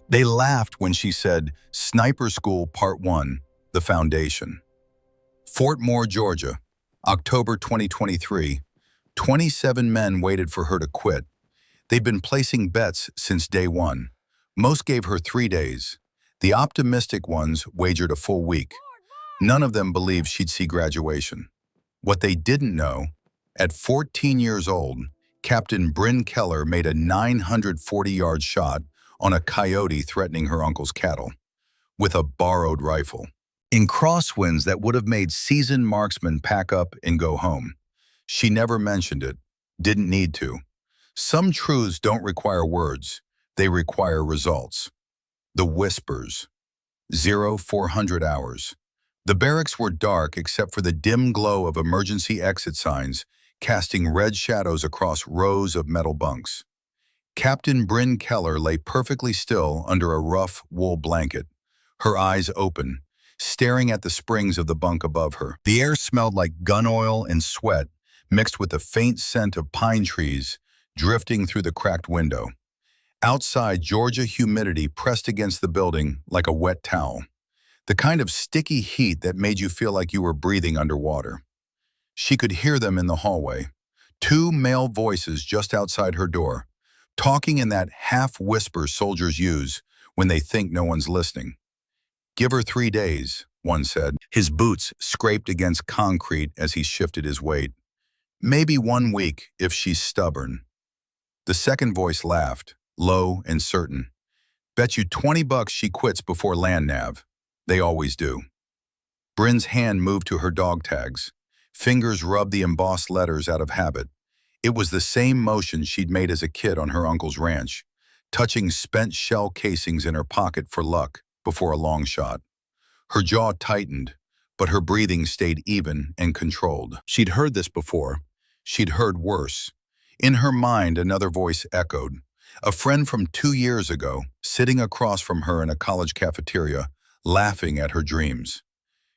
They laughed when she said, "Sniper School Part 1, The Foundation." Fort Moore, Georgia, October 2023. 27 men waited for her to quit. They'd been placing bets since day one. Most gave her 3 days. The optimistic ones wagered a full week. None of them believed she'd see graduation. What they didn't know, at 14 years old, Captain Bryn Keller made a 940-yard shot on a coyote threatening her uncle's cattle with a borrowed rifle. In crosswinds that would have made seasoned marksmen pack up and go home. She never mentioned it, didn't need to. Some truths don't require words, they require results. The whispers. 0400 hours. The barracks were dark except for the dim glow of emergency exit signs casting red shadows across rows of metal bunks. Captain Bryn Keller lay perfectly still under a rough wool blanket, her eyes open, staring at the springs of the bunk above her. The air smelled like gun oil and sweat, mixed with the faint scent of pine trees drifting through the cracked window. Outside, Georgia humidity pressed against the building like a wet towel, the kind of sticky heat that made you feel like you were breathing underwater. She could hear them in the hallway, two male voices just outside her door, talking in that half-whisper soldiers use when they think no one's listening. "Give her 3 days," one said. His boots scraped against concrete as he shifted his weight. "Maybe 1 week if she's stubborn." The second voice laughed, low and certain. "Bet you $20 she quits before land nav." They always do. Bryn's hand moved to her dog tags. Fingers rubbed the embossed letters out of habit. It was the same motion she'd made as a kid on her uncle's ranch, touching spent shell casings in her pocket for luck before a long shot. Her jaw tightened, but her breathing stayed even and controlled. She'd heard this before. She'd heard worse. In her mind, another voice echoed. A friend from 2 years ago, sitting across from her in a college cafeteria, laughing at her dreams.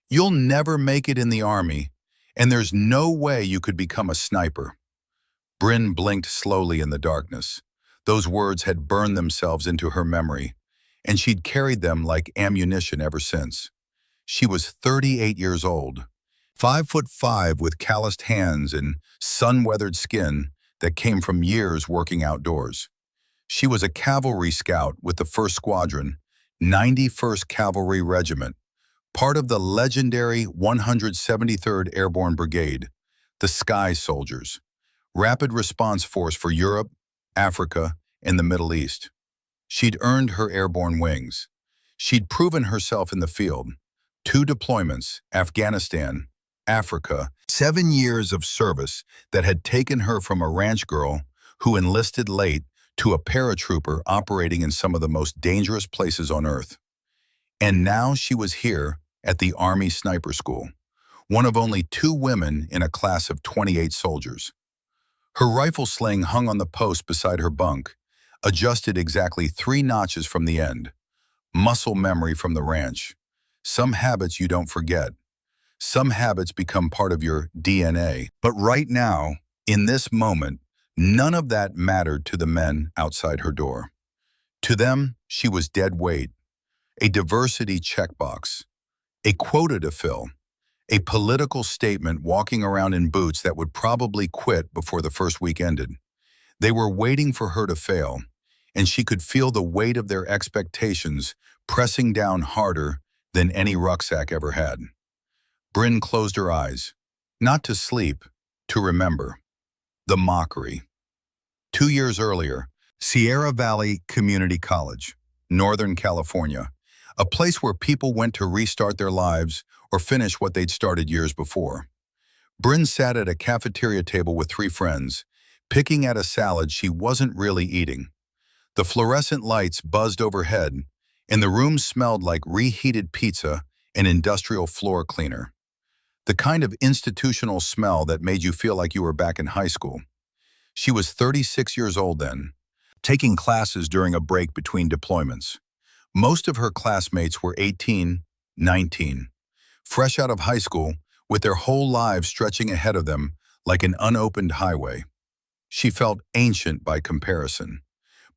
"You'll never make it in the Army, and there's no way you could become a sniper." Bryn blinked slowly in the darkness. Those words had burned themselves into her memory, and she'd carried them like ammunition ever since. She was 38 years old, 5'5" with calloused hands and sun-weathered skin that came from years working outdoors. She was a cavalry scout with the 1st Squadron, 91st Cavalry Regiment, part of the legendary 173rd Airborne Brigade, the Sky Soldiers, rapid response force for Europe, Africa, and the Middle East. She'd earned her airborne wings. She'd proven herself in the field. 2 deployments, Afghanistan, Africa, 7 years of service that had taken her from a ranch girl who enlisted late to a paratrooper operating in some of the most dangerous places on Earth. And now she was here at the Army Sniper School, one of only 2 women in a class of 28 soldiers. Her rifle sling hung on the post beside her bunk, adjusted exactly 3 notches from the end. Muscle memory from the ranch. Some habits you don't forget. Some habits become part of your DNA. But right now, in this moment, none of that mattered to the men outside her door. To them, she was dead weight, a diversity checkbox, a quota to fill, a political statement walking around in boots that would probably quit before the first week ended. They were waiting for her to fail, and she could feel the weight of their expectations pressing down harder than any rucksack ever had. Bryn closed her eyes, not to sleep, to remember. The mockery. 2 years earlier, Sierra Valley Community College, Northern California, a place where people went to restart their lives or finish what they'd started years before. Bryn sat at a cafeteria table with 3 friends, picking at a salad she wasn't really eating. The fluorescent lights buzzed overhead, and the room smelled like reheated pizza and industrial floor cleaner. The kind of institutional smell that made you feel like you were back in high school. She was 36 years old then, taking classes during a break between deployments. Most of her classmates were 18, 19, fresh out of high school with their whole lives stretching ahead of them like an unopened highway. She felt ancient by comparison.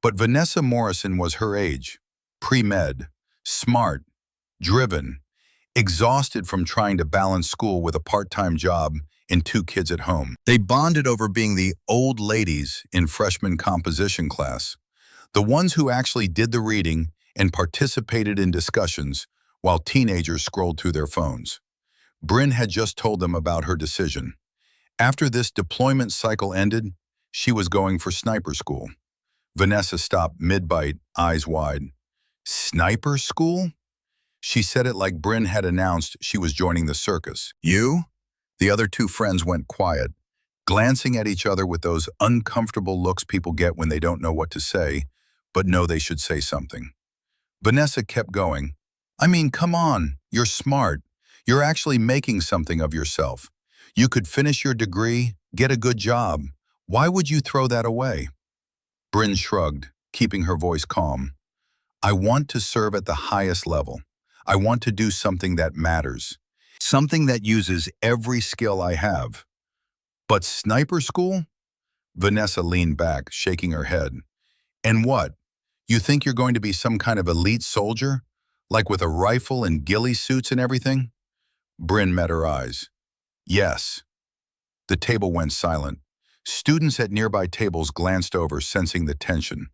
But Vanessa Morrison was her age, pre-med, smart, driven, exhausted from trying to balance school with a part-time job and 2 kids at home. They bonded over being the old ladies in freshman composition class, the ones who actually did the reading and participated in discussions while teenagers scrolled through their phones. Bryn had just told them about her decision. After this deployment cycle ended, she was going for sniper school. Vanessa stopped mid-bite, eyes wide. Sniper school? She said it like Bryn had announced she was joining the circus. You? The other 2 friends went quiet, glancing at each other with those uncomfortable looks people get when they don't know what to say, but know they should say something. Vanessa kept going. I mean, come on, you're smart. You're actually making something of yourself. You could finish your degree, get a good job. Why would you throw that away? Bryn shrugged, keeping her voice calm. I want to serve at the highest level. I want to do something that matters. Something that uses every skill I have. But sniper school? Vanessa leaned back, shaking her head. And what? You think you're going to be some kind of elite soldier? Like with a rifle and ghillie suits and everything? Bryn met her eyes. Yes. The table went silent. Students at nearby tables glanced over, sensing the tension.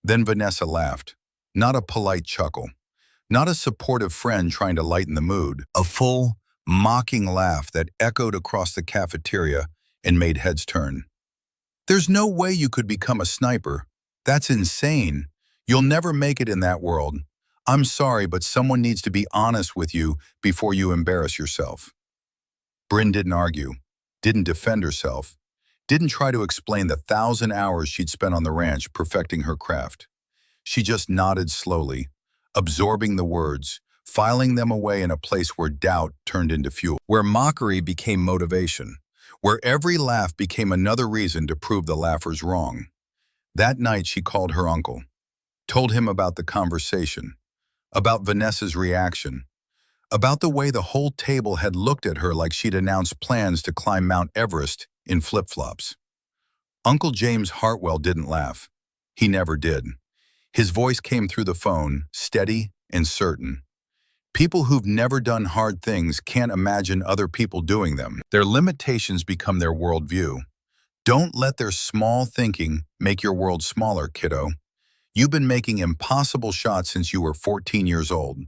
Then Vanessa laughed. Not a polite chuckle. Not a supportive friend trying to lighten the mood. A full, mocking laugh that echoed across the cafeteria and made heads turn. There's no way you could become a sniper. That's insane. You'll never make it in that world. I'm sorry, but someone needs to be honest with you before you embarrass yourself. Bryn didn't argue, didn't defend herself, didn't try to explain the 1,000 hours she'd spent on the ranch perfecting her craft. She just nodded slowly, absorbing the words, filing them away in a place where doubt turned into fuel, where mockery became motivation, where every laugh became another reason to prove the laughers wrong. That night she called her uncle, told him about the conversation, about Vanessa's reaction, about the way the whole table had looked at her like she'd announced plans to climb Mount Everest in flip-flops. Uncle James Hartwell didn't laugh. He never did. His voice came through the phone, steady and certain. People who've never done hard things can't imagine other people doing them. Their limitations become their worldview. Don't let their small thinking make your world smaller, kiddo. You've been making impossible shots since you were 14 years old.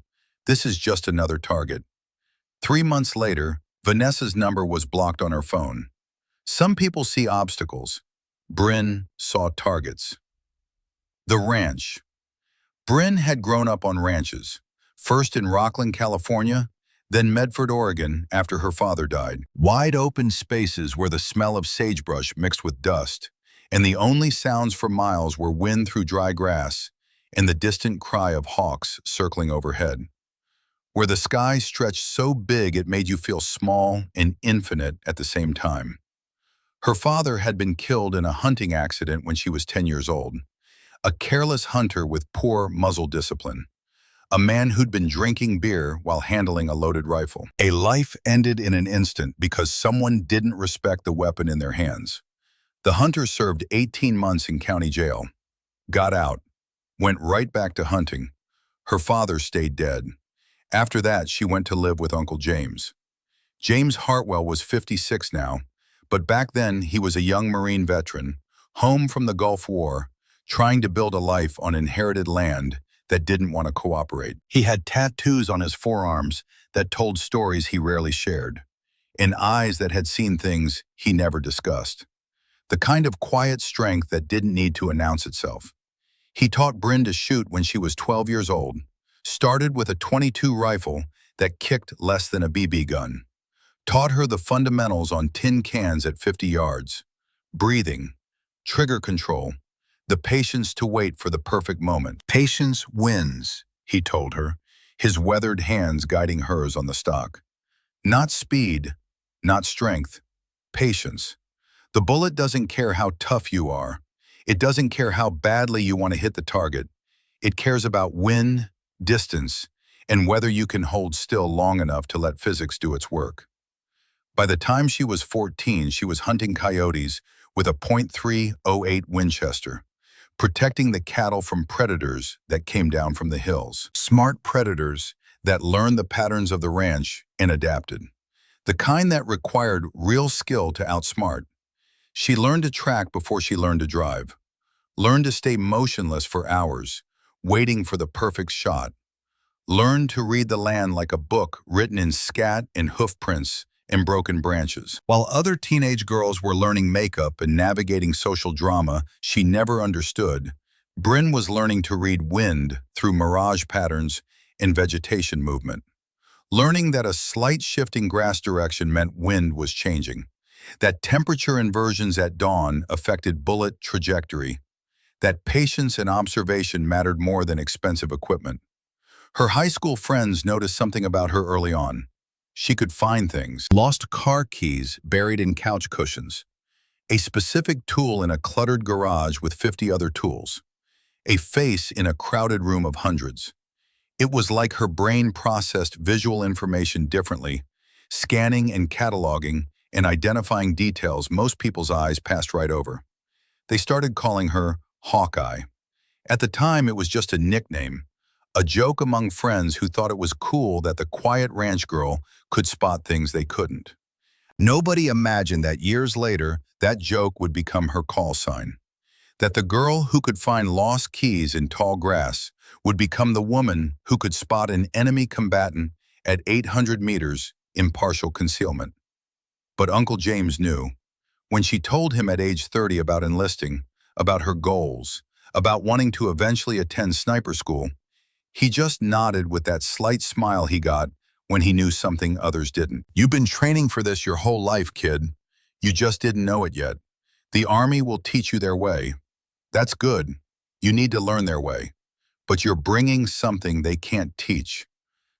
This is just another target. 3 months later, Vanessa's number was blocked on her phone. Some people see obstacles. Bryn saw targets. The ranch. Bryn had grown up on ranches, first in Rockland, California, then Medford, Oregon after her father died. Wide open spaces where the smell of sagebrush mixed with dust, and the only sounds for miles were wind through dry grass and the distant cry of hawks circling overhead. Where the sky stretched so big it made you feel small and infinite at the same time. Her father had been killed in a hunting accident when she was 10 years old. A careless hunter with poor muzzle discipline. A man who'd been drinking beer while handling a loaded rifle. A life ended in an instant because someone didn't respect the weapon in their hands. The hunter served 18 months in county jail. Got out. Went right back to hunting. Her father stayed dead. After that, she went to live with Uncle James. James Hartwell was 56 now, but back then he was a young Marine veteran, home from the Gulf War, trying to build a life on inherited land that didn't want to cooperate. He had tattoos on his forearms that told stories he rarely shared, and eyes that had seen things he never discussed. The kind of quiet strength that didn't need to announce itself. He taught Bryn to shoot when she was 12 years old, started with a .22 rifle that kicked less than a BB gun, taught her the fundamentals on tin cans at 50 yards, breathing, trigger control, the patience to wait for the perfect moment. Patience wins, he told her, his weathered hands guiding hers on the stock. Not speed, not strength, patience. The bullet doesn't care how tough you are. It doesn't care how badly you want to hit the target. It cares about wind, distance, and whether you can hold still long enough to let physics do its work. By the time she was 14, she was hunting coyotes with a .308 Winchester, protecting the cattle from predators that came down from the hills. Smart predators that learned the patterns of the ranch and adapted. The kind that required real skill to outsmart. She learned to track before she learned to drive. Learned to stay motionless for hours, waiting for the perfect shot. Learned to read the land like a book written in scat and hoof prints and broken branches. While other teenage girls were learning makeup and navigating social drama she never understood, Bryn was learning to read wind through mirage patterns and vegetation movement. Learning that a slight shift in grass direction meant wind was changing. That temperature inversions at dawn affected bullet trajectory. That patience and observation mattered more than expensive equipment. Her high school friends noticed something about her early on. She could find things. Lost car keys buried in couch cushions. A specific tool in a cluttered garage with 50 other tools. A face in a crowded room of hundreds. It was like her brain processed visual information differently, scanning and cataloging and identifying details most people's eyes passed right over. They started calling her Hawkeye. At the time, it was just a nickname, a joke among friends who thought it was cool that the quiet ranch girl could spot things they couldn't. Nobody imagined that years later, that joke would become her call sign. That the girl who could find lost keys in tall grass would become the woman who could spot an enemy combatant at 800 meters in partial concealment. But Uncle James knew. When she told him at age 30 about enlisting, about her goals, about wanting to eventually attend sniper school, he just nodded with that slight smile he got when he knew something others didn't. You've been training for this your whole life, kid. You just didn't know it yet. The Army will teach you their way. That's good. You need to learn their way. But you're bringing something they can't teach.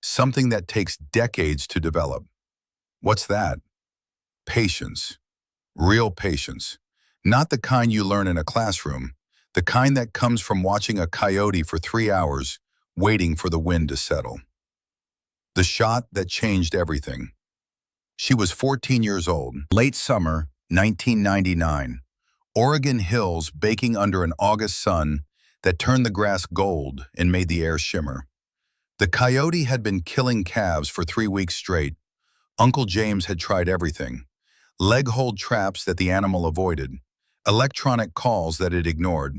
Something that takes decades to develop. What's that? Patience. Real patience. Not the kind you learn in a classroom. The kind that comes from watching a coyote for 3 hours, waiting for the wind to settle. The shot that changed everything. She was 14 years old. Late summer, 1999. Oregon hills baking under an August sun that turned the grass gold and made the air shimmer. The coyote had been killing calves for 3 weeks straight. Uncle James had tried everything. Leg-hold traps that the animal avoided. Electronic calls that it ignored.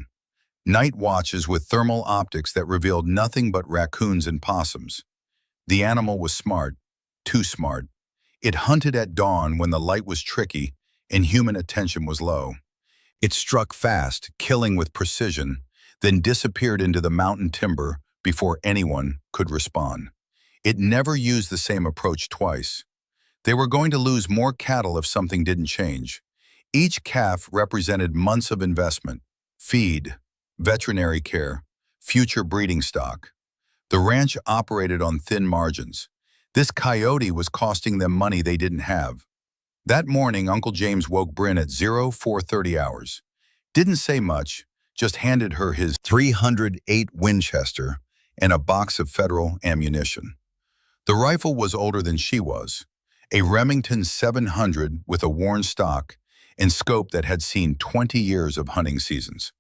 Night watches with thermal optics that revealed nothing but raccoons and possums. The animal was smart, too smart. It hunted at dawn when the light was tricky and human attention was low. It struck fast, killing with precision, then disappeared into the mountain timber before anyone could respond. It never used the same approach twice. They were going to lose more cattle if something didn't change. Each calf represented months of investment, feed, veterinary care, future breeding stock. The ranch operated on thin margins. This coyote was costing them money they didn't have. That morning, Uncle James woke Bryn at 0430 hours. Didn't say much, just handed her his .308 Winchester and a box of federal ammunition. The rifle was older than she was, a Remington 700 with a worn stock and scope that had seen 20 years of hunting seasons.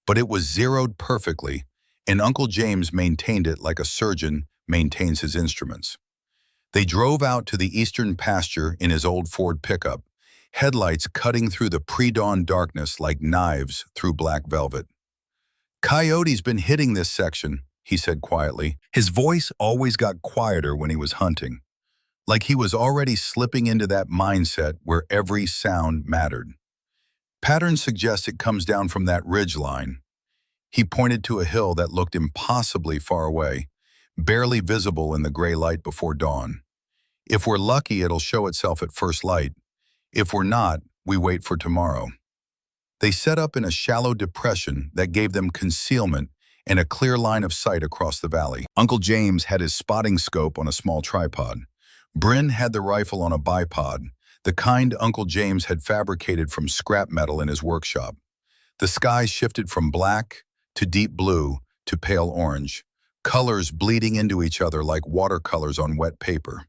But it was zeroed perfectly, and Uncle James maintained it like a surgeon maintains his instruments. They drove out to the eastern pasture in his old Ford pickup, headlights cutting through the pre-dawn darkness like knives through black velvet. "Coyote's been hitting this section," he said quietly. His voice always got quieter when he was hunting, like he was already slipping into that mindset where every sound mattered. "Patterns suggest it comes down from that ridge line." He pointed to a hill that looked impossibly far away, barely visible in the gray light before dawn. "If we're lucky, it'll show itself at first light. If we're not, we wait for tomorrow." They set up in a shallow depression that gave them concealment and a clear line of sight across the valley. Uncle James had his spotting scope on a small tripod. Bryn had the rifle on a bipod, the kind Uncle James had fabricated from scrap metal in his workshop. The sky shifted from black to deep blue to pale orange, colors bleeding into each other like watercolors on wet paper.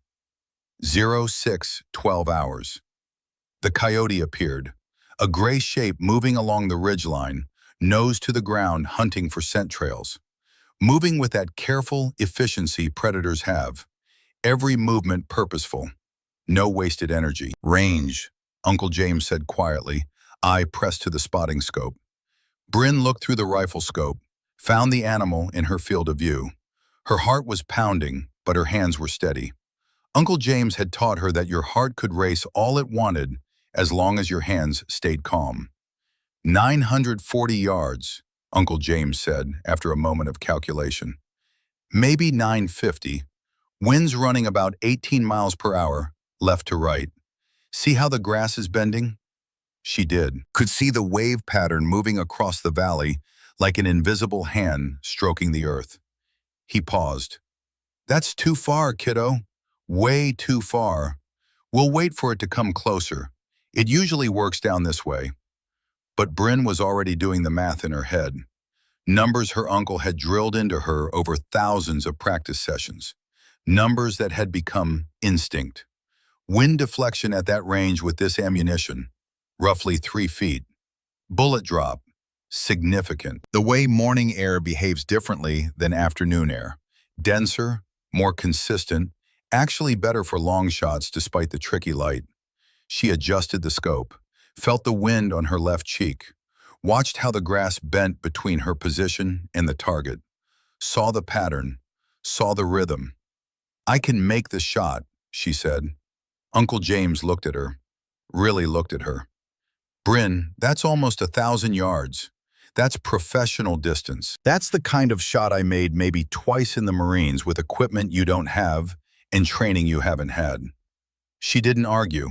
0612 hours. The coyote appeared, a gray shape moving along the ridgeline, nose to the ground hunting for scent trails, moving with that careful efficiency predators have, every movement purposeful, no wasted energy. Range, Uncle James said quietly, eye pressed to the spotting scope. Bryn looked through the rifle scope, found the animal in her field of view. Her heart was pounding, but her hands were steady. Uncle James had taught her that your heart could race all it wanted as long as your hands stayed calm. 940 yards, Uncle James said after a moment of calculation. Maybe 950. Winds running about 18 miles per hour, left to right. See how the grass is bending? She did. Could see the wave pattern moving across the valley like an invisible hand stroking the earth. He paused. That's too far, kiddo. Way too far. We'll wait for it to come closer. It usually works down this way. But Bryn was already doing the math in her head. Numbers her uncle had drilled into her over thousands of practice sessions. Numbers that had become instinct. Wind deflection at that range with this ammunition, roughly 3 feet. Bullet drop, significant. The way morning air behaves differently than afternoon air. Denser, more consistent, actually better for long shots despite the tricky light. She adjusted the scope, felt the wind on her left cheek, watched how the grass bent between her position and the target, saw the pattern, saw the rhythm. I can make the shot, she said. Uncle James looked at her, really looked at her. Bryn, that's almost 1,000 yards. That's professional distance. That's the kind of shot I made maybe twice in the Marines with equipment you don't have and training you haven't had. She didn't argue,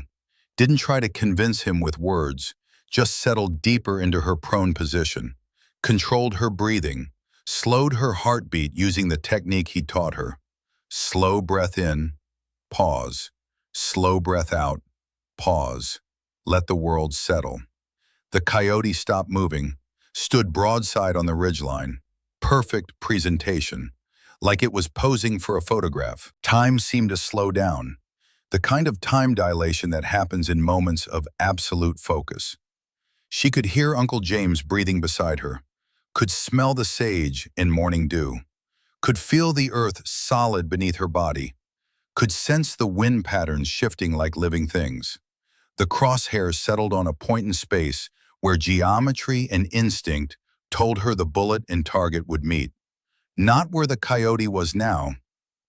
didn't try to convince him with words, just settled deeper into her prone position, controlled her breathing, slowed her heartbeat using the technique he taught her. Slow breath in, pause. Slow breath out, pause. Let the world settle. The coyote stopped moving, stood broadside on the ridgeline. Perfect presentation, like it was posing for a photograph. Time seemed to slow down, the kind of time dilation that happens in moments of absolute focus. She could hear Uncle James breathing beside her, could smell the sage in morning dew, could feel the earth solid beneath her body, could sense the wind patterns shifting like living things. The crosshairs settled on a point in space where geometry and instinct told her the bullet and target would meet. Not where the coyote was now,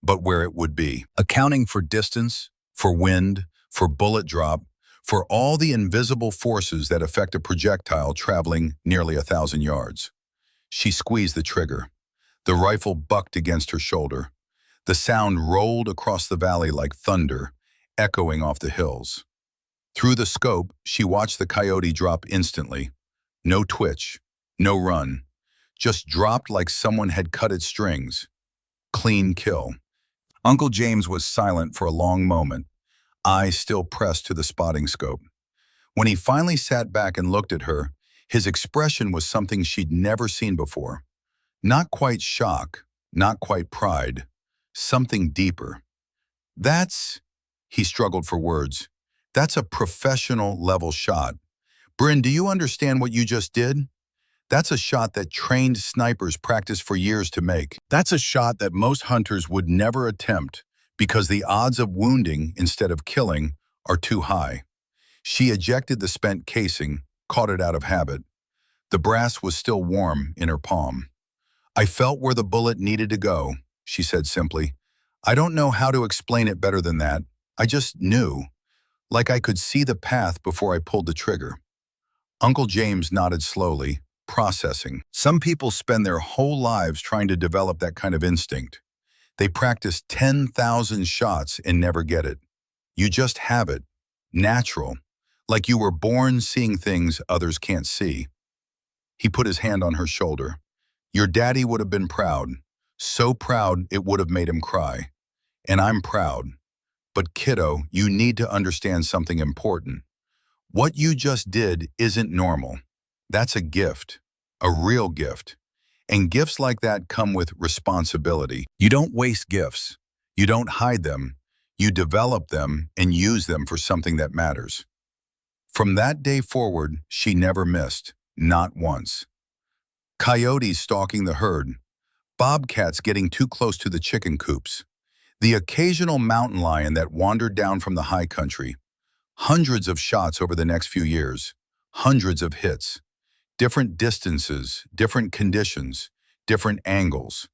but where it would be. Accounting for distance, for wind, for bullet drop, for all the invisible forces that affect a projectile traveling nearly 1,000 yards. She squeezed the trigger. The rifle bucked against her shoulder. The sound rolled across the valley like thunder, echoing off the hills. Through the scope, she watched the coyote drop instantly. No twitch, no run, just dropped like someone had cut its strings. Clean kill. Uncle James was silent for a long moment, eyes still pressed to the spotting scope. When he finally sat back and looked at her, his expression was something she'd never seen before. Not quite shock, not quite pride, something deeper. He struggled for words. That's a professional level shot. Bryn, do you understand what you just did? That's a shot that trained snipers practice for years to make. That's a shot that most hunters would never attempt because the odds of wounding instead of killing are too high. She ejected the spent casing, caught it out of habit. The brass was still warm in her palm. I felt where the bullet needed to go, she said simply. I don't know how to explain it better than that. I just knew, like I could see the path before I pulled the trigger. Uncle James nodded slowly, processing. Some people spend their whole lives trying to develop that kind of instinct. They practice 10,000 shots and never get it. You just have it, natural, like you were born seeing things others can't see. He put his hand on her shoulder. Your daddy would have been proud, so proud it would have made him cry. And I'm proud. But kiddo, you need to understand something important. What you just did isn't normal. That's a gift, a real gift. And gifts like that come with responsibility. You don't waste gifts. You don't hide them. You develop them and use them for something that matters. From that day forward, she never missed, not once. Coyotes stalking the herd, bobcats getting too close to the chicken coops, the occasional mountain lion that wandered down from the high country. Hundreds of shots over the next few years, hundreds of hits, different distances, different conditions, different angles.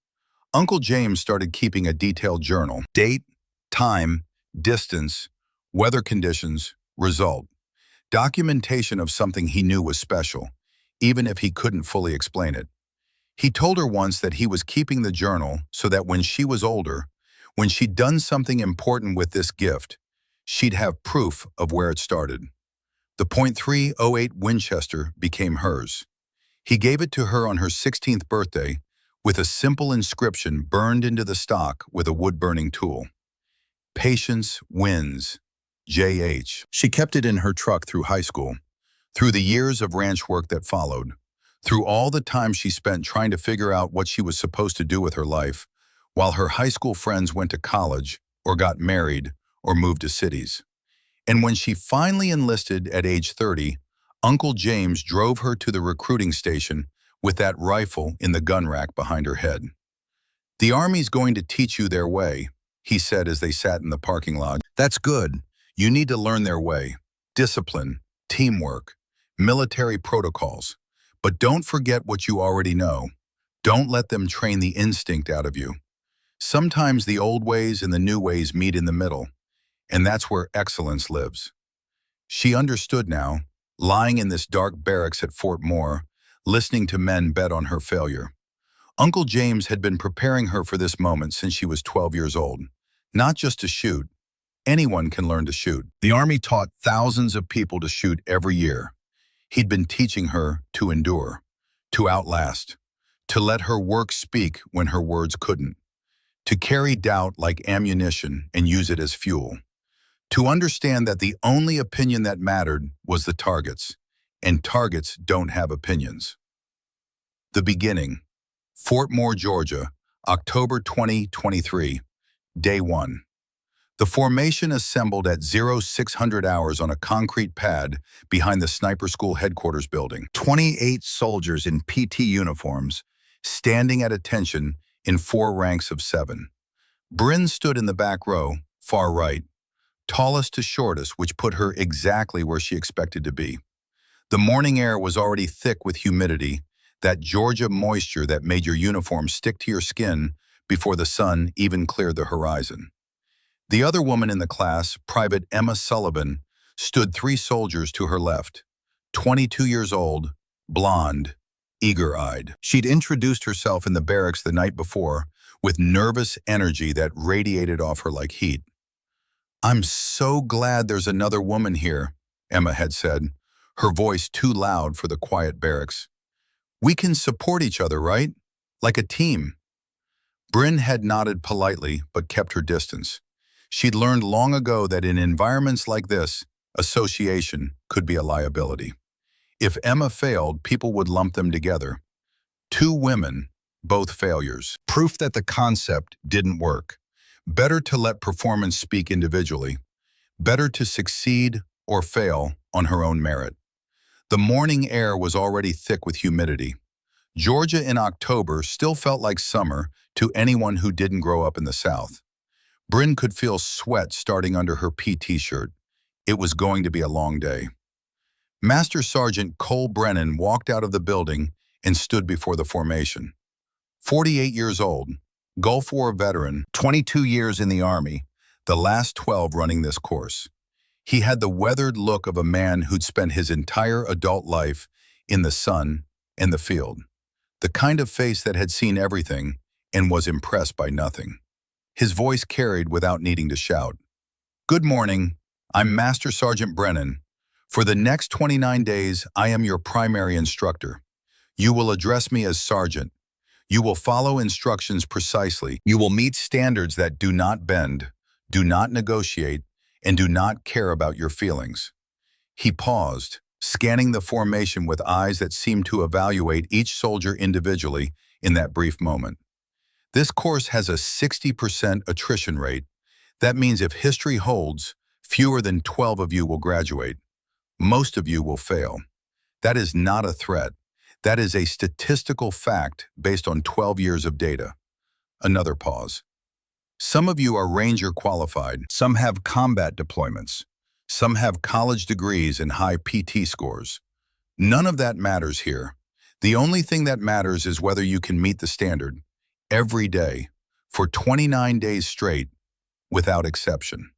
Uncle James started keeping a detailed journal. Date, time, distance, weather conditions, result. Documentation of something he knew was special, even if he couldn't fully explain it. He told her once that he was keeping the journal so that when she was older, when she'd done something important with this gift, she'd have proof of where it started. The .308 Winchester became hers. He gave it to her on her 16th birthday with a simple inscription burned into the stock with a wood-burning tool. Patience wins, J.H. She kept it in her truck through high school, through the years of ranch work that followed, through all the time she spent trying to figure out what she was supposed to do with her life, while her high school friends went to college or got married or moved to cities. And when she finally enlisted at age 30, Uncle James drove her to the recruiting station with that rifle in the gun rack behind her head. "The Army's going to teach you their way," he said as they sat in the parking lot. "That's good. You need to learn their way. Discipline, teamwork, military protocols. But don't forget what you already know. Don't let them train the instinct out of you. Sometimes the old ways and the new ways meet in the middle, and that's where excellence lives." She understood now, lying in this dark barracks at Fort Moore, listening to men bet on her failure. Uncle James had been preparing her for this moment since she was 12 years old. Not just to shoot. Anyone can learn to shoot. The Army taught thousands of people to shoot every year. He'd been teaching her to endure, to outlast, to let her work speak when her words couldn't, to carry doubt like ammunition and use it as fuel, to understand that the only opinion that mattered was the target's, and targets don't have opinions. The beginning. Fort Moore, Georgia, October 2023, Day 1. The formation assembled at 0600 hours on a concrete pad behind the sniper school headquarters building. 28 soldiers in PT uniforms, standing at attention in 4 ranks of 7. Bryn stood in the back row, far right, tallest to shortest, which put her exactly where she expected to be. The morning air was already thick with humidity, that Georgia moisture that made your uniform stick to your skin before the sun even cleared the horizon. The other woman in the class, Private Emma Sullivan, stood 3 soldiers to her left, 22 years old, blonde, eager-eyed. She'd introduced herself in the barracks the night before with nervous energy that radiated off her like heat. "I'm so glad there's another woman here," Emma had said, her voice too loud for the quiet barracks. "We can support each other, right? Like a team." Bryn had nodded politely but kept her distance. She'd learned long ago that in environments like this, association could be a liability. If Emma failed, people would lump them together. 2 women, both failures. Proof that the concept didn't work. Better to let performance speak individually. Better to succeed or fail on her own merit. The morning air was already thick with humidity. Georgia in October still felt like summer to anyone who didn't grow up in the South. Bryn could feel sweat starting under her PT shirt. It was going to be a long day. Master Sergeant Cole Brennan walked out of the building and stood before the formation. 48 years old, Gulf War veteran, 22 years in the Army, the last 12 running this course. He had the weathered look of a man who'd spent his entire adult life in the sun and the field. The kind of face that had seen everything and was impressed by nothing. His voice carried without needing to shout. "Good morning. I'm Master Sergeant Brennan. For the next 29 days, I am your primary instructor. You will address me as Sergeant. You will follow instructions precisely. You will meet standards that do not bend, do not negotiate, and do not care about your feelings." He paused, scanning the formation with eyes that seemed to evaluate each soldier individually in that brief moment. This course has a 60% attrition rate. That means if history holds, fewer than 12 of you will graduate. Most of you will fail. That is not a threat. That is a statistical fact based on 12 years of data. Another pause. Some of you are Ranger qualified. Some have combat deployments. Some have college degrees and high PT scores. None of that matters here. The only thing that matters is whether you can meet the standard every day for 29 days straight without exception.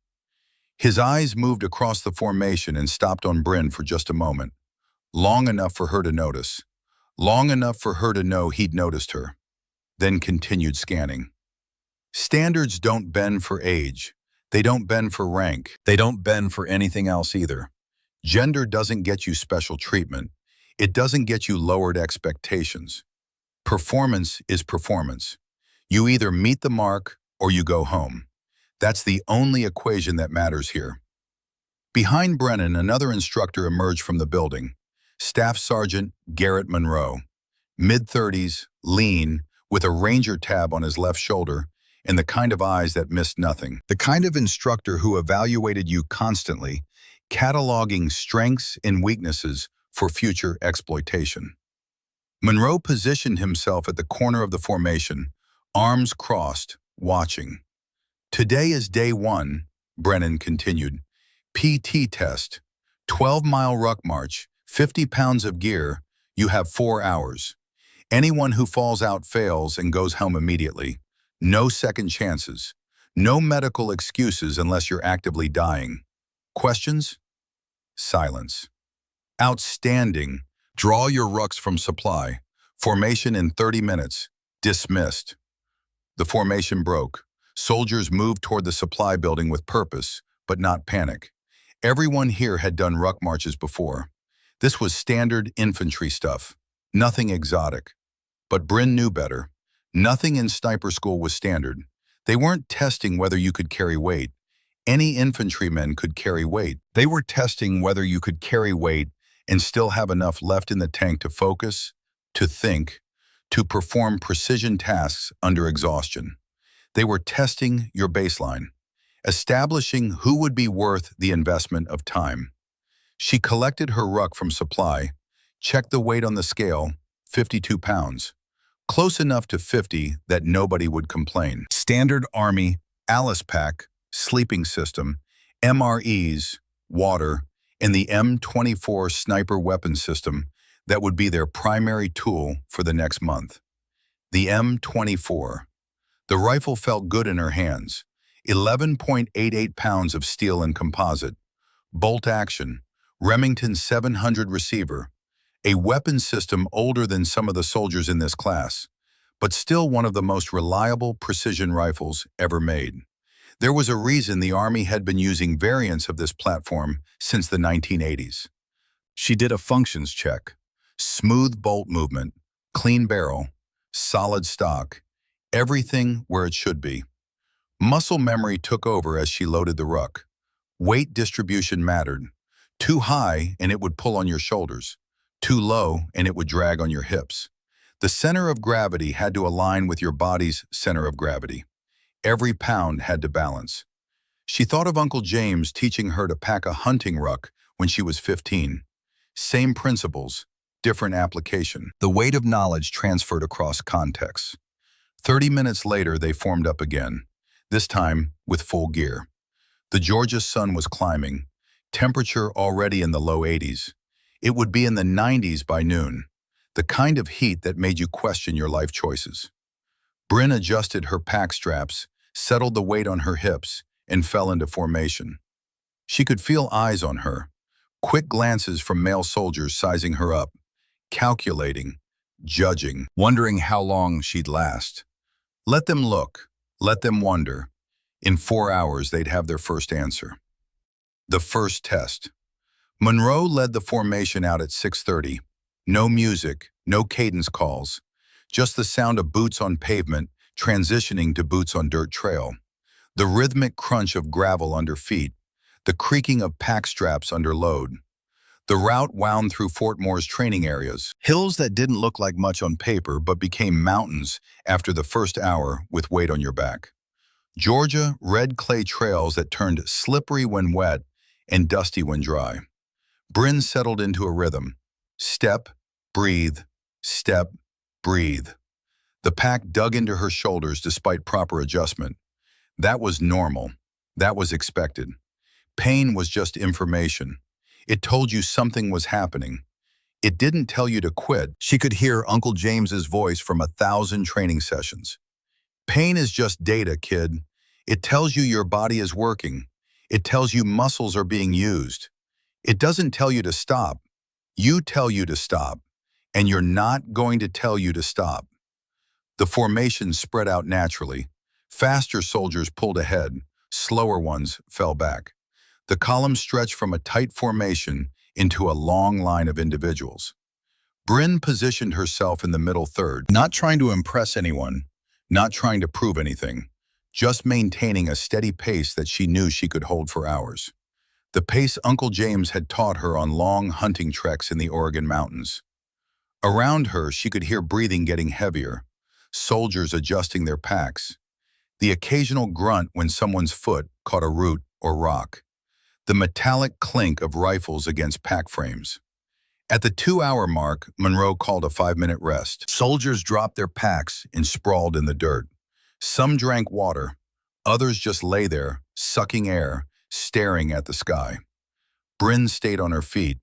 His eyes moved across the formation and stopped on Bryn for just a moment, long enough for her to notice, long enough for her to know he'd noticed her, then continued scanning. Standards don't bend for age. They don't bend for rank. They don't bend for anything else either. Gender doesn't get you special treatment. It doesn't get you lowered expectations. Performance is performance. You either meet the mark or you go home. That's the only equation that matters here. Behind Brennan, another instructor emerged from the building. Staff Sergeant Garrett Monroe, mid-30s, lean, with a Ranger tab on his left shoulder, and the kind of eyes that missed nothing. The kind of instructor who evaluated you constantly, cataloging strengths and weaknesses for future exploitation. Monroe positioned himself at the corner of the formation, arms crossed, watching. Today is day 1, Brennan continued. PT test, 12-mile ruck march, 50 pounds of gear, you have 4 hours. Anyone who falls out fails and goes home immediately. No second chances. No medical excuses unless you're actively dying. Questions? Silence. Outstanding. Draw your rucks from supply. Formation in 30 minutes. Dismissed. The formation broke. Soldiers moved toward the supply building with purpose, but not panic. Everyone here had done ruck marches before. This was standard infantry stuff. Nothing exotic. But Bryn knew better. Nothing in sniper school was standard. They weren't testing whether you could carry weight. Any infantrymen could carry weight. They were testing whether you could carry weight and still have enough left in the tank to focus, to think, to perform precision tasks under exhaustion. They were testing your baseline, establishing who would be worth the investment of time. She collected her ruck from supply, checked the weight on the scale, 52 pounds. Close enough to 50 that nobody would complain. Standard Army, Alice Pack, sleeping system, MREs, water, and the M24 sniper weapon system that would be their primary tool for the next month. The M24. The rifle felt good in her hands. 11.88 pounds of steel and composite. Bolt action. Remington 700 receiver. A weapon system older than some of the soldiers in this class, but still one of the most reliable precision rifles ever made. There was a reason the Army had been using variants of this platform since the 1980s. She did a functions check. Smooth bolt movement, clean barrel, solid stock, everything where it should be. Muscle memory took over as she loaded the ruck. Weight distribution mattered. Too high and it would pull on your shoulders. Too low and it would drag on your hips. The center of gravity had to align with your body's center of gravity. Every pound had to balance. She thought of Uncle James teaching her to pack a hunting ruck when she was 15. Same principles, different application. The weight of knowledge transferred across contexts. 30 minutes later, they formed up again, this time with full gear. The Georgia sun was climbing, temperature already in the low 80s. It would be in the 90s by noon, the kind of heat that made you question your life choices. Bryn adjusted her pack straps, settled the weight on her hips, and fell into formation. She could feel eyes on her, quick glances from male soldiers sizing her up, calculating, judging, wondering how long she'd last. Let them look, let them wonder. In 4 hours, they'd have their first answer. The first test. Monroe led the formation out at 6:30. No music, no cadence calls, just the sound of boots on pavement transitioning to boots on dirt trail, the rhythmic crunch of gravel under feet, the creaking of pack straps under load. The route wound through Fort Moore's training areas, hills that didn't look like much on paper but became mountains after the first hour with weight on your back. Georgia, red clay trails that turned slippery when wet and dusty when dry. Bryn settled into a rhythm. Step, breathe, Step, breathe. The pack dug into her shoulders despite proper adjustment. That was normal. That was expected. Pain was just information. It told you something was happening. It didn't tell you to quit. She could hear Uncle James's voice from 1,000 training sessions. Pain is just data, kid. It tells you your body is working. It tells you muscles are being used. It doesn't tell you to stop. You tell you to stop. And you're not going to tell you to stop. The formation spread out naturally. Faster soldiers pulled ahead. Slower ones fell back. The column stretched from a tight formation into a long line of individuals. Bryn positioned herself in the middle third, not trying to impress anyone, not trying to prove anything, just maintaining a steady pace that she knew she could hold for hours. The pace Uncle James had taught her on long hunting treks in the Oregon mountains. Around her, she could hear breathing getting heavier, soldiers adjusting their packs, the occasional grunt when someone's foot caught a root or rock, the metallic clink of rifles against pack frames. At the 2-hour mark, Monroe called a 5-minute rest. Soldiers dropped their packs and sprawled in the dirt. Some drank water. Others just lay there, sucking air, staring at the sky. Bryn stayed on her feet,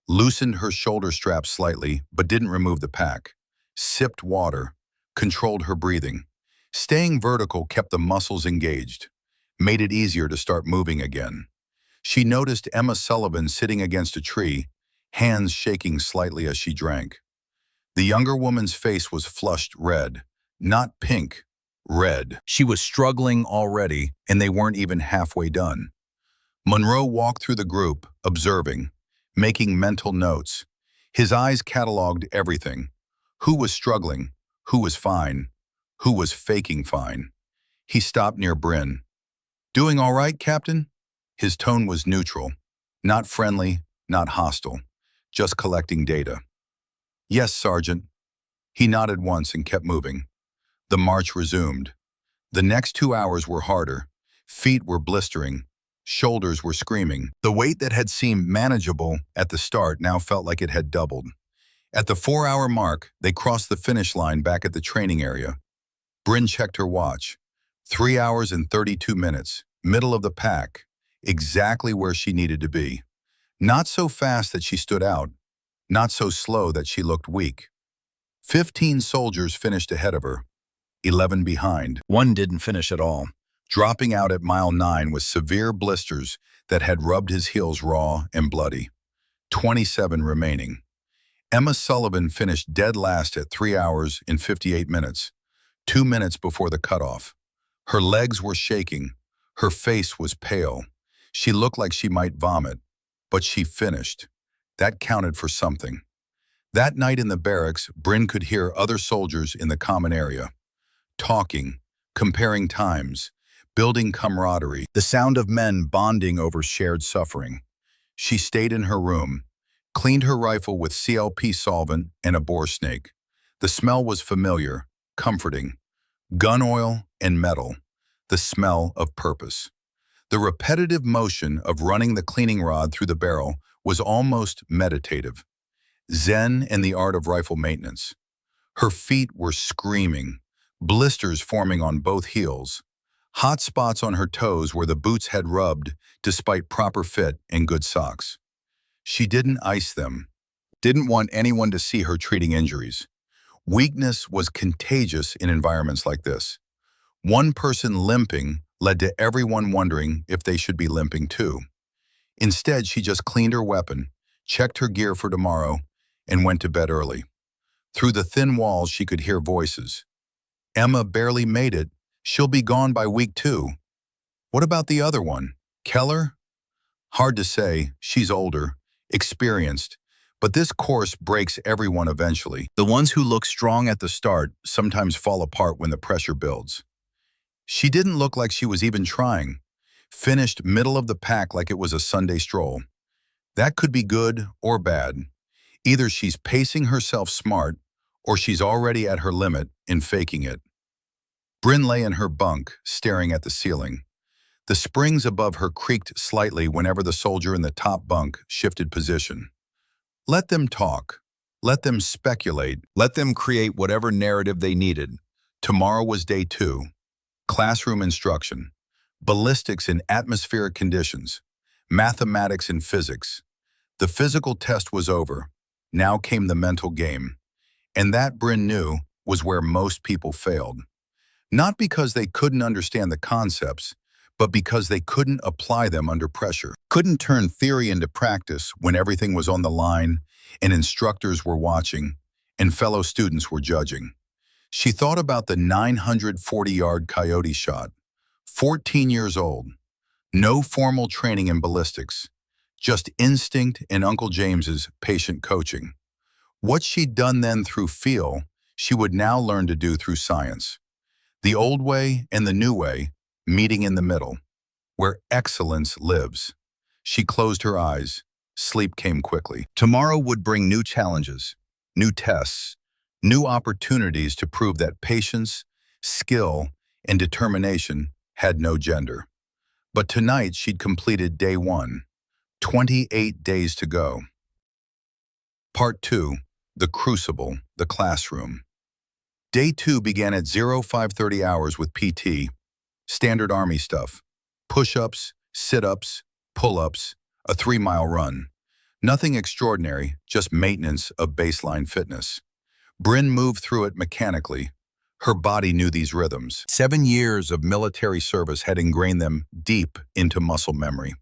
loosened her shoulder straps slightly, but didn't remove the pack, sipped water, controlled her breathing. Staying vertical kept the muscles engaged, made it easier to start moving again. She noticed Emma Sullivan sitting against a tree, hands shaking slightly as she drank. The younger woman's face was flushed red, not pink, red. She was struggling already, and they weren't even halfway done. Monroe walked through the group, observing, making mental notes. His eyes cataloged everything. Who was struggling? Who was fine? Who was faking fine? He stopped near Bryn. "Doing all right, Captain?" His tone was neutral, not friendly, not hostile, just collecting data. "Yes, Sergeant." He nodded once and kept moving. The march resumed. The next 2 hours were harder. Feet were blistering. Shoulders were screaming. The weight that had seemed manageable at the start now felt like it had doubled. At the 4-hour mark, they crossed the finish line back at the training area. Bryn checked her watch. 3 hours and 32 minutes, middle of the pack, exactly where she needed to be. Not so fast that she stood out, not so slow that she looked weak. 15 soldiers finished ahead of her, 11 behind. One didn't finish at all, dropping out at mile 9 with severe blisters that had rubbed his heels raw and bloody. 27 remaining. Emma Sullivan finished dead last at 3 hours and 58 minutes, 2 minutes before the cutoff. Her legs were shaking. Her face was pale. She looked like she might vomit, but she finished. That counted for something. That night in the barracks, Bryn could hear other soldiers in the common area, talking, comparing times, building camaraderie, the sound of men bonding over shared suffering. She stayed in her room, cleaned her rifle with CLP solvent and a boar snake. The smell was familiar, comforting. Gun oil and metal, the smell of purpose. The repetitive motion of running the cleaning rod through the barrel was almost meditative. Zen and the art of rifle maintenance. Her feet were screaming, blisters forming on both heels, hot spots on her toes where the boots had rubbed despite proper fit and good socks. She didn't ice them, didn't want anyone to see her treating injuries. Weakness was contagious in environments like this. One person limping led to everyone wondering if they should be limping too. Instead, she just cleaned her weapon, checked her gear for tomorrow, and went to bed early. Through the thin walls, she could hear voices. "Emma barely made it. She'll be gone by week 2. What about the other one? Keller?" Hard to say. She's older, experienced, but this course breaks everyone eventually. The ones who look strong at the start sometimes fall apart when the pressure builds. She didn't look like she was even trying. Finished middle of the pack like it was a Sunday stroll. That could be good or bad. Either she's pacing herself smart, or she's already at her limit in faking it. Bryn lay in her bunk, staring at the ceiling. The springs above her creaked slightly whenever the soldier in the top bunk shifted position. Let them talk. Let them speculate. Let them create whatever narrative they needed. Tomorrow was day 2. Classroom instruction. Ballistics in atmospheric conditions. Mathematics and physics. The physical test was over. Now came the mental game. And that, Bryn knew, was where most people failed. Not because they couldn't understand the concepts, but because they couldn't apply them under pressure. Couldn't turn theory into practice when everything was on the line and instructors were watching and fellow students were judging. She thought about the 940-yard coyote shot. 14 years old. No formal training in ballistics. Just instinct and Uncle James's patient coaching. What she'd done then through feel, she would now learn to do through science. The old way and the new way, meeting in the middle, where excellence lives. She closed her eyes. Sleep came quickly. Tomorrow would bring new challenges, new tests, new opportunities to prove that patience, skill, and determination had no gender. But tonight she'd completed day 1, 28 days to go. Part 2, the crucible, the classroom. Day 2 began at 05:30 hours with PT, standard Army stuff, push-ups, sit-ups, pull-ups, a 3-mile run. Nothing extraordinary, just maintenance of baseline fitness. Bryn moved through it mechanically. Her body knew these rhythms. 7 years of military service had ingrained them deep into muscle memory.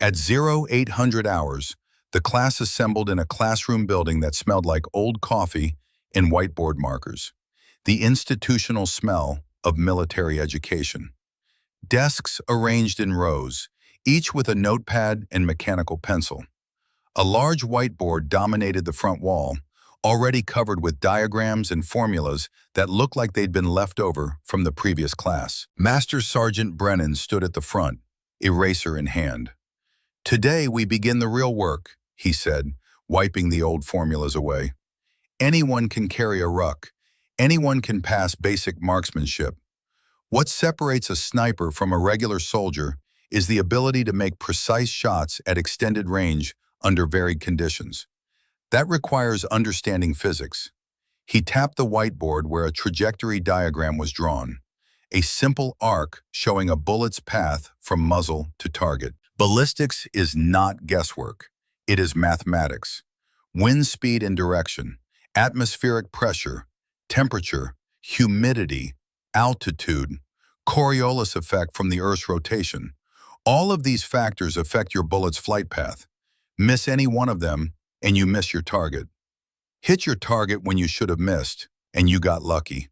At 0800 hours, the class assembled in a classroom building that smelled like old coffee and whiteboard markers. The institutional smell of military education. Desks arranged in rows, each with a notepad and mechanical pencil. A large whiteboard dominated the front wall, already covered with diagrams and formulas that looked like they'd been left over from the previous class. Master Sergeant Brennan stood at the front, eraser in hand. "Today we begin the real work," he said, wiping the old formulas away. "Anyone can carry a ruck. Anyone can pass basic marksmanship. What separates a sniper from a regular soldier is the ability to make precise shots at extended range under varied conditions. That requires understanding physics." He tapped the whiteboard where a trajectory diagram was drawn, a simple arc showing a bullet's path from muzzle to target. Ballistics is not guesswork. It is mathematics. Wind speed and direction, atmospheric pressure, temperature, humidity, altitude, Coriolis effect from the Earth's rotation. All of these factors affect your bullet's flight path. Miss any one of them, and you miss your target. Hit your target when you should have missed, and you got lucky.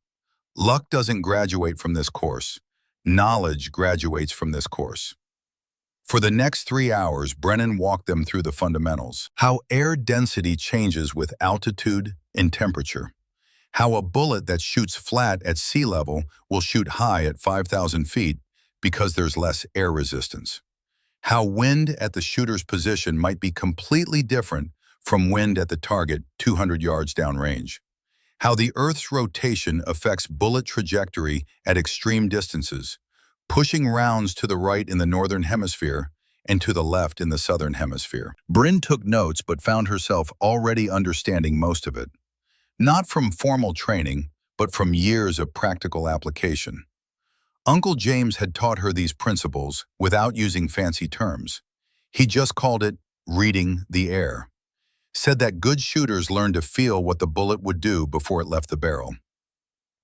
Luck doesn't graduate from this course. Knowledge graduates from this course. For the next 3 hours, Brennan walked them through the fundamentals. How air density changes with altitude and temperature. How a bullet that shoots flat at sea level will shoot high at 5,000 feet because there's less air resistance. How wind at the shooter's position might be completely different from wind at the target 200 yards downrange. How the Earth's rotation affects bullet trajectory at extreme distances, pushing rounds to the right in the northern hemisphere and to the left in the southern hemisphere. Bryn took notes but found herself already understanding most of it. Not from formal training, but from years of practical application. Uncle James had taught her these principles without using fancy terms. He just called it reading the air. Said that good shooters learn to feel what the bullet would do before it left the barrel.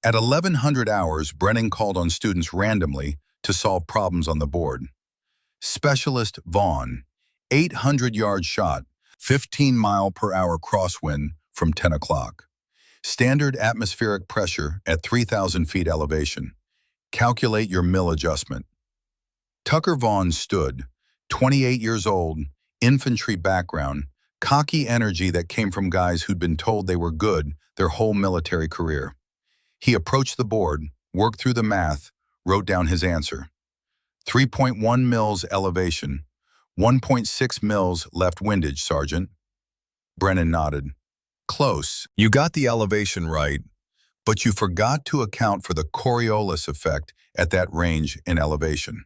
At 1100 hours, Brennan called on students randomly to solve problems on the board. Specialist Vaughn, 800-yard shot, 15-mile-per-hour crosswind from 10 o'clock. Standard atmospheric pressure at 3,000 feet elevation. Calculate your mill adjustment. Tucker Vaughn stood, 28 years old, infantry background, cocky energy that came from guys who'd been told they were good their whole military career. He approached the board, worked through the math, wrote down his answer. 3.1 mils elevation, 1.6 mils left windage, Sergeant. Brennan nodded. Close. You got the elevation right, but you forgot to account for the Coriolis effect at that range and elevation.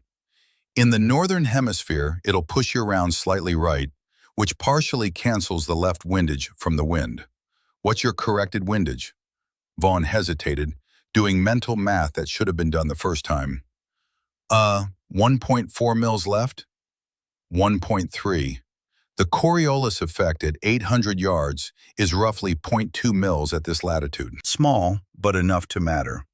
In the northern hemisphere, it'll push you around slightly right, which partially cancels the left windage from the wind. What's your corrected windage? Vaughn hesitated, doing mental math that should have been done the first time. 1.4 mils left? 1.3. The Coriolis effect at 800 yards is roughly zero point 0.2 mils at this latitude. Small, but enough to matter.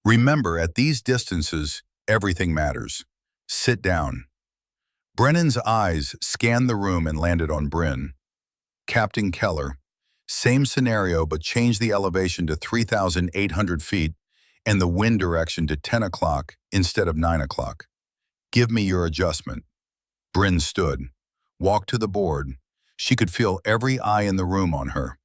Remember, at these distances, everything matters. Sit down. Brennan's eyes scanned the room and landed on Bryn. Captain Keller, same scenario but change the elevation to 3,800 feet and the wind direction to 10 o'clock instead of 9 o'clock. Give me your adjustment. Bryn stood, walked to the board. She could feel every eye in the room on her.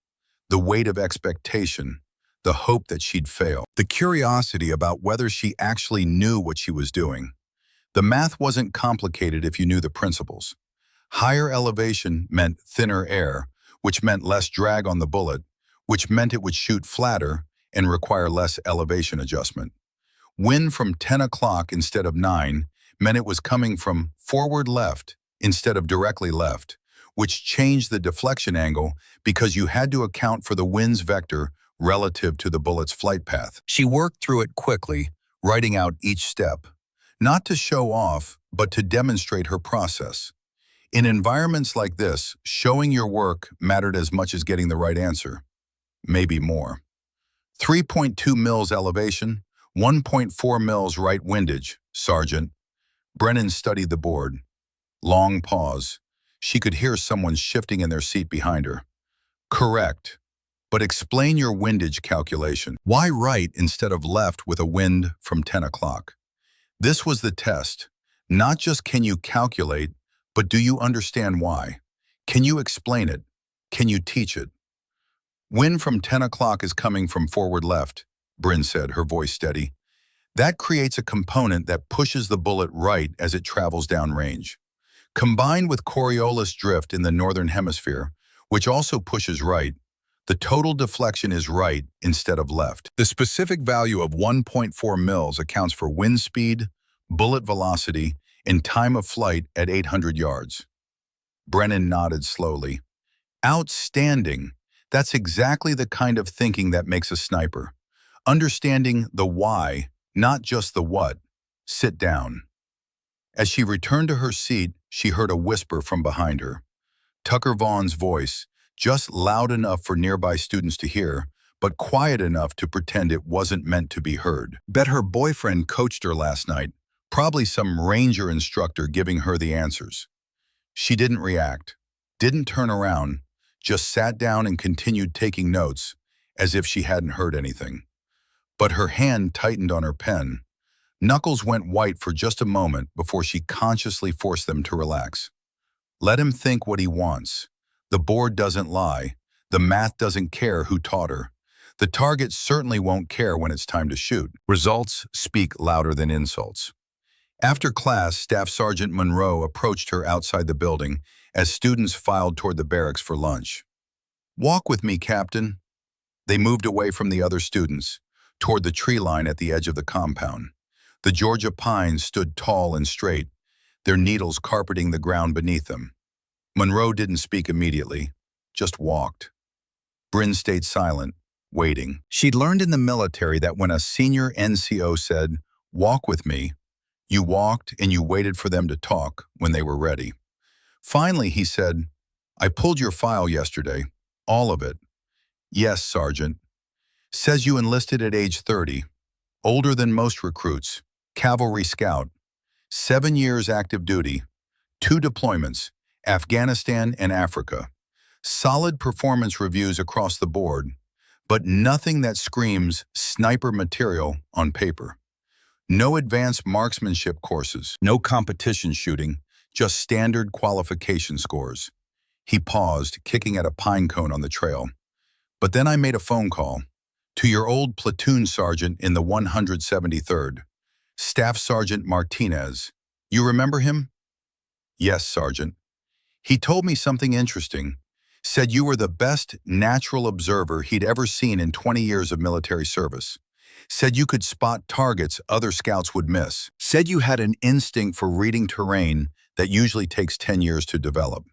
The weight of expectation, the hope that she'd fail, the curiosity about whether she actually knew what she was doing. The math wasn't complicated if you knew the principles. Higher elevation meant thinner air, which meant less drag on the bullet, which meant it would shoot flatter and require less elevation adjustment. Wind from 10 o'clock instead of 9 meant it was coming from forward left instead of directly left, which changed the deflection angle because you had to account for the wind's vector relative to the bullet's flight path. She worked through it quickly, writing out each step, not to show off, but to demonstrate her process. In environments like this, showing your work mattered as much as getting the right answer, maybe more. 3.2 mils elevation, 1.4 mils right windage, Sergeant. Brennan studied the board. Long pause. She could hear someone shifting in their seat behind her. Correct. But explain your windage calculation. Why right instead of left with a wind from 10 o'clock? This was the test. Not just can you calculate, but do you understand why? Can you explain it? Can you teach it? Wind from 10 o'clock is coming from forward left, Bryn said, her voice steady. That creates a component that pushes the bullet right as it travels downrange. Combined with Coriolis drift in the northern hemisphere, which also pushes right, the total deflection is right instead of left. The specific value of 1.4 mils accounts for wind speed, bullet velocity, and time of flight at 800 yards. Brennan nodded slowly. Outstanding. That's exactly the kind of thinking that makes a sniper. Understanding the why, not just the what. Sit down. As she returned to her seat, she heard a whisper from behind her. Tucker Vaughn's voice, just loud enough for nearby students to hear, but quiet enough to pretend it wasn't meant to be heard. Bet her boyfriend coached her last night, probably some ranger instructor giving her the answers. She didn't react, didn't turn around, just sat down and continued taking notes, as if she hadn't heard anything. But her hand tightened on her pen. Knuckles went white for just a moment before she consciously forced them to relax. Let him think what he wants. The board doesn't lie. The math doesn't care who taught her. The target certainly won't care when it's time to shoot. Results speak louder than insults. After class, Staff Sergeant Monroe approached her outside the building as students filed toward the barracks for lunch. Walk with me, Captain. They moved away from the other students, toward the tree line at the edge of the compound. The Georgia pines stood tall and straight, their needles carpeting the ground beneath them. Monroe didn't speak immediately, just walked. Bryn stayed silent, waiting. She'd learned in the military that when a senior NCO said, "Walk with me," you walked and you waited for them to talk when they were ready. Finally, he said, "I pulled your file yesterday, all of it." "Yes, Sergeant." "Says you enlisted at age 30, older than most recruits, cavalry scout, 7 years active duty, 2 deployments, Afghanistan and Africa. Solid performance reviews across the board, but nothing that screams sniper material on paper. No advanced marksmanship courses, no competition shooting, just standard qualification scores." He paused, kicking at a pine cone on the trail. "But then I made a phone call to your old platoon sergeant in the 173rd, Staff Sergeant Martinez. You remember him?" "Yes, Sergeant." "He told me something interesting. Said you were the best natural observer he'd ever seen in 20 years of military service. Said you could spot targets other scouts would miss. Said you had an instinct for reading terrain that usually takes 10 years to develop.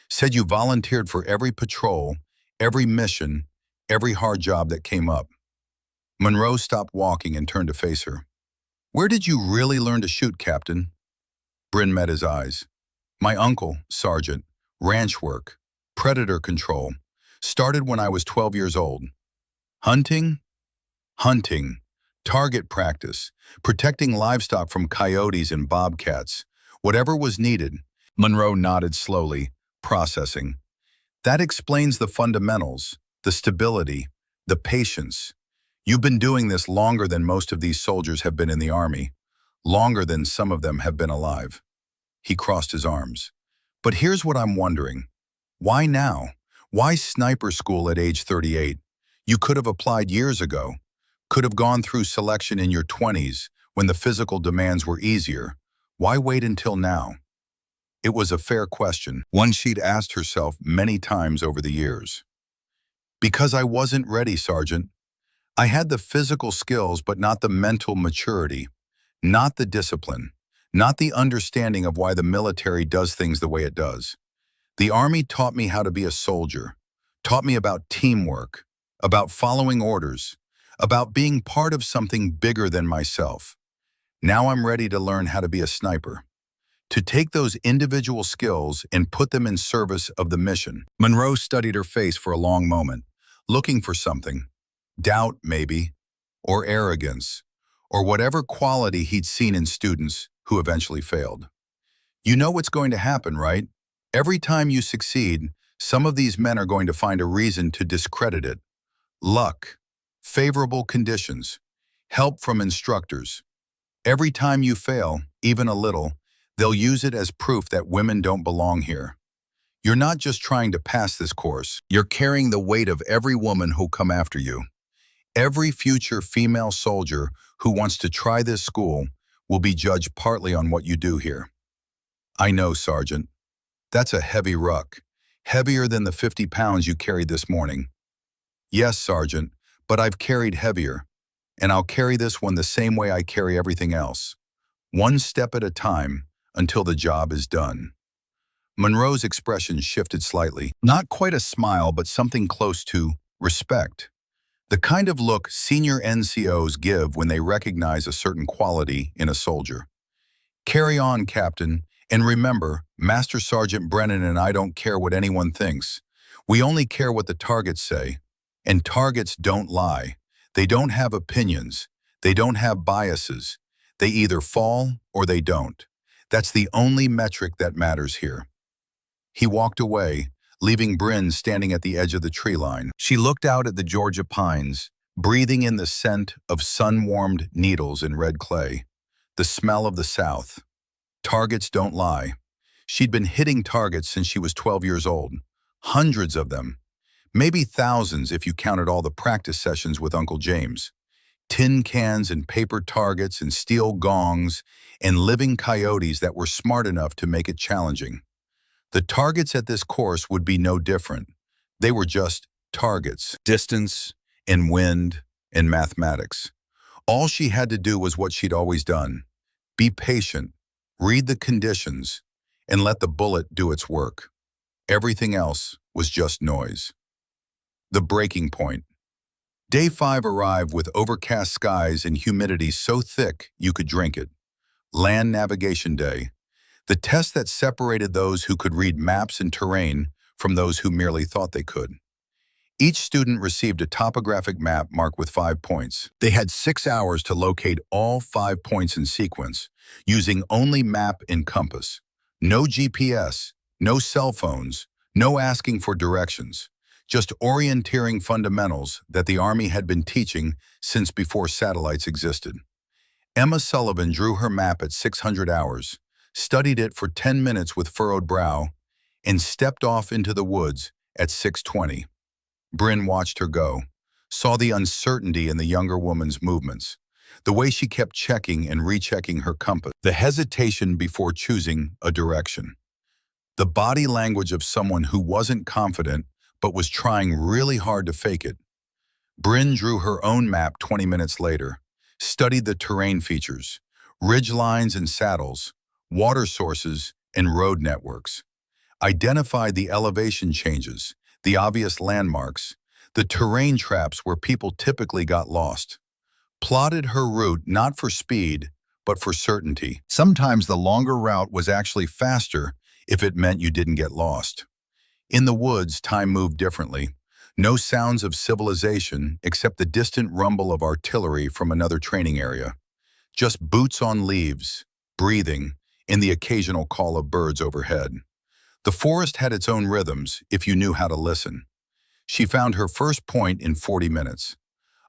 Said you volunteered for every patrol, every mission, every hard job that came up. Monroe stopped walking and turned to face her. Where did you really learn to shoot, Captain? Bryn met his eyes. My uncle, Sergeant, ranch work, predator control, started when I was 12 years old. Hunting? Hunting. Target practice, protecting livestock from coyotes and bobcats, whatever was needed. Monroe nodded slowly, processing. That explains the fundamentals, the stability, the patience. You've been doing this longer than most of these soldiers have been in the Army, longer than some of them have been alive. He crossed his arms. But here's what I'm wondering. Why now? Why sniper school at age 38? You could have applied years ago, could have gone through selection in your 20s when the physical demands were easier. Why wait until now? It was a fair question, one she'd asked herself many times over the years. Because I wasn't ready, Sergeant. I had the physical skills, but not the mental maturity, not the discipline, not the understanding of why the military does things the way it does. The Army taught me how to be a soldier, taught me about teamwork, about following orders, about being part of something bigger than myself. Now I'm ready to learn how to be a sniper, to take those individual skills and put them in service of the mission. Monroe studied her face for a long moment, looking for something. Doubt, maybe, or arrogance, or whatever quality he'd seen in students who eventually failed. You know what's going to happen, right? Every time you succeed, some of these men are going to find a reason to discredit it. Luck, favorable conditions, help from instructors. Every time you fail, even a little, they'll use it as proof that women don't belong here. You're not just trying to pass this course, you're carrying the weight of every woman who'll come after you. Every future female soldier who wants to try this school will be judged partly on what you do here. I know, Sergeant. That's a heavy ruck, heavier than the 50 pounds you carried this morning. Yes, Sergeant, but I've carried heavier, and I'll carry this one the same way I carry everything else, one step at a time until the job is done. Monroe's expression shifted slightly, not quite a smile, but something close to respect. The kind of look senior NCOs give when they recognize a certain quality in a soldier. Carry on, Captain, and remember, Master Sergeant Brennan and I don't care what anyone thinks. We only care what the targets say. And targets don't lie. They don't have opinions. They don't have biases. They either fall or they don't. That's the only metric that matters here. He walked away, leaving Bryn standing at the edge of the tree line. She looked out at the Georgia pines, breathing in the scent of sun-warmed needles in red clay, the smell of the South. Targets don't lie. She'd been hitting targets since she was 12 years old. Hundreds of them. Maybe thousands if you counted all the practice sessions with Uncle James. Tin cans and paper targets and steel gongs and living coyotes that were smart enough to make it challenging. The targets at this course would be no different. They were just targets, distance and wind and mathematics. All she had to do was what she'd always done. Be patient, read the conditions, and let the bullet do its work. Everything else was just noise. The breaking point. Day 5 arrived with overcast skies and humidity so thick you could drink it. Land navigation day. The test that separated those who could read maps and terrain from those who merely thought they could. Each student received a topographic map marked with 5 points. They had 6 hours to locate all 5 points in sequence, using only map and compass. No GPS, no cell phones, no asking for directions. Just orienteering fundamentals that the Army had been teaching since before satellites existed. Emma Sullivan drew her map at 600 hours, studied it for 10 minutes with furrowed brow, and stepped off into the woods at 6:20. Bryn watched her go, saw the uncertainty in the younger woman's movements, the way she kept checking and rechecking her compass, the hesitation before choosing a direction. The body language of someone who wasn't confident but was trying really hard to fake it. Bryn drew her own map 20 minutes later, studied the terrain features, ridge lines and saddles, water sources and road networks, identified the elevation changes, the obvious landmarks, the terrain traps where people typically got lost. Plotted her route not for speed, but for certainty. Sometimes the longer route was actually faster if it meant you didn't get lost. In the woods, time moved differently. No sounds of civilization except the distant rumble of artillery from another training area. Just boots on leaves, breathing, and the occasional call of birds overhead. The forest had its own rhythms if you knew how to listen. She found her first point in 40 minutes.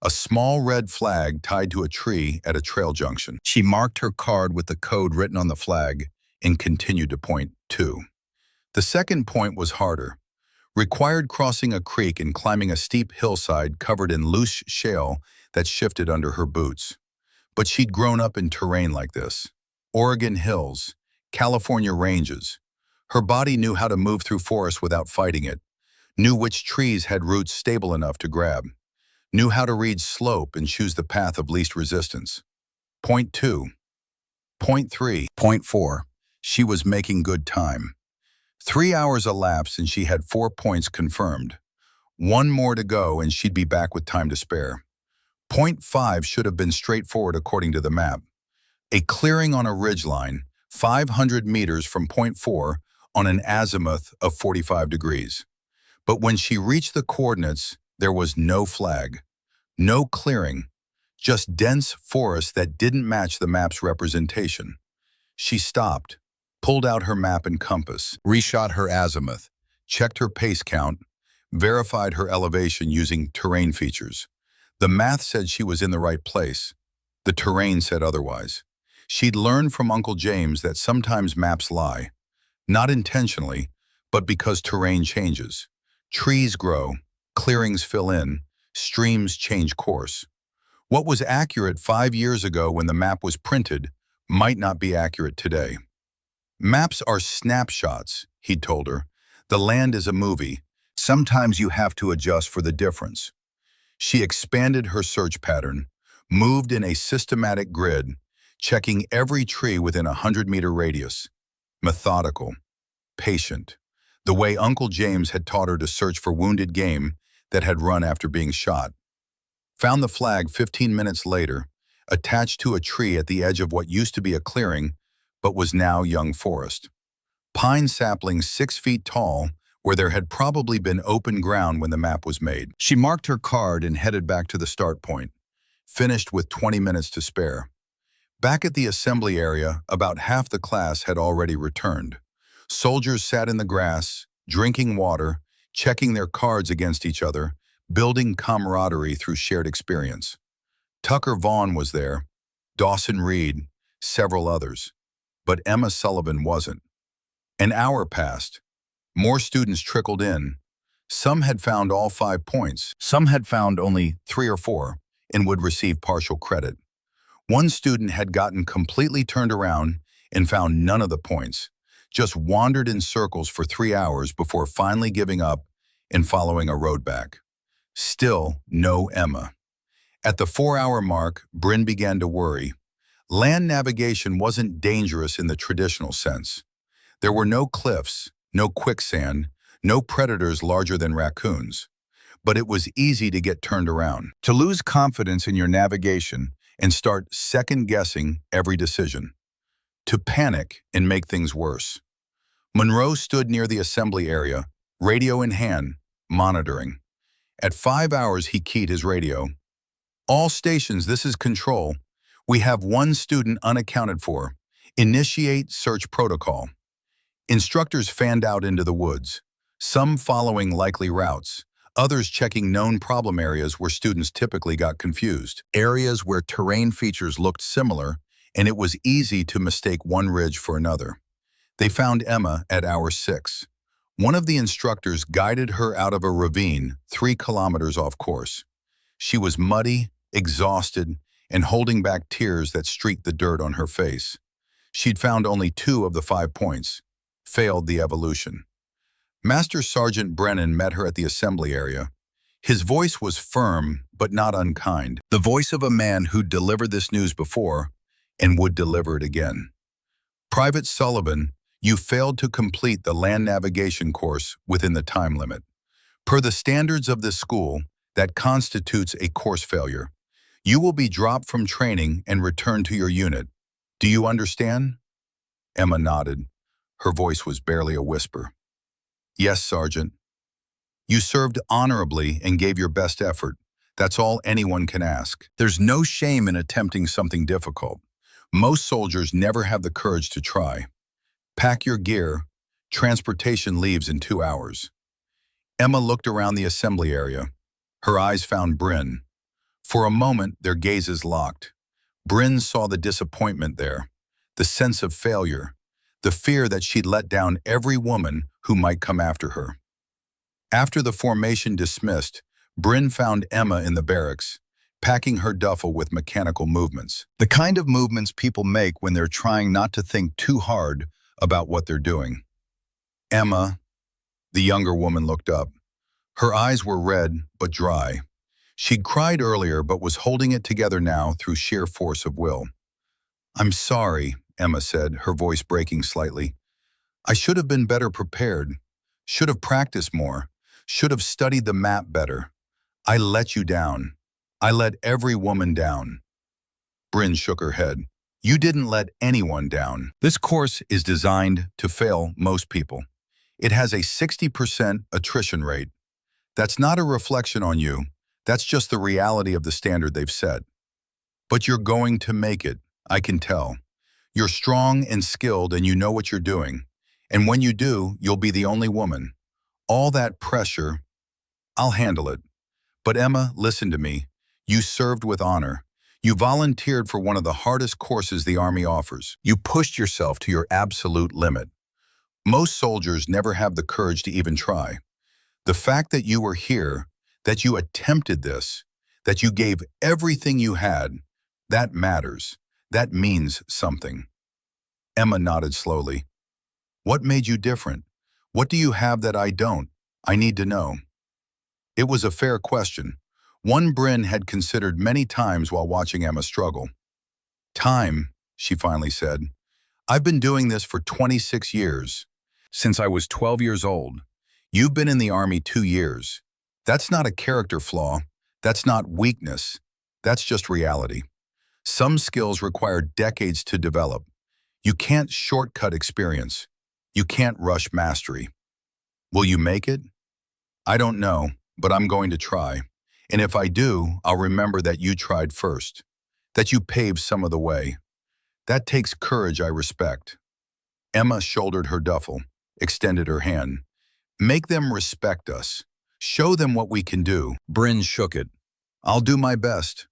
A small red flag tied to a tree at a trail junction. She marked her card with the code written on the flag and continued to point 2. The second point was harder. Required crossing a creek and climbing a steep hillside covered in loose shale that shifted under her boots. But she'd grown up in terrain like this. Oregon hills, California ranges. Her body knew how to move through forests without fighting it, knew which trees had roots stable enough to grab, knew how to read slope and choose the path of least resistance. Point 2. Point 3. Point 4. She was making good time. 3 hours elapsed and she had 4 points confirmed. 1 more to go and she'd be back with time to spare. Point 5 should have been straightforward according to the map. A clearing on a ridgeline, 500 meters from point 4 on an azimuth of 45 degrees. But when she reached the coordinates, there was no flag, no clearing, just dense forest that didn't match the map's representation. She stopped, pulled out her map and compass, reshot her azimuth, checked her pace count, verified her elevation using terrain features. The math said she was in the right place. The terrain said otherwise. She'd learned from Uncle James that sometimes maps lie, not intentionally, but because terrain changes. Trees grow, clearings fill in, streams change course. What was accurate 5 years ago when the map was printed might not be accurate today. Maps are snapshots, he'd told her. The land is a movie. Sometimes you have to adjust for the difference. She expanded her search pattern, moved in a systematic grid, checking every tree within a 100-meter radius. Methodical, patient, the way Uncle James had taught her to search for wounded game that had run after being shot. Found the flag 15 minutes later, attached to a tree at the edge of what used to be a clearing, but was now young forest. Pine saplings 6 feet tall, where there had probably been open ground when the map was made. She marked her card and headed back to the start point, finished with 20 minutes to spare. Back at the assembly area, about half the class had already returned. Soldiers sat in the grass, drinking water, checking their cards against each other, building camaraderie through shared experience. Tucker Vaughn was there, Dawson Reed, several others. But Emma Sullivan wasn't. An hour passed. More students trickled in. Some had found all 5 points. Some had found only 3 or 4 and would receive partial credit. One student had gotten completely turned around and found none of the points, just wandered in circles for 3 hours before finally giving up and following a road back. Still no Emma. At the 4-hour mark, Bryn began to worry. Land navigation wasn't dangerous in the traditional sense. There were no cliffs, no quicksand, no predators larger than raccoons. But it was easy to get turned around, to lose confidence in your navigation and start second-guessing every decision, to panic and make things worse. Monroe stood near the assembly area, radio in hand, monitoring. At 5 hours, he keyed his radio. "All stations, this is control. We have 1 student unaccounted for. Initiate search protocol." Instructors fanned out into the woods, some following likely routes, others checking known problem areas where students typically got confused, areas where terrain features looked similar and it was easy to mistake one ridge for another. They found Emma at hour 6. One of the instructors guided her out of a ravine 3 kilometers off course. She was muddy, exhausted, and holding back tears that streaked the dirt on her face. She'd found only 2 of the 5 points, failed the evolution. Master Sergeant Brennan met her at the assembly area. His voice was firm, but not unkind, the voice of a man who'd delivered this news before and would deliver it again. "Private Sullivan, you failed to complete the land navigation course within the time limit. Per the standards of this school, That constitutes a course failure. You will be dropped from training and returned to your unit. Do you understand? Emma nodded. Her voice was barely a whisper. Yes, Sergeant. You served honorably and gave your best effort. That's all anyone can ask. There's no shame in attempting something difficult. Most soldiers never have the courage to try. Pack your gear. Transportation leaves in 2 hours. Emma looked around the assembly area. Her eyes found Bryn. For a moment, their gazes locked. Bryn saw the disappointment there, the sense of failure, the fear that she'd let down every woman who might come after her. After the formation dismissed, Bryn found Emma in the barracks, packing her duffel with mechanical movements. The kind of movements people make when they're trying not to think too hard about what they're doing. Emma, the younger woman, looked up. Her eyes were red but dry. She'd cried earlier but was holding it together now through sheer force of will. I'm sorry, Emma said, her voice breaking slightly. I should have been better prepared, should have practiced more, should have studied the map better. I let you down. I let every woman down. Bryn shook her head. You didn't let anyone down. This course is designed to fail most people. It has a 60% attrition rate. That's not a reflection on you. That's just the reality of the standard they've set. But you're going to make it, I can tell. You're strong and skilled and you know what you're doing. And when you do, you'll be the only woman. All that pressure, I'll handle it. But Emma, listen to me. You served with honor. You volunteered for one of the hardest courses the Army offers. You pushed yourself to your absolute limit. Most soldiers never have the courage to even try. The fact that you were here, that you attempted this, that you gave everything you had, that matters. That means something. Emma nodded slowly. What made you different? What do you have that I don't? I need to know. It was a fair question, one Bryn had considered many times while watching Emma struggle. Time, she finally said. I've been doing this for 26 years. Since I was 12 years old. You've been in the Army 2 years. That's not a character flaw. That's not weakness. That's just reality. Some skills require decades to develop. You can't shortcut experience. You can't rush mastery. Will you make it? I don't know, but I'm going to try. And if I do, I'll remember that you tried first, that you paved some of the way. That takes courage I respect. Emma shouldered her duffel, extended her hand. Make them respect us. Show them what we can do. Bryn shook it. I'll do my best.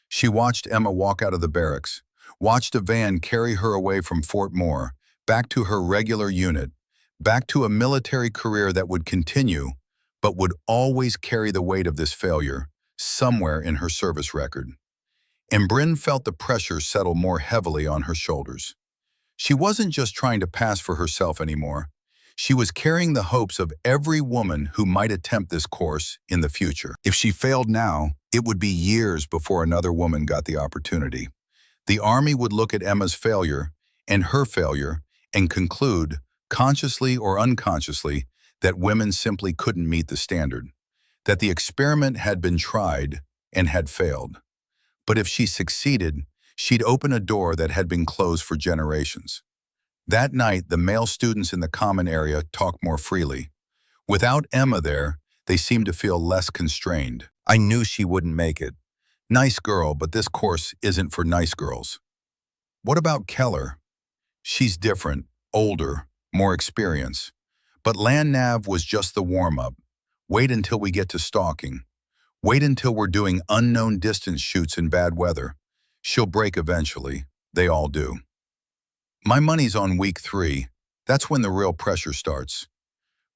She watched Emma walk out of the barracks, watched a van carry her away from Fort Moore, back to her regular unit, back to a military career that would continue, but would always carry the weight of this failure somewhere in her service record. And Bryn felt the pressure settle more heavily on her shoulders. She wasn't just trying to pass for herself anymore. She was carrying the hopes of every woman who might attempt this course in the future. If she failed now, it would be years before another woman got the opportunity. The Army would look at Emma's failure and her failure and conclude, consciously or unconsciously, that women simply couldn't meet the standard, that the experiment had been tried and had failed. But if she succeeded, she'd open a door that had been closed for generations. That night, the male students in the common area talked more freely. Without Emma there, they seemed to feel less constrained. I knew she wouldn't make it. Nice girl, but this course isn't for nice girls. What about Keller? She's different, older, more experienced. But Land Nav was just the warm-up. Wait until we get to stalking. Wait until we're doing unknown distance shoots in bad weather. She'll break eventually. They all do. My money's on week 3. That's when the real pressure starts.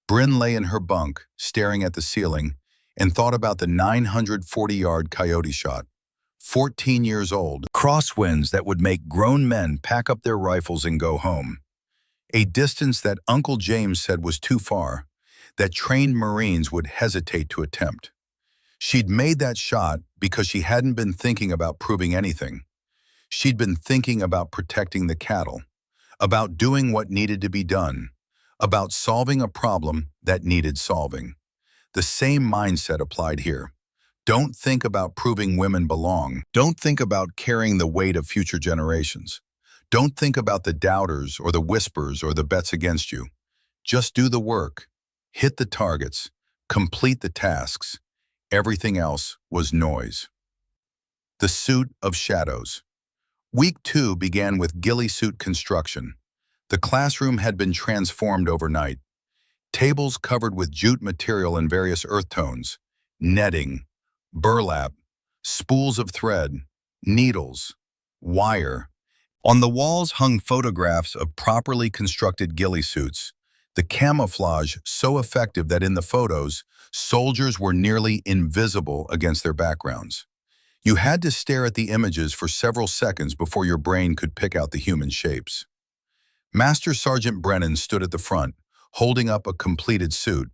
Bryn lay in her bunk, staring at the ceiling, and thought about the 940-yard coyote shot. 14 years old, crosswinds that would make grown men pack up their rifles and go home. A distance that Uncle James said was too far, that trained Marines would hesitate to attempt. She'd made that shot because she hadn't been thinking about proving anything. She'd been thinking about protecting the cattle, about doing what needed to be done, about solving a problem that needed solving. The same mindset applied here. Don't think about proving women belong. Don't think about carrying the weight of future generations. Don't think about the doubters or the whispers or the bets against you. Just do the work, hit the targets, complete the tasks. Everything else was noise. The suit of shadows. Week 2 began with ghillie suit construction. The classroom had been transformed overnight. Tables covered with jute material in various earth tones, netting, burlap, spools of thread, needles, wire. On the walls hung photographs of properly constructed ghillie suits, the camouflage so effective that in the photos, soldiers were nearly invisible against their backgrounds. You had to stare at the images for several seconds before your brain could pick out the human shapes. Master Sergeant Brennan stood at the front, holding up a completed suit.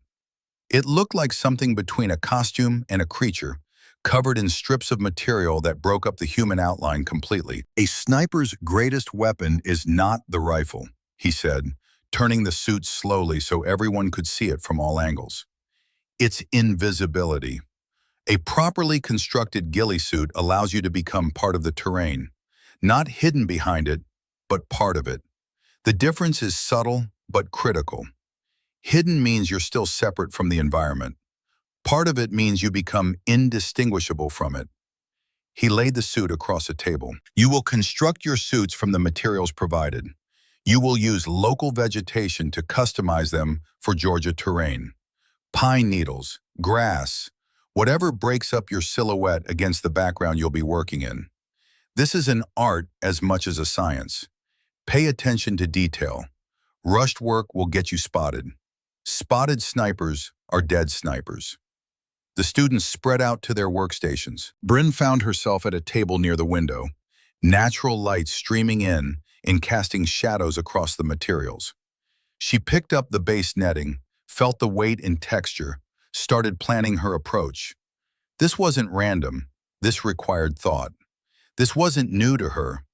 It looked like something between a costume and a creature, covered in strips of material that broke up the human outline completely. A sniper's greatest weapon is not the rifle, he said, turning the suit slowly so everyone could see it from all angles. It's invisibility. A properly constructed ghillie suit allows you to become part of the terrain, not hidden behind it, but part of it. The difference is subtle but critical. Hidden means you're still separate from the environment. Part of it means you become indistinguishable from it. He laid the suit across a table. You will construct your suits from the materials provided. You will use local vegetation to customize them for Georgia terrain. Pine needles, grass, whatever breaks up your silhouette against the background you'll be working in. This is an art as much as a science. Pay attention to detail. Rushed work will get you spotted. Spotted snipers are dead snipers. The students spread out to their workstations. Bryn found herself at a table near the window, natural light streaming in and casting shadows across the materials. She picked up the base netting, felt the weight and texture, started planning her approach. This wasn't random. This required thought. This wasn't new to her.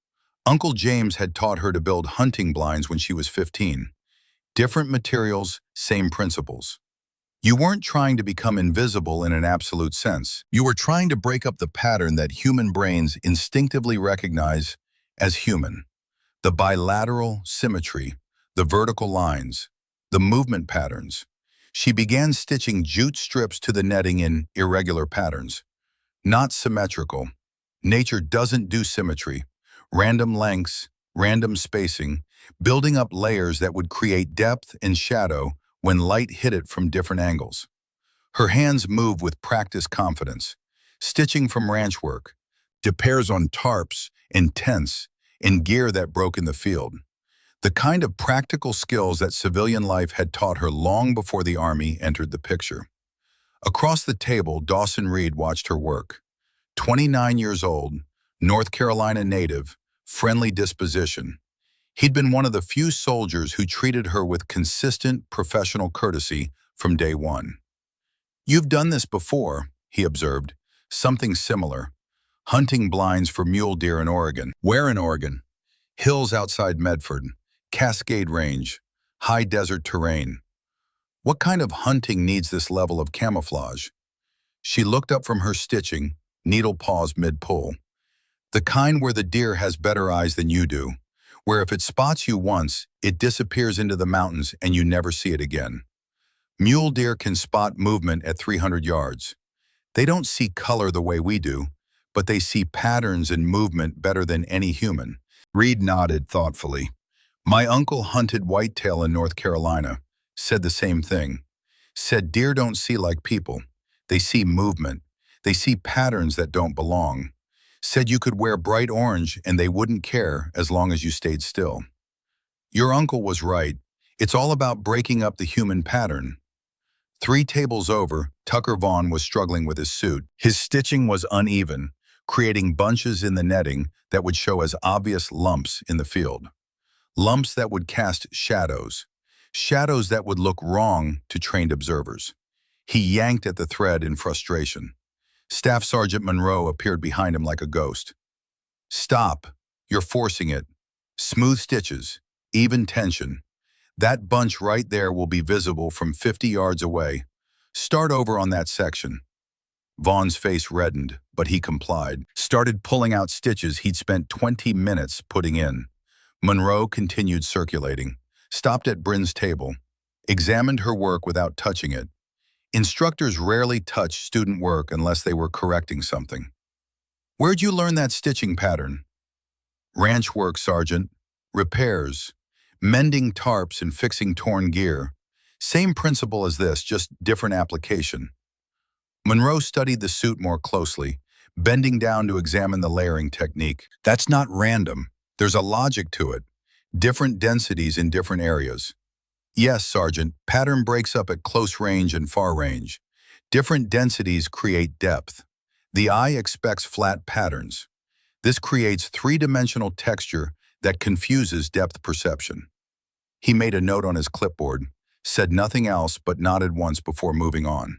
Uncle James had taught her to build hunting blinds when she was 15. Different materials, same principles. You weren't trying to become invisible in an absolute sense. You were trying to break up the pattern that human brains instinctively recognize as human. The bilateral symmetry, the vertical lines, the movement patterns. She began stitching jute strips to the netting in irregular patterns. Not symmetrical. Nature doesn't do symmetry. Random lengths, random spacing, building up layers that would create depth and shadow when light hit it from different angles. Her hands moved with practiced confidence, stitching from ranch work, to pairs on tarps and tents and gear that broke in the field. The kind of practical skills that civilian life had taught her long before the Army entered the picture. Across the table, Dawson Reed watched her work. 29 years old, North Carolina native, friendly disposition. He'd been one of the few soldiers who treated her with consistent professional courtesy from day one. "You've done this before," he observed, "something similar. Hunting blinds for mule deer in Oregon." "Where in Oregon?" "Hills outside Medford, Cascade Range, high desert terrain." "What kind of hunting needs this level of camouflage?" She looked up from her stitching, needle paused mid-pull. "The kind where the deer has better eyes than you do, where if it spots you once, it disappears into the mountains and you never see it again. Mule deer can spot movement at 300 yards. They don't see color the way we do, but they see patterns and movement better than any human." Reed nodded thoughtfully. "My uncle hunted whitetail in North Carolina, said the same thing. Said deer don't see like people. They see movement. They see patterns that don't belong. Said you could wear bright orange and they wouldn't care as long as you stayed still." Your uncle was right. It's all about breaking up the human pattern. 3 tables over, Tucker Vaughn was struggling with his suit. His stitching was uneven, creating bunches in the netting that would show as obvious lumps in the field. Lumps that would cast shadows. Shadows that would look wrong to trained observers. He yanked at the thread in frustration. Staff Sergeant Monroe appeared behind him like a ghost. "Stop. You're forcing it. Smooth stitches. Even tension. That bunch right there will be visible from 50 yards away. Start over on that section." Vaughn's face reddened, but he complied, started pulling out stitches he'd spent 20 minutes putting in. Monroe continued circulating, stopped at Bryn's table, examined her work without touching it. Instructors rarely touch student work unless they were correcting something. "Where'd you learn that stitching pattern?" "Ranch work, Sergeant. Repairs. Mending tarps and fixing torn gear. Same principle as this, just different application." Monroe studied the suit more closely, bending down to examine the layering technique. "That's not random. There's a logic to it. Different densities in different areas." "Yes, Sergeant. Pattern breaks up at close range and far range. Different densities create depth. The eye expects flat patterns. This creates three-dimensional texture that confuses depth perception." He made a note on his clipboard, said nothing else but nodded once before moving on.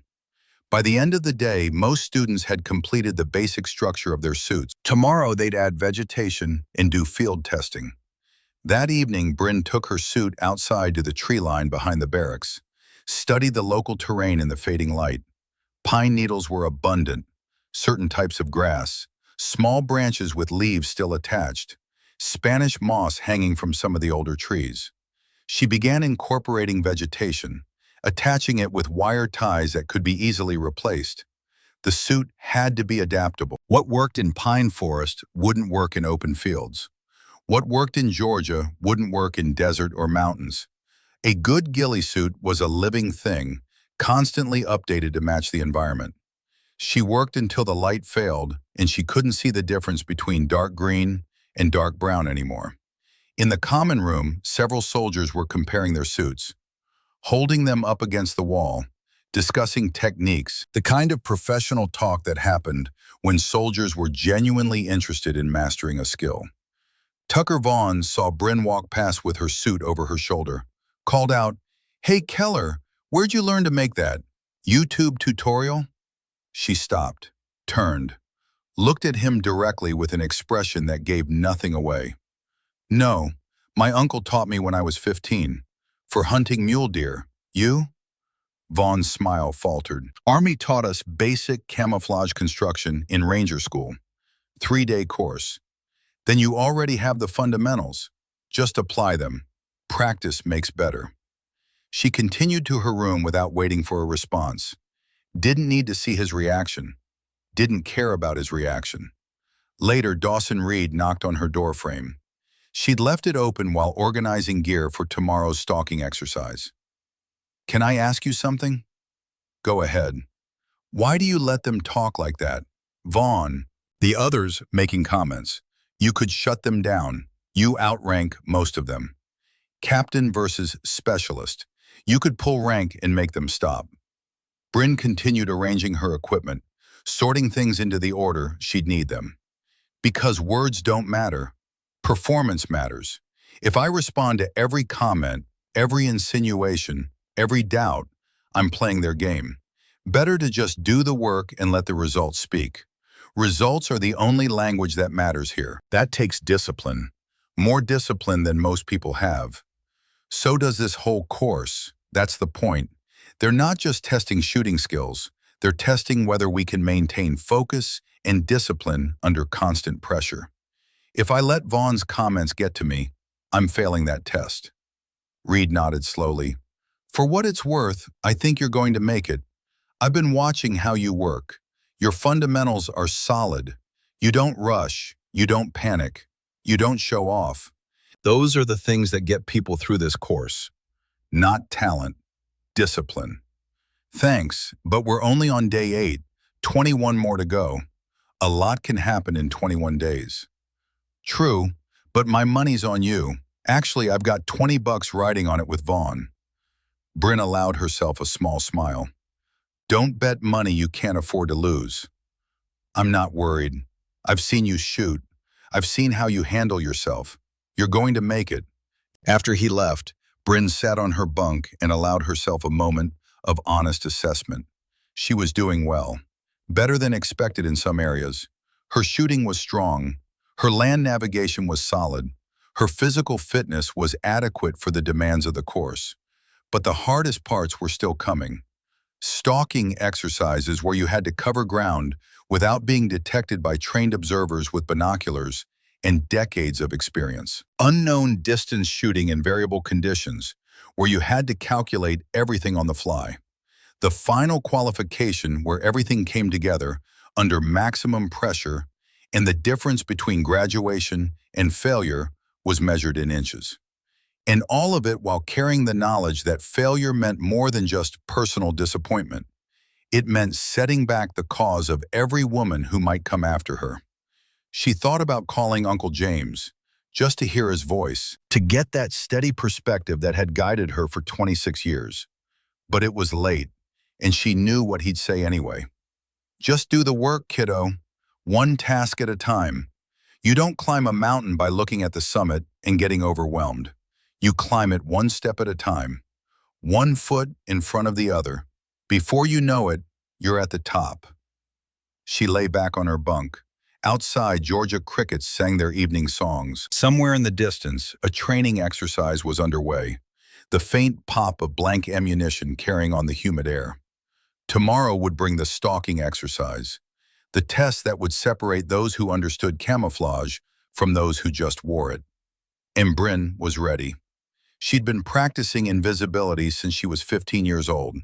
By the end of the day, most students had completed the basic structure of their suits. Tomorrow they'd add vegetation and do field testing. That evening, Bryn took her suit outside to the tree line behind the barracks, studied the local terrain in the fading light. Pine needles were abundant, certain types of grass, small branches with leaves still attached, Spanish moss hanging from some of the older trees. She began incorporating vegetation, attaching it with wire ties that could be easily replaced. The suit had to be adaptable. What worked in pine forest wouldn't work in open fields. What worked in Georgia wouldn't work in desert or mountains. A good ghillie suit was a living thing, constantly updated to match the environment. She worked until the light failed and she couldn't see the difference between dark green and dark brown anymore. In the common room, several soldiers were comparing their suits, holding them up against the wall, discussing techniques, the kind of professional talk that happened when soldiers were genuinely interested in mastering a skill. Tucker Vaughn saw Bryn walk past with her suit over her shoulder, called out, "Hey Keller, where'd you learn to make that? YouTube tutorial?" She stopped, turned, looked at him directly with an expression that gave nothing away. "No, my uncle taught me when I was 15. For hunting mule deer. You?" Vaughn's smile faltered. "Army taught us basic camouflage construction in Ranger School. 3-day course. Then you already have the fundamentals. Just apply them. Practice makes better." She continued to her room without waiting for a response. Didn't need to see his reaction. Didn't care about his reaction. Later, Dawson Reed knocked on her doorframe. She'd left it open while organizing gear for tomorrow's stalking exercise. "Can I ask you something?" "Go ahead." "Why do you let them talk like that?" "Vaughn." The others making comments. "You could shut them down. You outrank most of them. Captain versus specialist. You could pull rank and make them stop." Bryn continued arranging her equipment, sorting things into the order she'd need them. "Because words don't matter. Performance matters. If I respond to every comment, every insinuation, every doubt, I'm playing their game. Better to just do the work and let the results speak. Results are the only language that matters here. That takes discipline. More discipline than most people have. So does this whole course. That's the point. They're not just testing shooting skills. They're testing whether we can maintain focus and discipline under constant pressure. If I let Vaughn's comments get to me, I'm failing that test." Reed nodded slowly. "For what it's worth, I think you're going to make it. I've been watching how you work. Your fundamentals are solid. You don't rush. You don't panic. You don't show off. Those are the things that get people through this course. Not talent, discipline." "Thanks, but we're only on day 8, 21 more to go. A lot can happen in 21 days. "True, but my money's on you. Actually, I've got $20 riding on it with Vaughn." Bryn allowed herself a small smile. "Don't bet money you can't afford to lose." "I'm not worried. I've seen you shoot. I've seen how you handle yourself. You're going to make it." After he left, Bryn sat on her bunk and allowed herself a moment of honest assessment. She was doing well. Better than expected in some areas. Her shooting was strong. Her land navigation was solid. Her physical fitness was adequate for the demands of the course. But the hardest parts were still coming. Stalking exercises where you had to cover ground without being detected by trained observers with binoculars and decades of experience. Unknown distance shooting in variable conditions, where you had to calculate everything on the fly. The final qualification where everything came together under maximum pressure, and the difference between graduation and failure was measured in inches. And all of it while carrying the knowledge that failure meant more than just personal disappointment. It meant setting back the cause of every woman who might come after her. She thought about calling Uncle James, just to hear his voice, to get that steady perspective that had guided her for 26 years. But it was late, and she knew what he'd say anyway. Just do the work, kiddo. One task at a time. You don't climb a mountain by looking at the summit and getting overwhelmed. You climb it one step at a time, one foot in front of the other. Before you know it, you're at the top. She lay back on her bunk. Outside, Georgia crickets sang their evening songs. Somewhere in the distance, a training exercise was underway, the faint pop of blank ammunition carrying on the humid air. Tomorrow would bring the stalking exercise, the test that would separate those who understood camouflage from those who just wore it. And Bryn was ready. She'd been practicing invisibility since she was 15 years old,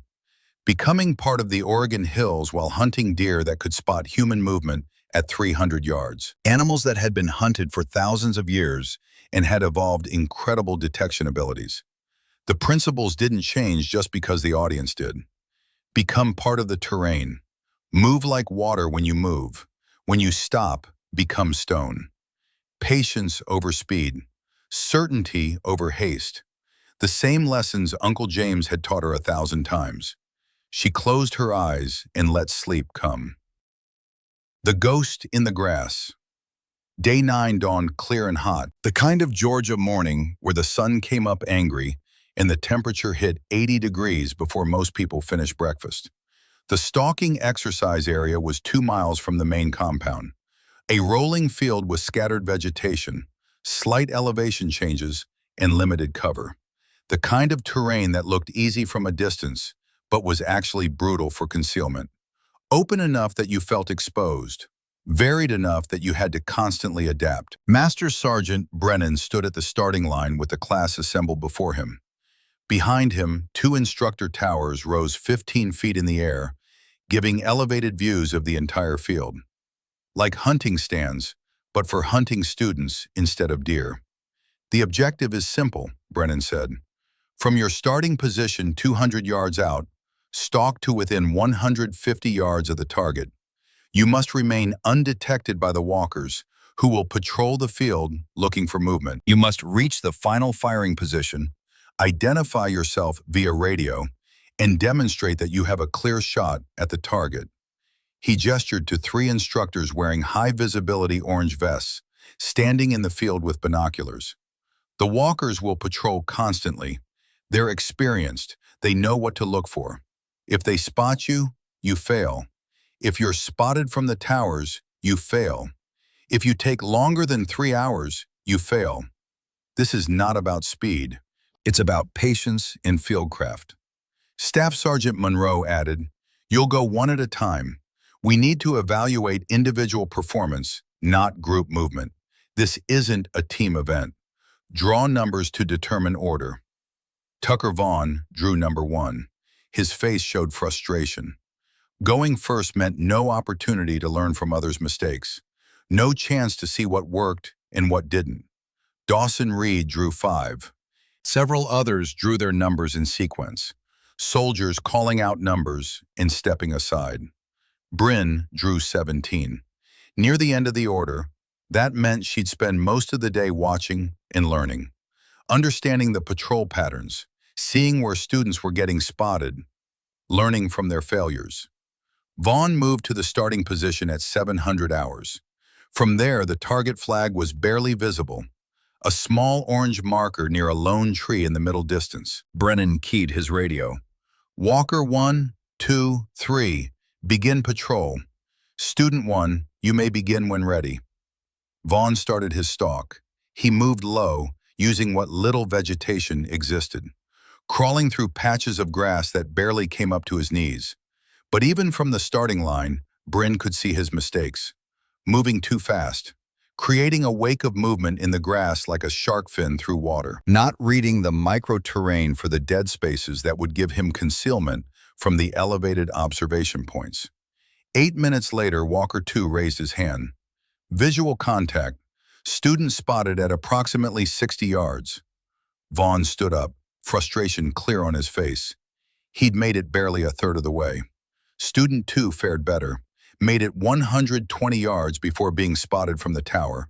becoming part of the Oregon hills while hunting deer that could spot human movement at 300 yards. Animals that had been hunted for thousands of years and had evolved incredible detection abilities. The principles didn't change just because the audience did. Become part of the terrain. Move like water when you move. When you stop, become stone. Patience over speed. Certainty over haste. The same lessons Uncle James had taught her 1,000 times. She closed her eyes and let sleep come. The ghost in the grass. Day 9 dawned clear and hot, the kind of Georgia morning where the sun came up angry and the temperature hit 80 degrees before most people finished breakfast. The stalking exercise area was 2 miles from the main compound, a rolling field with scattered vegetation, slight elevation changes, and limited cover. The kind of terrain that looked easy from a distance, but was actually brutal for concealment. Open enough that you felt exposed, varied enough that you had to constantly adapt. Master Sergeant Brennan stood at the starting line with the class assembled before him. Behind him, 2 instructor towers rose 15 feet in the air, giving elevated views of the entire field. Like hunting stands, but for hunting students instead of deer. The objective is simple, Brennan said. From your starting position 200 yards out, stalk to within 150 yards of the target. You must remain undetected by the walkers, who will patrol the field looking for movement. You must reach the final firing position, identify yourself via radio, and demonstrate that you have a clear shot at the target. He gestured to 3 instructors wearing high-visibility orange vests, standing in the field with binoculars. The walkers will patrol constantly. They're experienced. They know what to look for. If they spot you, you fail. If you're spotted from the towers, you fail. If you take longer than 3 hours, you fail. This is not about speed. It's about patience and fieldcraft. Staff Sergeant Monroe added, "You'll go one at a time. We need to evaluate individual performance, not group movement. This isn't a team event. Draw numbers to determine order." Tucker Vaughn drew number 1. His face showed frustration. Going first meant no opportunity to learn from others' mistakes, no chance to see what worked and what didn't. Dawson Reed drew 5. Several others drew their numbers in sequence, soldiers calling out numbers and stepping aside. Bryn drew 17. Near the end of the order, that meant she'd spend most of the day watching and learning, understanding the patrol patterns, seeing where students were getting spotted, learning from their failures. Vaughn moved to the starting position at 700 hours. From there, the target flag was barely visible, a small orange marker near a lone tree in the middle distance. Brennan keyed his radio. "Walker 1, 2, 3, begin patrol. Student 1, you may begin when ready." Vaughn started his stalk. He moved low, using what little vegetation existed. crawling through patches of grass that barely came up to his knees. But even from the starting line, Bryn could see his mistakes. Moving too fast, creating a wake of movement in the grass like a shark fin through water. Not reading the micro-terrain for the dead spaces that would give him concealment from the elevated observation points. 8 minutes later, Walker 2 raised his hand. Visual contact. Student spotted at approximately 60 yards. Vaughn stood up, frustration clear on his face. He'd made it barely a third of the way. Student 2 fared better, made it 120 yards before being spotted from the tower.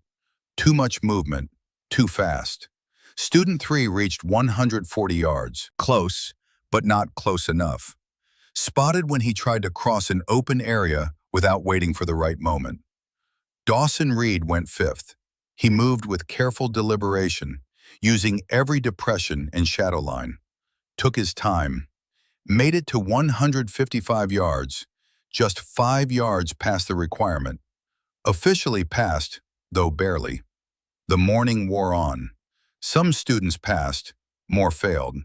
Too much movement, too fast. Student 3 reached 140 yards. Close, but not close enough. Spotted when he tried to cross an open area without waiting for the right moment. Dawson Reed went 5th. He moved with careful deliberation, using every depression and shadow line. Took his time. Made it to 155 yards, just 5 yards past the requirement. Officially passed, though barely. The morning wore on. Some students passed, more failed.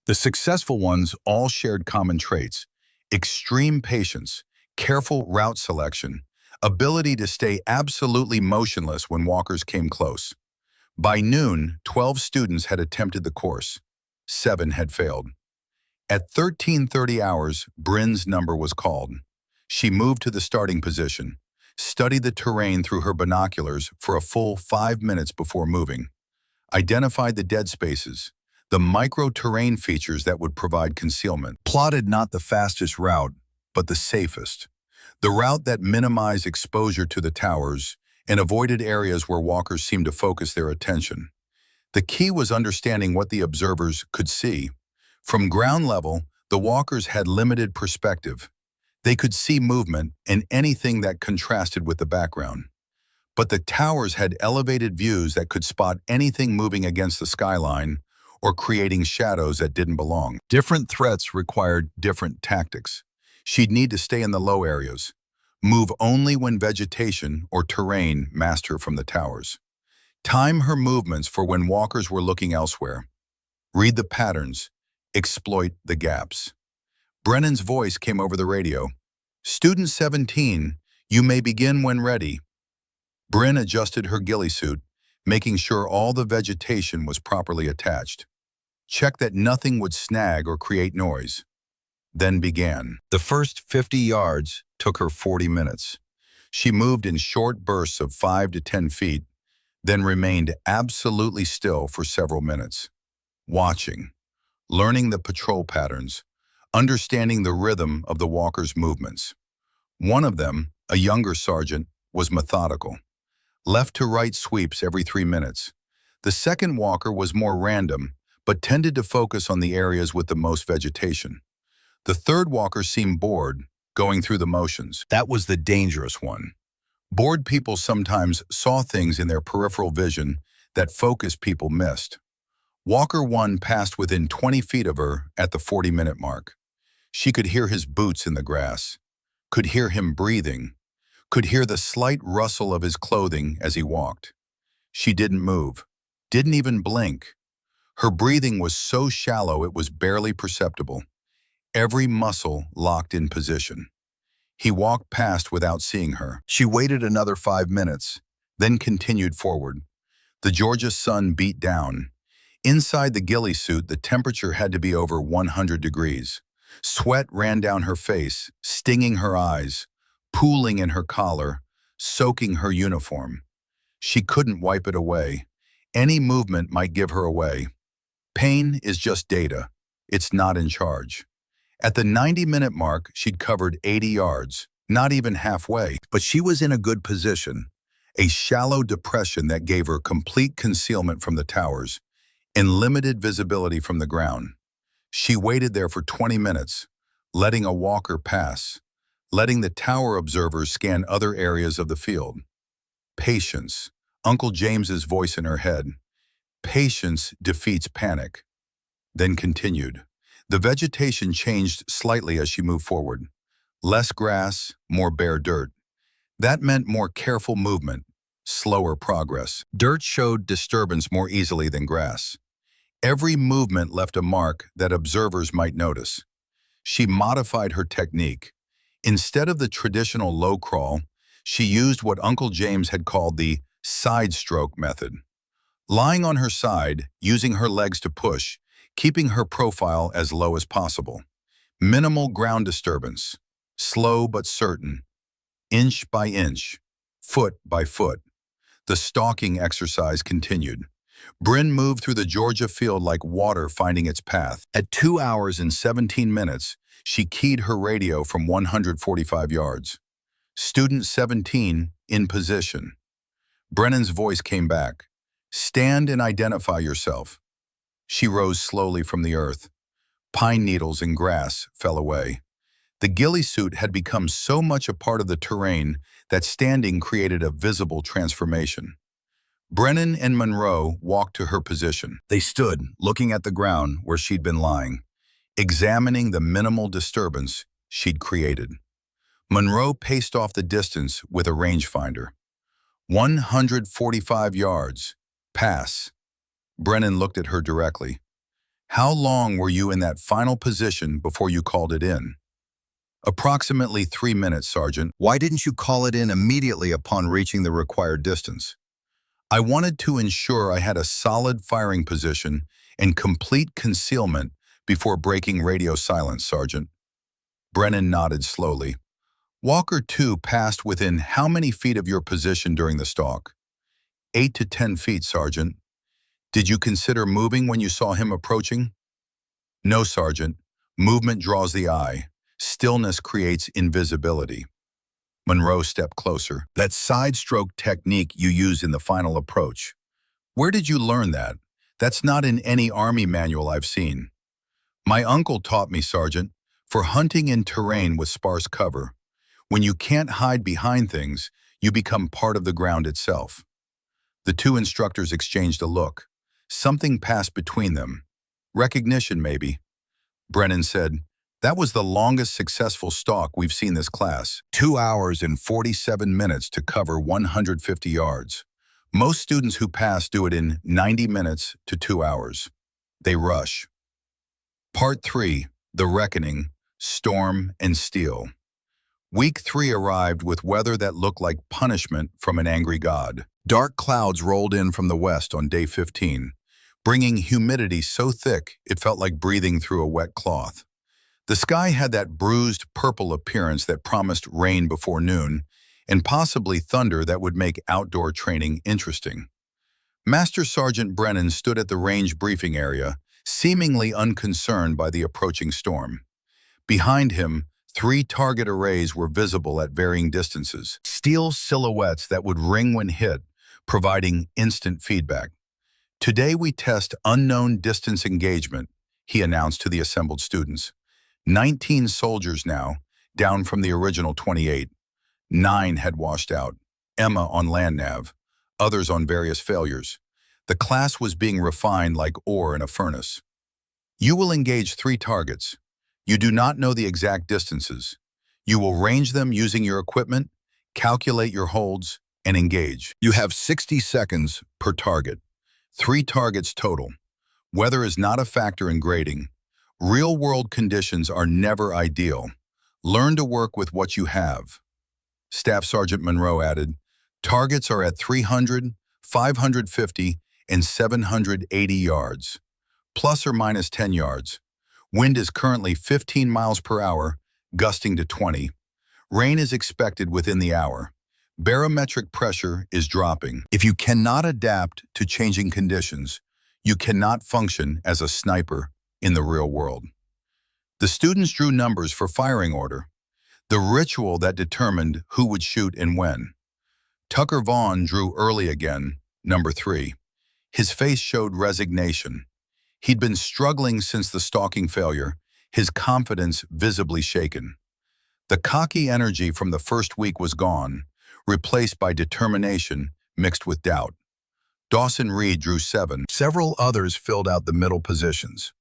The successful ones all shared common traits: extreme patience, careful route selection, ability to stay absolutely motionless when walkers came close. By noon, 12 students had attempted the course. 7 had failed. At 13:30 hours, Bryn's number was called. She moved to the starting position, studied the terrain through her binoculars for a full 5 minutes before moving, identified the dead spaces, the micro-terrain features that would provide concealment, plotted not the fastest route, but the safest, the route that minimized exposure to the towers and avoided areas where walkers seemed to focus their attention. The key was understanding what the observers could see. From ground level, the walkers had limited perspective. They could see movement and anything that contrasted with the background. But the towers had elevated views that could spot anything moving against the skyline or creating shadows that didn't belong. Different threats required different tactics. She'd need to stay in the low areas, move only when vegetation or terrain masked her from the towers. Time her movements for when walkers were looking elsewhere. Read the patterns. Exploit the gaps. Brennan's voice came over the radio. Student 17, you may begin when ready. Bryn adjusted her ghillie suit, making sure all the vegetation was properly attached. Check that nothing would snag or create noise. Then began. The first 50 yards took her 40 minutes. She moved in short bursts of 5 to 10 feet, then remained absolutely still for several minutes, watching, learning the patrol patterns, understanding the rhythm of the walkers' movements. One of them, a younger sergeant, was methodical. Left-to-right sweeps every 3 minutes. The second walker was more random, but tended to focus on the areas with the most vegetation. The third walker seemed bored, going through the motions. That was the dangerous one. Bored people sometimes saw things in their peripheral vision that focused people missed. Walker 1 passed within 20 feet of her at the 40-minute mark. She could hear his boots in the grass, could hear him breathing, could hear the slight rustle of his clothing as he walked. She didn't move, didn't even blink. Her breathing was so shallow it was barely perceptible. Every muscle locked in position. He walked past without seeing her. She waited another 5 minutes, then continued forward. The Georgia sun beat down. Inside the ghillie suit, the temperature had to be over 100 degrees. Sweat ran down her face, stinging her eyes, pooling in her collar, soaking her uniform. She couldn't wipe it away. Any movement might give her away. Pain is just data. It's not in charge. At the 90-minute mark, she'd covered 80 yards, not even halfway, but she was in a good position. A shallow depression that gave her complete concealment from the towers and limited visibility from the ground. She waited there for 20 minutes, letting a walker pass, letting the tower observers scan other areas of the field. Patience, Uncle James's voice in her head. Patience defeats panic. Then continued. The vegetation changed slightly as she moved forward. Less grass, more bare dirt. That meant more careful movement, slower progress. Dirt showed disturbance more easily than grass. Every movement left a mark that observers might notice. She modified her technique. Instead of the traditional low crawl, she used what Uncle James had called the side stroke method. Lying on her side, using her legs to push, keeping her profile as low as possible. Minimal ground disturbance. Slow but certain. Inch by inch. Foot by foot. The stalking exercise continued. Bryn moved through the Georgia field like water finding its path. At 2 hours and 17 minutes, she keyed her radio from 145 yards. Student 17 in position. Brennan's voice came back. Stand and identify yourself. She rose slowly from the earth. Pine needles and grass fell away. The ghillie suit had become so much a part of the terrain that standing created a visible transformation. Brennan and Monroe walked to her position. They stood, looking at the ground where she'd been lying, examining the minimal disturbance she'd created. Monroe paced off the distance with a rangefinder. 145 yards. Pass. Brennan looked at her directly. How long were you in that final position before you called it in? Approximately 3 minutes, Sergeant. Why didn't you call it in immediately upon reaching the required distance? I wanted to ensure I had a solid firing position and complete concealment before breaking radio silence, Sergeant. Brennan nodded slowly. Walker 2 passed within how many feet of your position during the stalk? 8 to 10 feet, Sergeant. Did you consider moving when you saw him approaching? No, Sergeant. Movement draws the eye. Stillness creates invisibility. Monroe stepped closer. That side stroke technique you used in the final approach. Where did you learn that? That's not in any Army manual I've seen. My uncle taught me, Sergeant, for hunting in terrain with sparse cover. When you can't hide behind things, you become part of the ground itself. The two instructors exchanged a look. Something passed between them. Recognition, maybe. Brennan said, that was the longest successful stalk we've seen this class. 2 hours and 47 minutes to cover 150 yards. Most students who pass do it in 90 minutes to 2 hours. They rush. Part 3, The Reckoning, Storm and Steel. Week 3 arrived with weather that looked like punishment from an angry god. Dark clouds rolled in from the west on day 15, bringing humidity so thick it felt like breathing through a wet cloth. The sky had that bruised purple appearance that promised rain before noon, and possibly thunder that would make outdoor training interesting. Master Sergeant Brennan stood at the range briefing area, seemingly unconcerned by the approaching storm. Behind him, 3 target arrays were visible at varying distances, steel silhouettes that would ring when hit, providing instant feedback. Today we test unknown distance engagement, he announced to the assembled students. 19 soldiers now, down from the original 28. 9 had washed out, Emma on land nav, others on various failures. The class was being refined like ore in a furnace. You will engage 3 targets. You do not know the exact distances. You will range them using your equipment, calculate your holds, and engage. You have 60 seconds per target. 3 targets total. Weather is not a factor in grading. Real-world conditions are never ideal. Learn to work with what you have. Staff Sergeant Monroe added, targets are at 300, 550, and 780 yards, plus or minus 10 yards. Wind is currently 15 miles per hour, gusting to 20. Rain is expected within the hour. Barometric pressure is dropping. If you cannot adapt to changing conditions, you cannot function as a sniper in the real world. The students drew numbers for firing order, the ritual that determined who would shoot and when. Tucker Vaughn drew early again, number 3. His face showed resignation. He'd been struggling since the stalking failure, his confidence visibly shaken. The cocky energy from the first week was gone, replaced by determination mixed with doubt. Dawson Reed drew 7. Several others filled out the middle positions.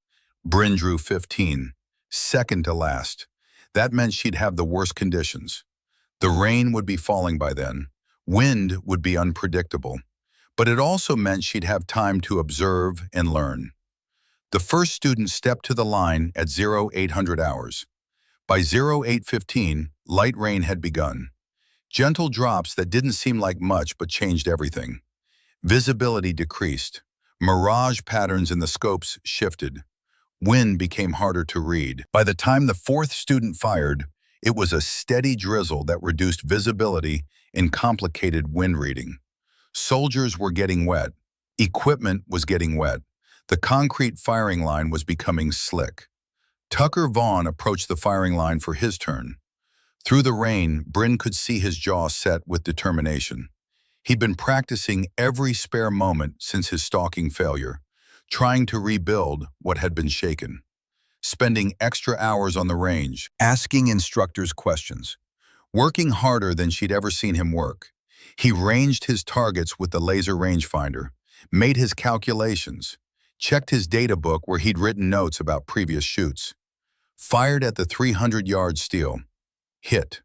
Bryn drew 15, second to last. That meant she'd have the worst conditions. The rain would be falling by then. Wind would be unpredictable. But it also meant she'd have time to observe and learn. The first student stepped to the line at 0800 hours. By 0815, light rain had begun. Gentle drops that didn't seem like much but changed everything. Visibility decreased. Mirage patterns in the scopes shifted. Wind became harder to read. By the time the fourth student fired, it was a steady drizzle that reduced visibility and complicated wind reading. Soldiers were getting wet. Equipment was getting wet. The concrete firing line was becoming slick. Tucker Vaughn approached the firing line for his turn. Through the rain, Bryn could see his jaw set with determination. He'd been practicing every spare moment since his stalking failure, trying to rebuild what had been shaken. Spending extra hours on the range, asking instructors questions, working harder than she'd ever seen him work. He ranged his targets with the laser rangefinder, made his calculations, checked his data book where he'd written notes about previous shoots. Fired at the 300-yard steel. Hit.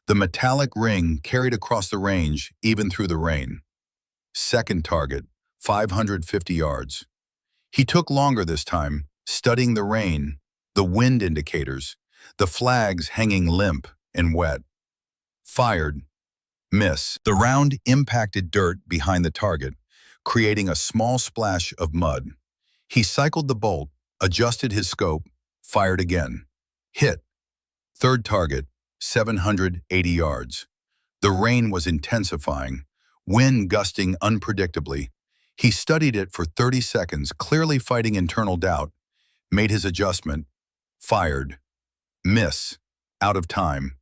The metallic ring carried across the range, even through the rain. Second target, 550 yards. He took longer this time, studying the rain, the wind indicators, the flags hanging limp and wet. Fired. Miss. The round impacted dirt behind the target, creating a small splash of mud. He cycled the bolt, adjusted his scope, fired again. Hit. Third target, 780 yards. The rain was intensifying, wind gusting unpredictably. He studied it for 30 seconds, clearly fighting internal doubt, made his adjustment, fired. Miss. Out of time.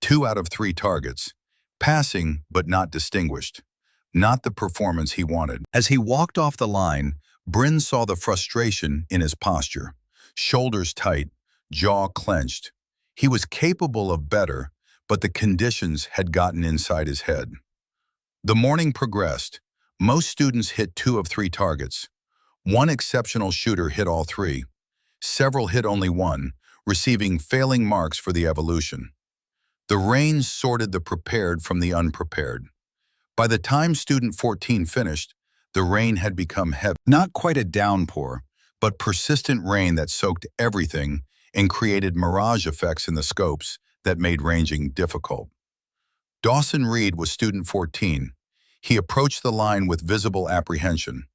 2 out of 3 targets. Passing, but not distinguished. Not the performance he wanted. As he walked off the line, Bryn saw the frustration in his posture. Shoulders tight, jaw clenched. He was capable of better, but the conditions had gotten inside his head. The morning progressed. Most students hit 2 of 3 targets. One exceptional shooter hit all 3. Several hit only 1, receiving failing marks for the evolution. The rain sorted the prepared from the unprepared. By the time student 14 finished, the rain had become heavy. Not quite a downpour, but persistent rain that soaked everything and created mirage effects in the scopes that made ranging difficult. Dawson Reed was student 14. He approached the line with visible apprehension.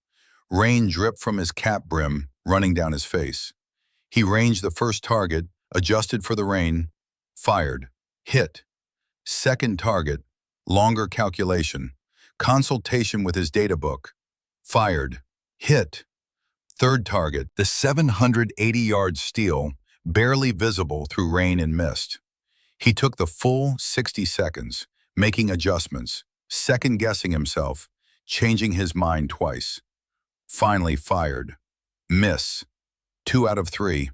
Rain dripped from his cap brim, running down his face. He ranged the first target, adjusted for the rain, fired. Hit. Second target, longer calculation, consultation with his data book. Fired. Hit. Third target, the 780-yard steel, barely visible through rain and mist. He took the full 60 seconds, making adjustments, second-guessing himself, changing his mind twice. Finally fired. Miss. 2 out of 3.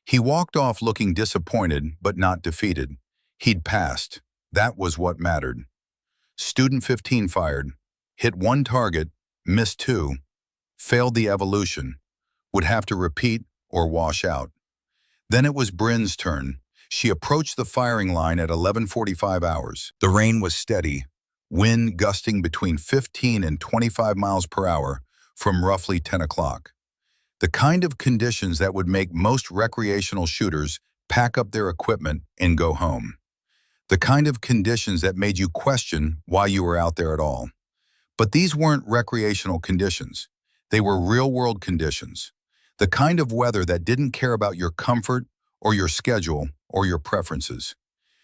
He walked off looking disappointed but not defeated. He'd passed. That was what mattered. Student 15 fired. Hit 1 target, missed 2. Failed the evolution. Would have to repeat or wash out. Then it was Bryn's turn. She approached the firing line at 11:45 hours. The rain was steady, wind gusting between 15 and 25 miles per hour from roughly 10 o'clock. The kind of conditions that would make most recreational shooters pack up their equipment and go home. The kind of conditions that made you question why you were out there at all. But these weren't recreational conditions. They were real-world conditions. The kind of weather that didn't care about your comfort or your schedule or your preferences.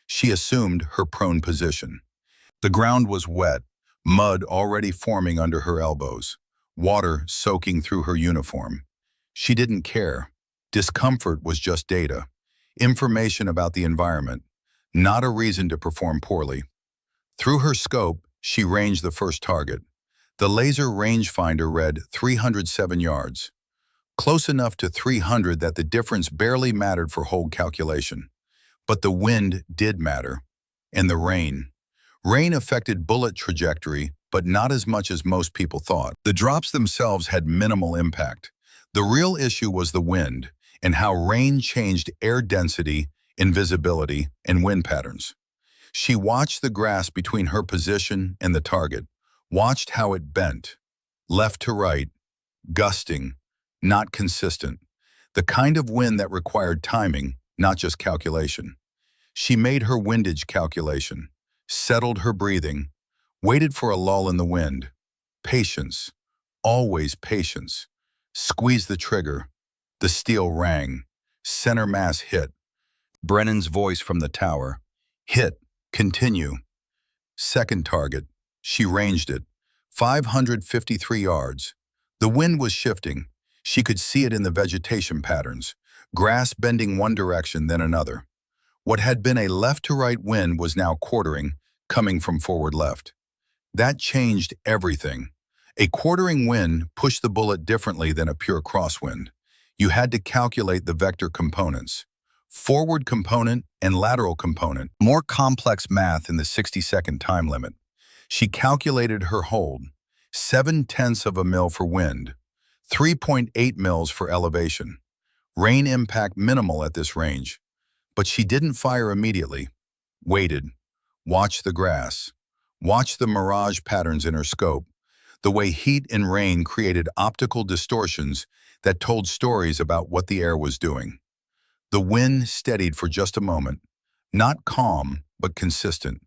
She assumed her prone position. The ground was wet, mud already forming under her elbows, water soaking through her uniform. She didn't care. Discomfort was just data, information about the environment, not a reason to perform poorly. Through her scope, she ranged the first target. The laser rangefinder read 307 yards. Close enough to 300 that the difference barely mattered for hold calculation. But the wind did matter. And the rain. Rain affected bullet trajectory, but not as much as most people thought. The drops themselves had minimal impact. The real issue was the wind, and how rain changed air density, invisibility, and wind patterns. She watched the grass between her position and the target, watched how it bent, left to right, gusting, not consistent. The kind of wind that required timing, not just calculation. She made her windage calculation, settled her breathing, waited for a lull in the wind. Patience, always patience. Squeezed the trigger. The steel rang. Center mass hit. Brennan's voice from the tower. Hit. Continue. Second target. She ranged it. 553 yards. The wind was shifting. She could see it in the vegetation patterns. Grass bending one direction, then another. What had been a left-to-right wind was now quartering, coming from forward left. That changed everything. A quartering wind pushed the bullet differently than a pure crosswind. You had to calculate the vector components. Forward component and lateral component. More complex math in the 60-second time limit. She calculated her hold. 0.7 of a mil for wind. 3.8 mils for elevation. Rain impact minimal at this range. But she didn't fire immediately. Waited. Watched the grass. Watched the mirage patterns in her scope. The way heat and rain created optical distortions that told stories about what the air was doing. The wind steadied for just a moment. Not calm, but consistent.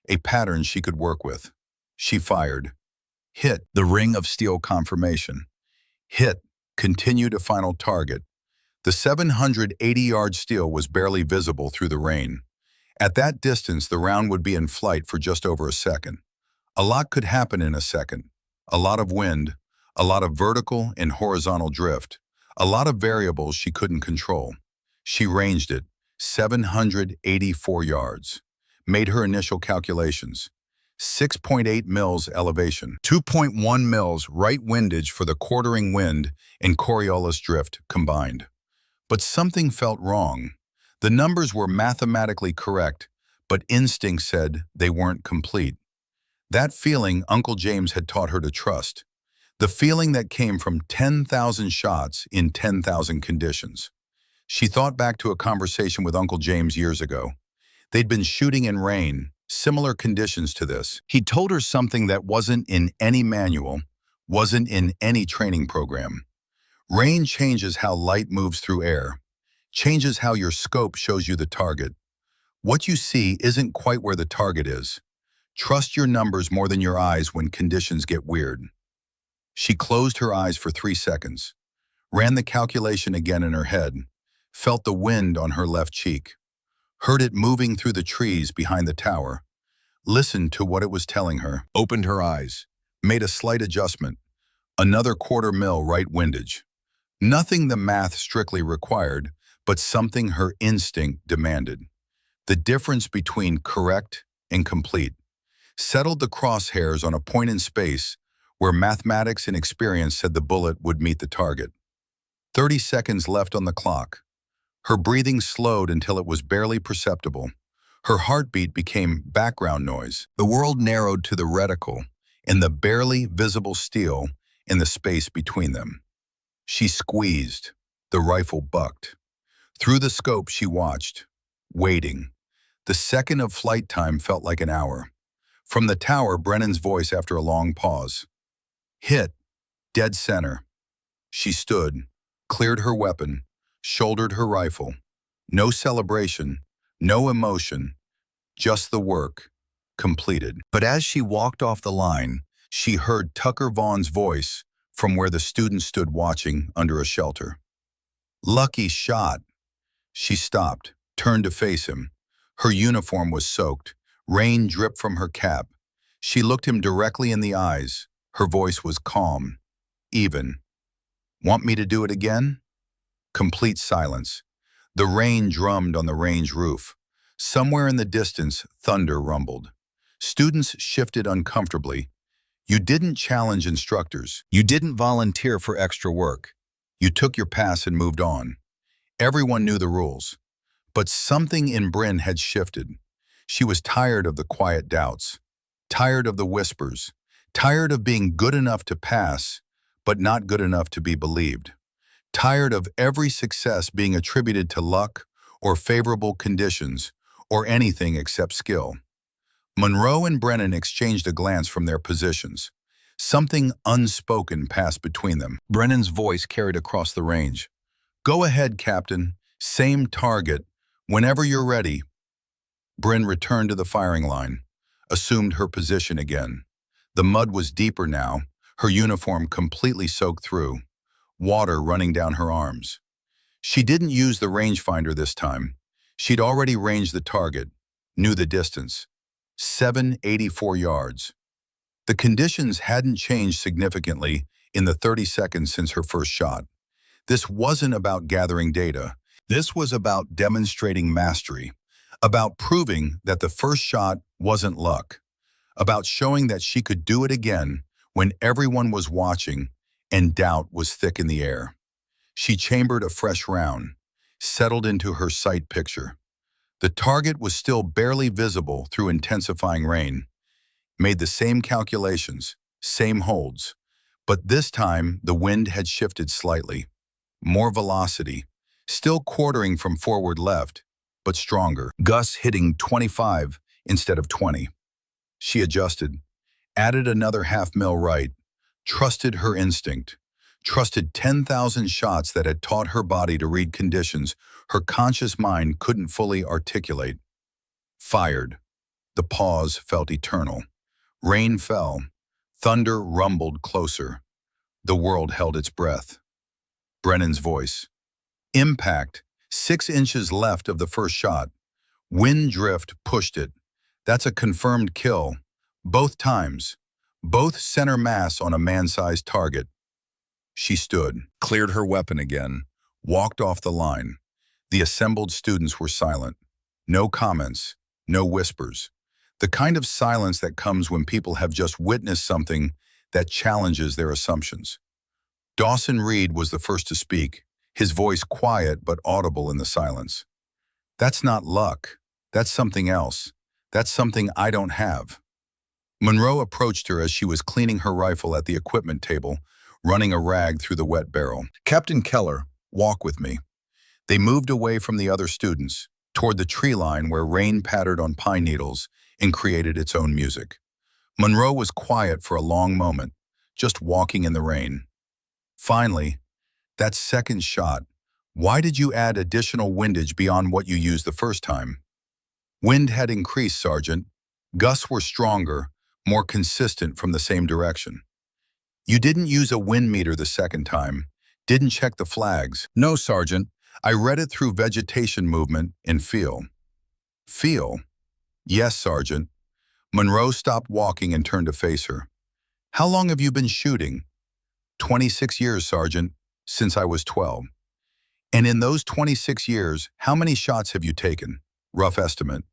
A pattern she could work with. She fired. Hit. The ring of steel confirmation. Hit. Continue to final target. The 780-yard steel was barely visible through the rain. At that distance, the round would be in flight for just over a second. A lot could happen in a second. A lot of wind, a lot of vertical and horizontal drift, a lot of variables she couldn't control. She ranged it, 784 yards. Made her initial calculations. 6.8 mils elevation, 2.1 mils right windage for the quartering wind and Coriolis drift combined. But something felt wrong. The numbers were mathematically correct, but instinct said they weren't complete. That feeling Uncle James had taught her to trust. The feeling that came from 10,000 shots in 10,000 conditions. She thought back to a conversation with Uncle James years ago. They'd been shooting in rain, similar conditions to this. He told her something that wasn't in any manual, wasn't in any training program. Rain changes how light moves through air, changes how your scope shows you the target. What you see isn't quite where the target is. Trust your numbers more than your eyes when conditions get weird. She closed her eyes for 3 seconds, ran the calculation again in her head, felt the wind on her left cheek, heard it moving through the trees behind the tower, listened to what it was telling her, opened her eyes, made a slight adjustment, another 1/4 mil right windage. Nothing the math strictly required, but something her instinct demanded. The difference between correct and complete. Settled the crosshairs on a point in space where mathematics and experience said the bullet would meet the target. 30 seconds left on the clock. Her breathing slowed until it was barely perceptible. Her heartbeat became background noise. The world narrowed to the reticle and the barely visible steel in the space between them. She squeezed. The rifle bucked. Through the scope she watched, waiting. The second of flight time felt like an hour. From the tower, Brennan's voice after a long pause. Hit. Dead center. She stood, cleared her weapon, shouldered her rifle. No celebration, no emotion, just the work, completed. But as she walked off the line, she heard Tucker Vaughn's voice from where the students stood watching under a shelter. Lucky shot. She stopped, turned to face him. Her uniform was soaked. Rain dripped from her cap. She looked him directly in the eyes. Her voice was calm, even. Want me to do it again? Complete silence. The rain drummed on the range roof. Somewhere in the distance, thunder rumbled. Students shifted uncomfortably. You didn't challenge instructors. You didn't volunteer for extra work. You took your pass and moved on. Everyone knew the rules. But something in Bryn had shifted. She was tired of the quiet doubts, tired of the whispers, tired of being good enough to pass, but not good enough to be believed, tired of every success being attributed to luck or favorable conditions or anything except skill. Monroe and Brennan exchanged a glance from their positions. Something unspoken passed between them. Brennan's voice carried across the range. "Go ahead, Captain. Same target. Whenever you're ready." Bryn returned to the firing line, assumed her position again. The mud was deeper now, her uniform completely soaked through, water running down her arms. She didn't use the rangefinder this time. She'd already ranged the target, knew the distance. 784 yards. The conditions hadn't changed significantly in the 30 seconds since her first shot. This wasn't about gathering data. This was about demonstrating mastery, about proving that the first shot wasn't luck, about showing that she could do it again when everyone was watching and doubt was thick in the air. She chambered a fresh round, settled into her sight picture. The target was still barely visible through intensifying rain. Made the same calculations, same holds, but this time the wind had shifted slightly. More velocity, still quartering from forward left, but stronger. Gusts hitting 25 instead of 20. She adjusted, added another half mil right, trusted her instinct, trusted 10,000 shots that had taught her body to read conditions her conscious mind couldn't fully articulate. Fired. The pause felt eternal. Rain fell. Thunder rumbled closer. The world held its breath. Brennan's voice. Impact. 6 inches left of the first shot. Wind drift pushed it. That's a confirmed kill. Both times. Both center mass on a man-sized target. She stood, cleared her weapon again, walked off the line. The assembled students were silent. No comments, no whispers. The kind of silence that comes when people have just witnessed something that challenges their assumptions. Dawson Reed was the first to speak, his voice quiet but audible in the silence. "That's not luck. That's something else. That's something I don't have." Monroe approached her as she was cleaning her rifle at the equipment table, running a rag through the wet barrel. "Captain Keller, walk with me." They moved away from the other students, toward the tree line where rain pattered on pine needles and created its own music. Monroe was quiet for a long moment, just walking in the rain. Finally, that second shot, why did you add additional windage beyond what you used the first time? Wind had increased, Sergeant. Gusts were stronger, more consistent from the same direction. You didn't use a wind meter the second time, didn't check the flags. No, Sergeant. I read it through vegetation movement and feel. Feel? Yes, Sergeant. Monroe stopped walking and turned to face her. How long have you been shooting? 26 years, Sergeant, since I was 12. And in those 26 years, how many shots have you taken? Rough estimate.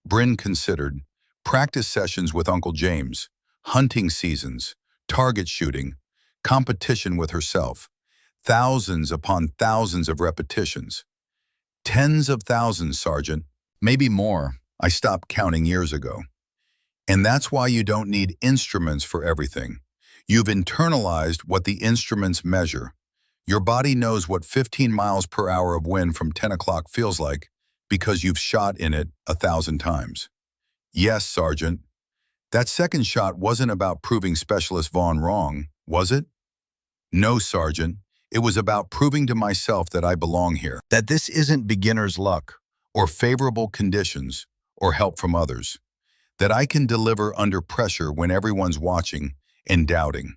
Bryn considered. Practice sessions with Uncle James, hunting seasons, target shooting, competition with herself. Thousands upon thousands of repetitions. Tens of thousands, Sergeant. Maybe more. I stopped counting years ago. And that's why you don't need instruments for everything. You've internalized what the instruments measure. Your body knows what 15 miles per hour of wind from 10 o'clock feels like because you've shot in it 1,000 times. Yes, Sergeant. That second shot wasn't about proving Specialist Vaughn wrong, was it? No, Sergeant. It was about proving to myself that I belong here, that this isn't beginner's luck, or favorable conditions, or help from others, that I can deliver under pressure when everyone's watching and doubting.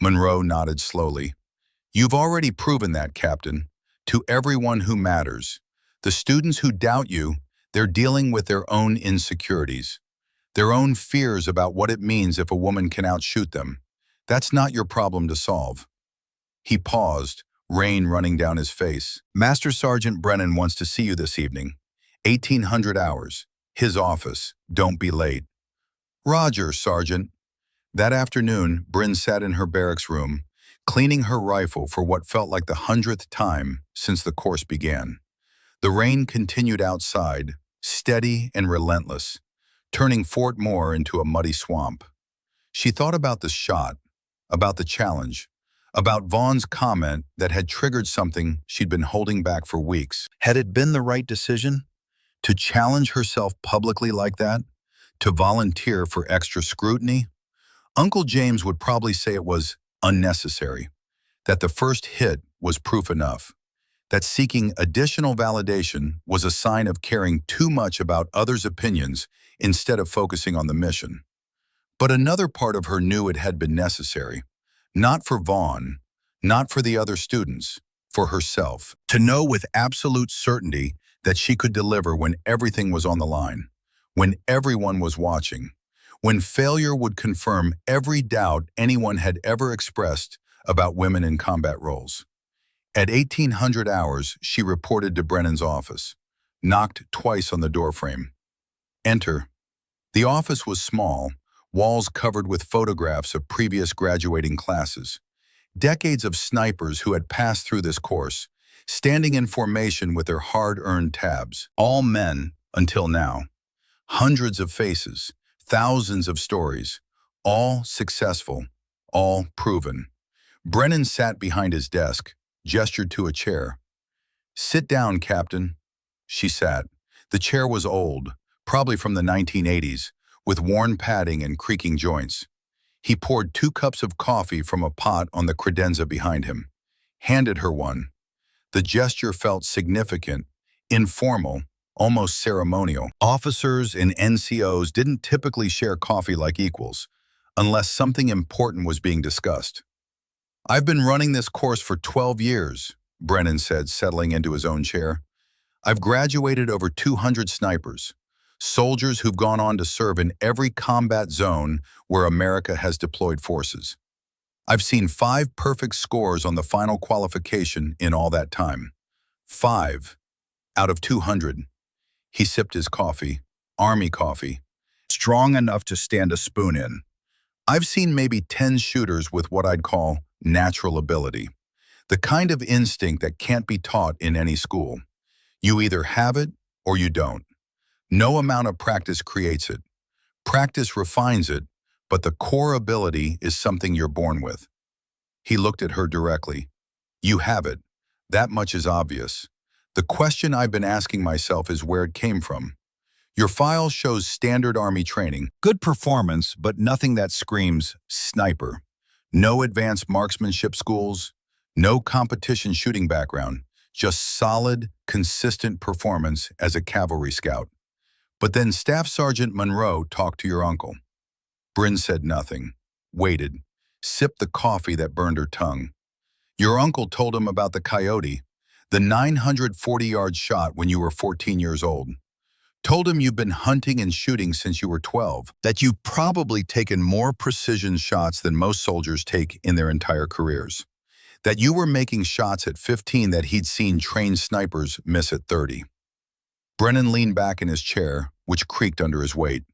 Monroe nodded slowly. You've already proven that, Captain, to everyone who matters. The students who doubt you, they're dealing with their own insecurities, their own fears about what it means if a woman can outshoot them. That's not your problem to solve. He paused, rain running down his face. Master Sergeant Brennan wants to see you this evening. 1800 hours. His office. Don't be late. Roger, Sergeant. That afternoon, Bryn sat in her barracks room, cleaning her rifle for what felt like the 100th time since the course began. The rain continued outside, steady and relentless, turning Fort Moore into a muddy swamp. She thought about the shot, about the challenge, about Vaughn's comment that had triggered something she'd been holding back for weeks. Had it been the right decision? To challenge herself publicly like that? To volunteer for extra scrutiny? Uncle James would probably say it was unnecessary, that the first hit was proof enough, that seeking additional validation was a sign of caring too much about others' opinions instead of focusing on the mission. But another part of her knew it had been necessary, not for Vaughn, not for the other students, for herself, to know with absolute certainty that she could deliver when everything was on the line, when everyone was watching, when failure would confirm every doubt anyone had ever expressed about women in combat roles. At 1800 hours, she reported to Brennan's office, knocked twice on the doorframe. Enter. The office was small, walls covered with photographs of previous graduating classes. Decades of snipers who had passed through this course, standing in formation with their hard-earned tabs. All men, until now. Hundreds of faces, thousands of stories, all successful, all proven. Brennan sat behind his desk, gestured to a chair. "Sit down, Captain." She sat. The chair was old, probably from the 1980s, with worn padding and creaking joints. He poured 2 cups of coffee from a pot on the credenza behind him, handed her one. The gesture felt significant, informal, almost ceremonial. Officers and NCOs didn't typically share coffee like equals, unless something important was being discussed. "I've been running this course for 12 years, Brennan said, settling into his own chair. "I've graduated over 200 snipers, soldiers who've gone on to serve in every combat zone where America has deployed forces. I've seen 5 perfect scores on the final qualification in all that time. 5 out of 200. He sipped his coffee, Army coffee, strong enough to stand a spoon in. "I've seen maybe 10 shooters with what I'd call natural ability, the kind of instinct that can't be taught in any school. You either have it or you don't. No amount of practice creates it. Practice refines it, but the core ability is something you're born with." He looked at her directly. "You have it. That much is obvious. The question I've been asking myself is where it came from. Your file shows standard Army training, good performance, but nothing that screams sniper. No advanced marksmanship schools, no competition shooting background, just solid, consistent performance as a cavalry scout. But then Staff Sergeant Monroe talked to your uncle." Bryn said nothing, waited, sipped the coffee that burned her tongue. "Your uncle told him about the coyote, the 940-yard shot when you were 14 years old. Told him you've been hunting and shooting since you were 12, that you've probably taken more precision shots than most soldiers take in their entire careers, that you were making shots at 15 that he'd seen trained snipers miss at 30. Brennan leaned back in his chair, which creaked under his weight.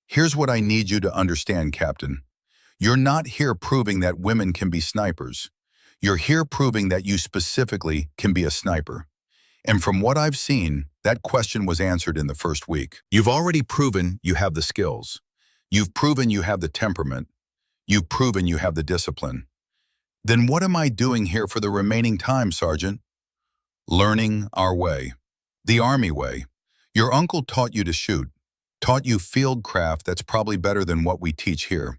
"Here's what I need you to understand, Captain. You're not here proving that women can be snipers. You're here proving that you specifically can be a sniper. And from what I've seen, that question was answered in the first week. You've already proven you have the skills. You've proven you have the temperament. You've proven you have the discipline. Then what am I doing here for the remaining time, Sergeant?" "Learning our way. The Army way. Your uncle taught you to shoot, taught you field craft that's probably better than what we teach here.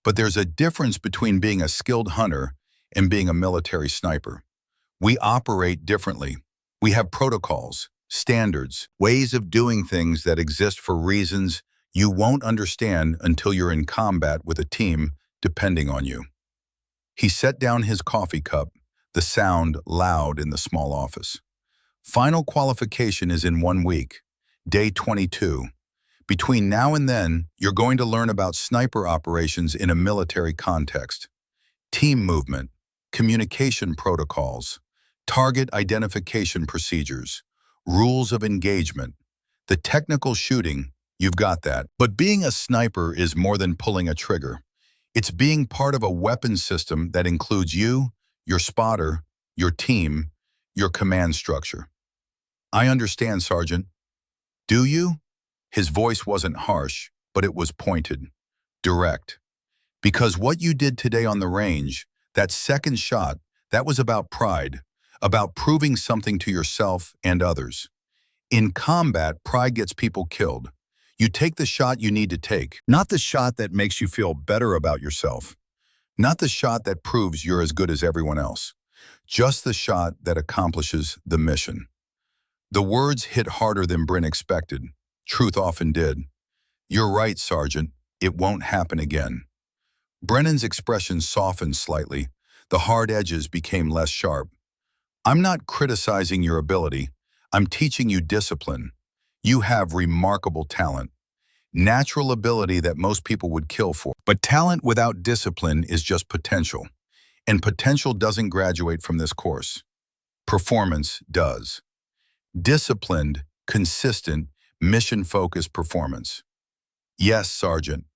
But there's a difference between being a skilled hunter and being a military sniper. We operate differently. We have protocols, standards, ways of doing things that exist for reasons you won't understand until you're in combat with a team depending on you." He set down his coffee cup, the sound loud in the small office. "Final qualification is in 1 week, day 22. Between now and then, you're going to learn about sniper operations in a military context. Team movement, communication protocols, target identification procedures, rules of engagement. The technical shooting, you've got that. But being a sniper is more than pulling a trigger. It's being part of a weapons system that includes you, your spotter, your team, your command structure." "I understand, Sergeant." "Do you?" His voice wasn't harsh, but it was pointed, direct. "Because what you did today on the range, that second shot, that was about pride, about proving something to yourself and others. In combat, pride gets people killed. You take the shot you need to take, not the shot that makes you feel better about yourself, not the shot that proves you're as good as everyone else, just the shot that accomplishes the mission. The words hit harder than Bryn expected. Truth often did. You're right, Sergeant. It won't happen again. Brennan's expression softened slightly. The hard edges became less sharp. I'm not criticizing your ability. I'm teaching you discipline. You have remarkable talent. Natural ability that most people would kill for. But talent without discipline is just potential. And potential doesn't graduate from this course. Performance does. Disciplined, consistent, mission-focused performance. Yes, Sergeant.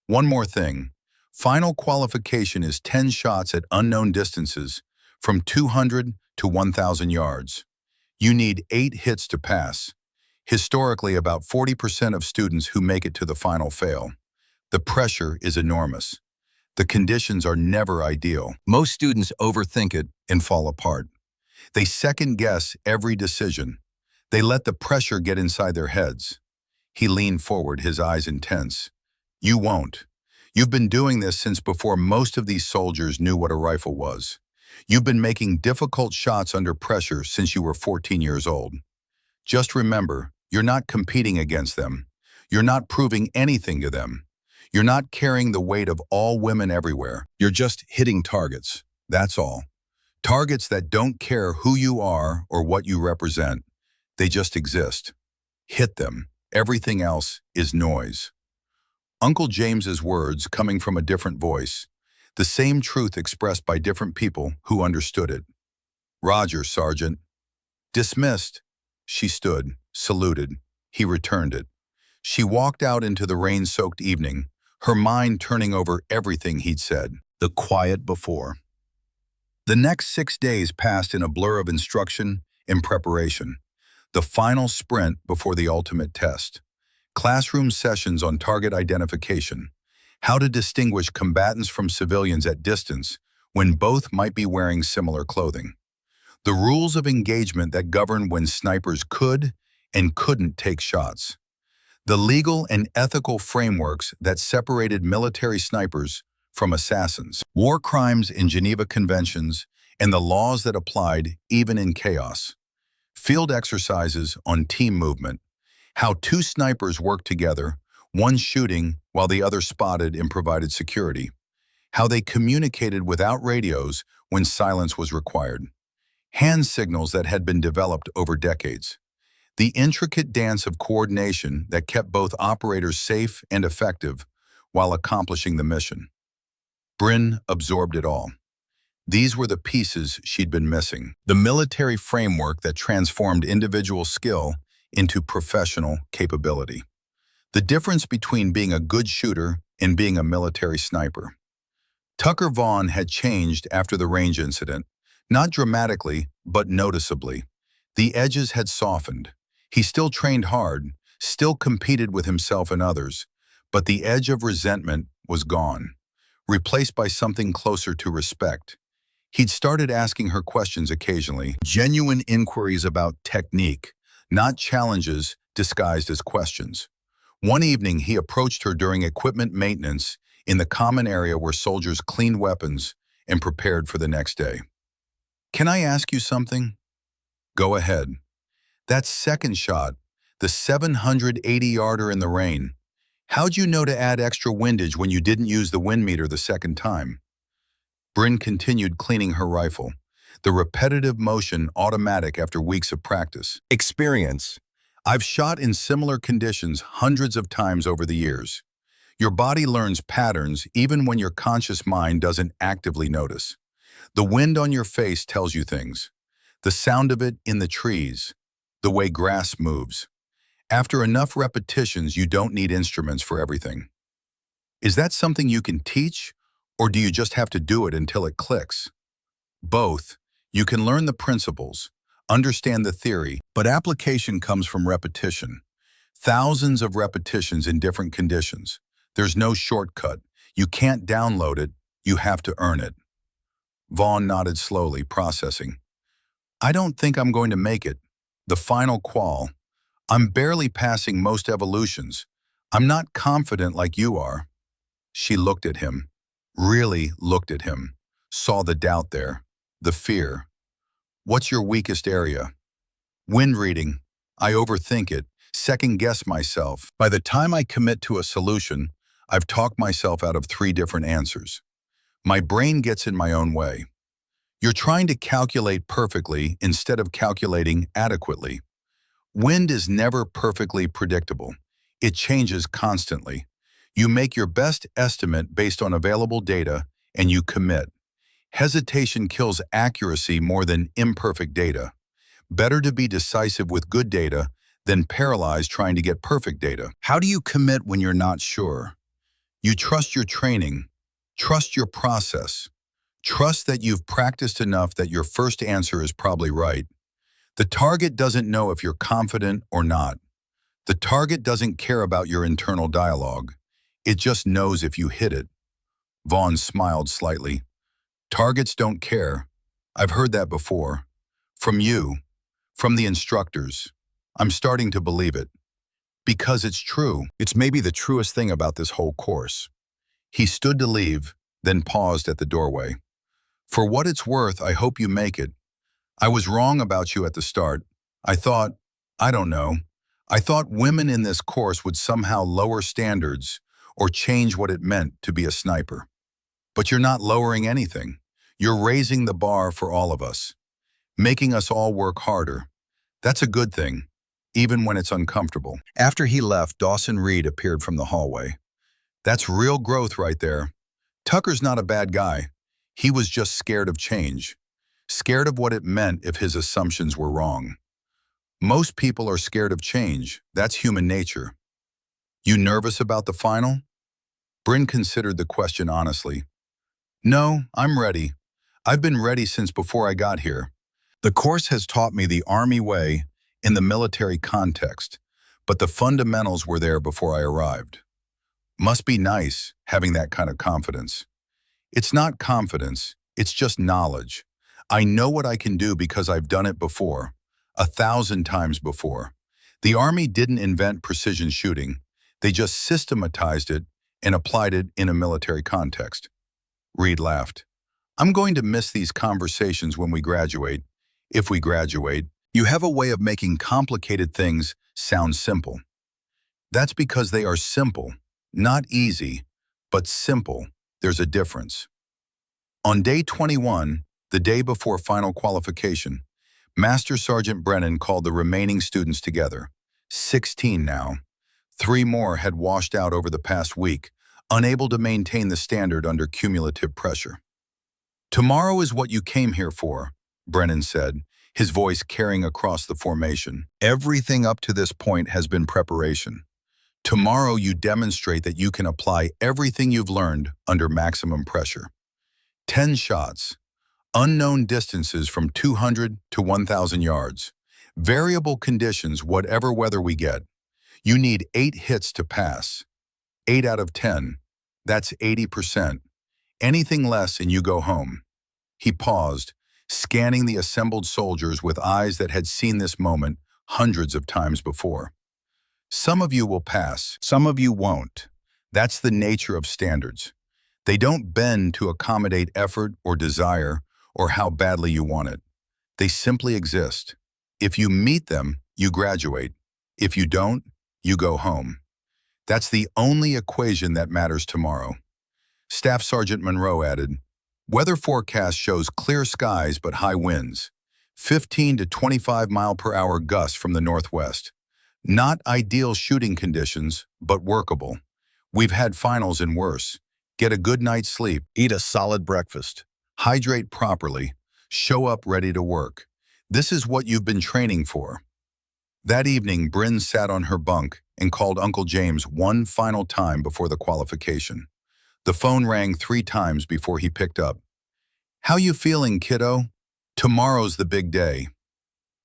One more thing. Final qualification is 10 shots at unknown distances from 200 to 1,000 yards. You need 8 hits to pass. Historically, about 40% of students who make it to the final fail. The pressure is enormous. The conditions are never ideal. Most students overthink it and fall apart. They second-guess every decision. They let the pressure get inside their heads. He leaned forward, his eyes intense. You won't. You've been doing this since before most of these soldiers knew what a rifle was. You've been making difficult shots under pressure since you were 14 years old. Just remember, you're not competing against them. You're not proving anything to them. You're not carrying the weight of all women everywhere. You're just hitting targets. That's all. Targets that don't care who you are or what you represent. They just exist. Hit them. Everything else is noise. Uncle James's words coming from a different voice, the same truth expressed by different people who understood it. Roger, Sergeant. Dismissed. She stood, saluted. He returned it. She walked out into the rain-soaked evening, her mind turning over everything he'd said. The quiet before. The next 6 days passed in a blur of instruction and preparation. The final sprint before the ultimate test. Classroom sessions on target identification. How to distinguish combatants from civilians at distance when both might be wearing similar clothing. The rules of engagement that govern when snipers could and couldn't take shots. The legal and ethical frameworks that separated military snipers from assassins. War crimes in Geneva Conventions and the laws that applied even in chaos. Field exercises on team movement. How 2 snipers worked together, one shooting while the other spotted and provided security. How they communicated without radios when silence was required. Hand signals that had been developed over decades. The intricate dance of coordination that kept both operators safe and effective while accomplishing the mission. Bryn absorbed it all. These were the pieces she'd been missing. The military framework that transformed individual skill into professional capability. The difference between being a good shooter and being a military sniper. Tucker Vaughn had changed after the range incident, not dramatically, but noticeably. The edges had softened. He still trained hard, still competed with himself and others, but the edge of resentment was gone, replaced by something closer to respect. He'd started asking her questions occasionally, genuine inquiries about technique, not challenges disguised as questions. One evening, he approached her during equipment maintenance in the common area where soldiers cleaned weapons and prepared for the next day. Can I ask you something? Go ahead. That second shot, the 780-yarder in the rain, how'd you know to add extra windage when you didn't use the wind meter the second time? Bryn continued cleaning her rifle, the repetitive motion automatic after weeks of practice. Experience. I've shot in similar conditions hundreds of times over the years. Your body learns patterns even when your conscious mind doesn't actively notice. The wind on your face tells you things. The sound of it in the trees. The way grass moves. After enough repetitions, you don't need instruments for everything. Is that something you can teach, or do you just have to do it until it clicks? Both. You can learn the principles, understand the theory, but application comes from repetition. Thousands of repetitions in different conditions. There's no shortcut. You can't download it. You have to earn it. Vaughn nodded slowly, processing. I don't think I'm going to make it. The final qual. I'm barely passing most evolutions, I'm not confident like you are. She looked at him, really looked at him, saw the doubt there, the fear. What's your weakest area? Wind reading. I overthink it, second guess myself. By the time I commit to a solution, I've talked myself out of 3 different answers. My brain gets in my own way. You're trying to calculate perfectly instead of calculating adequately. Wind is never perfectly predictable. It changes constantly. You make your best estimate based on available data and you commit. Hesitation kills accuracy more than imperfect data. Better to be decisive with good data than paralyzed trying to get perfect data. How do you commit when you're not sure? You trust your training, trust your process, trust that you've practiced enough that your first answer is probably right. The target doesn't know if you're confident or not. The target doesn't care about your internal dialogue. It just knows if you hit it. Vaughn smiled slightly. Targets don't care. I've heard that before. From you, from the instructors. I'm starting to believe it. Because it's true. It's maybe the truest thing about this whole course. He stood to leave, then paused at the doorway. For what it's worth, I hope you make it. I was wrong about you at the start. I don't know. I thought women in this course would somehow lower standards or change what it meant to be a sniper. But you're not lowering anything. You're raising the bar for all of us, making us all work harder. That's a good thing, even when it's uncomfortable. After he left, Dawson Reed appeared from the hallway. That's real growth right there. Tucker's not a bad guy. He was just scared of change, scared of what it meant if his assumptions were wrong. Most people are scared of change. That's human nature. You nervous about the final? Bryn considered the question honestly. No, I'm ready. I've been ready since before I got here. The course has taught me the Army way in the military context, but the fundamentals were there before I arrived. Must be nice having that kind of confidence. It's not confidence, it's just knowledge. I know what I can do because I've done it before, 1,000 times before. The Army didn't invent precision shooting. They just systematized it and applied it in a military context. Reed laughed. I'm going to miss these conversations when we graduate. If we graduate, you have a way of making complicated things sound simple. That's because they are simple, not easy, but simple. There's a difference. On day 21, the day before final qualification, Master Sergeant Brennan called the remaining students together. 16 now. 3 more had washed out over the past week, unable to maintain the standard under cumulative pressure. Tomorrow is what you came here for, Brennan said, his voice carrying across the formation. Everything up to this point has been preparation. Tomorrow you demonstrate that you can apply everything you've learned under maximum pressure. 10 shots, unknown distances from 200 to 1,000 yards, variable conditions whatever weather we get. You need 8 hits to pass. 8 out of 10, that's 80%. Anything less and you go home. He paused, scanning the assembled soldiers with eyes that had seen this moment hundreds of times before. Some of you will pass, some of you won't. That's the nature of standards. They don't bend to accommodate effort or desire or how badly you want it. They simply exist. If you meet them, you graduate. If you don't, you go home. That's the only equation that matters tomorrow. Staff Sergeant Monroe added, weather forecast shows clear skies but high winds, 15 to 25 mile per hour gusts from the northwest. Not ideal shooting conditions, but workable. We've had finals and worse. Get a good night's sleep, eat a solid breakfast, hydrate properly, show up ready to work. This is what you've been training for. That evening, Bryn sat on her bunk and called Uncle James one final time before the qualification. The phone rang 3 times before he picked up. How you feeling, kiddo? Tomorrow's the big day.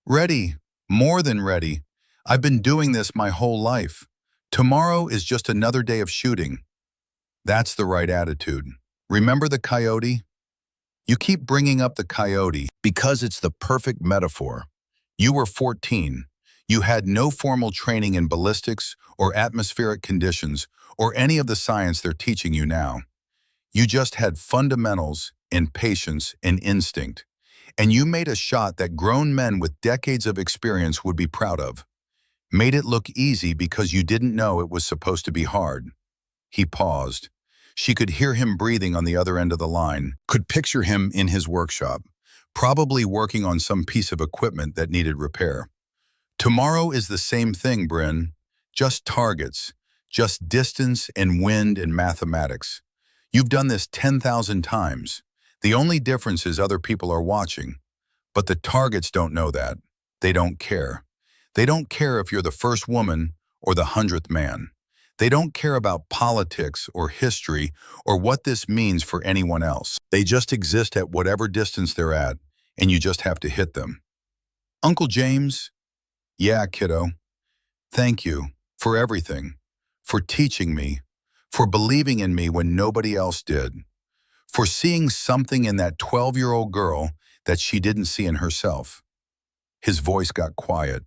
Ready, more than ready. I've been doing this my whole life. Tomorrow is just another day of shooting. That's the right attitude. Remember the coyote? You keep bringing up the coyote because it's the perfect metaphor. You were 14. You had no formal training in ballistics or atmospheric conditions or any of the science they're teaching you now. You just had fundamentals and patience and instinct. And you made a shot that grown men with decades of experience would be proud of. Made it look easy because you didn't know it was supposed to be hard. He paused. She could hear him breathing on the other end of the line, could picture him in his workshop, probably working on some piece of equipment that needed repair. Tomorrow is the same thing, Bryn. Just targets, just distance and wind and mathematics. You've done this 10,000 times. The only difference is other people are watching. But the targets don't know that. They don't care. They don't care if you're the first woman or the 100th man. They don't care about politics or history or what this means for anyone else. They just exist at whatever distance they're at, and you just have to hit them. Uncle James? Yeah, kiddo. Thank you for everything, for teaching me, for believing in me when nobody else did, for seeing something in that 12-year-old girl that she didn't see in herself. His voice got quiet,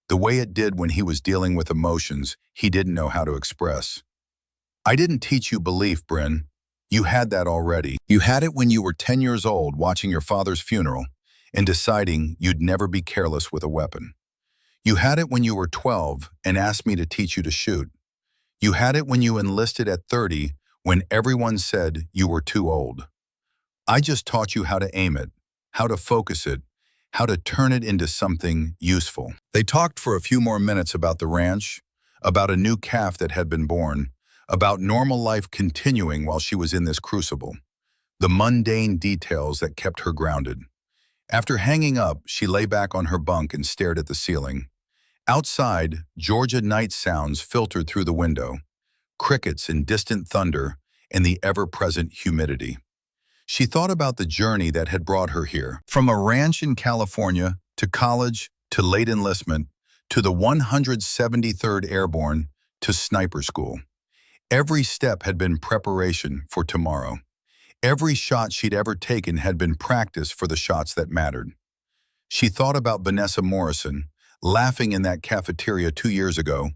the way it did when he was dealing with emotions he didn't know how to express. I didn't teach you belief, Bryn. You had that already. You had it when you were 10 years old watching your father's funeral and deciding you'd never be careless with a weapon. You had it when you were 12 and asked me to teach you to shoot. You had it when you enlisted at 30 when everyone said you were too old. I just taught you how to aim it, how to focus it, how to turn it into something useful. They talked for a few more minutes about the ranch, about a new calf that had been born, about normal life continuing while she was in this crucible, the mundane details that kept her grounded. After hanging up, she lay back on her bunk and stared at the ceiling. Outside, Georgia night sounds filtered through the window, crickets and distant thunder and the ever-present humidity. She thought about the journey that had brought her here, from a ranch in California to college to late enlistment to the 173rd Airborne to sniper school. Every step had been preparation for tomorrow. Every shot she'd ever taken had been practice for the shots that mattered. She thought about Vanessa Morrison, laughing in that cafeteria 2 years ago.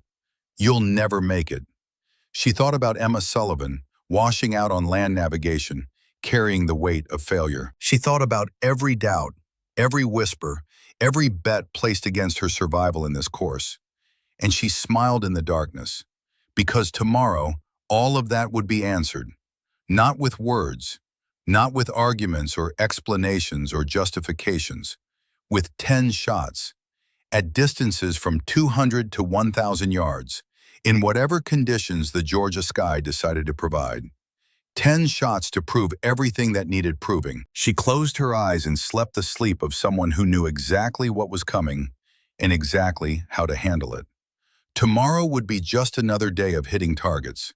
You'll never make it. She thought about Emma Sullivan, washing out on land navigation, carrying the weight of failure. She thought about every doubt, every whisper, every bet placed against her survival in this course. And she smiled in the darkness, because tomorrow, all of that would be answered. Not with words, not with arguments or explanations or justifications, with 10 shots, at distances from 200 to 1,000 yards, in whatever conditions the Georgia sky decided to provide. 10 shots to prove everything that needed proving. She closed her eyes and slept the sleep of someone who knew exactly what was coming and exactly how to handle it. Tomorrow would be just another day of hitting targets,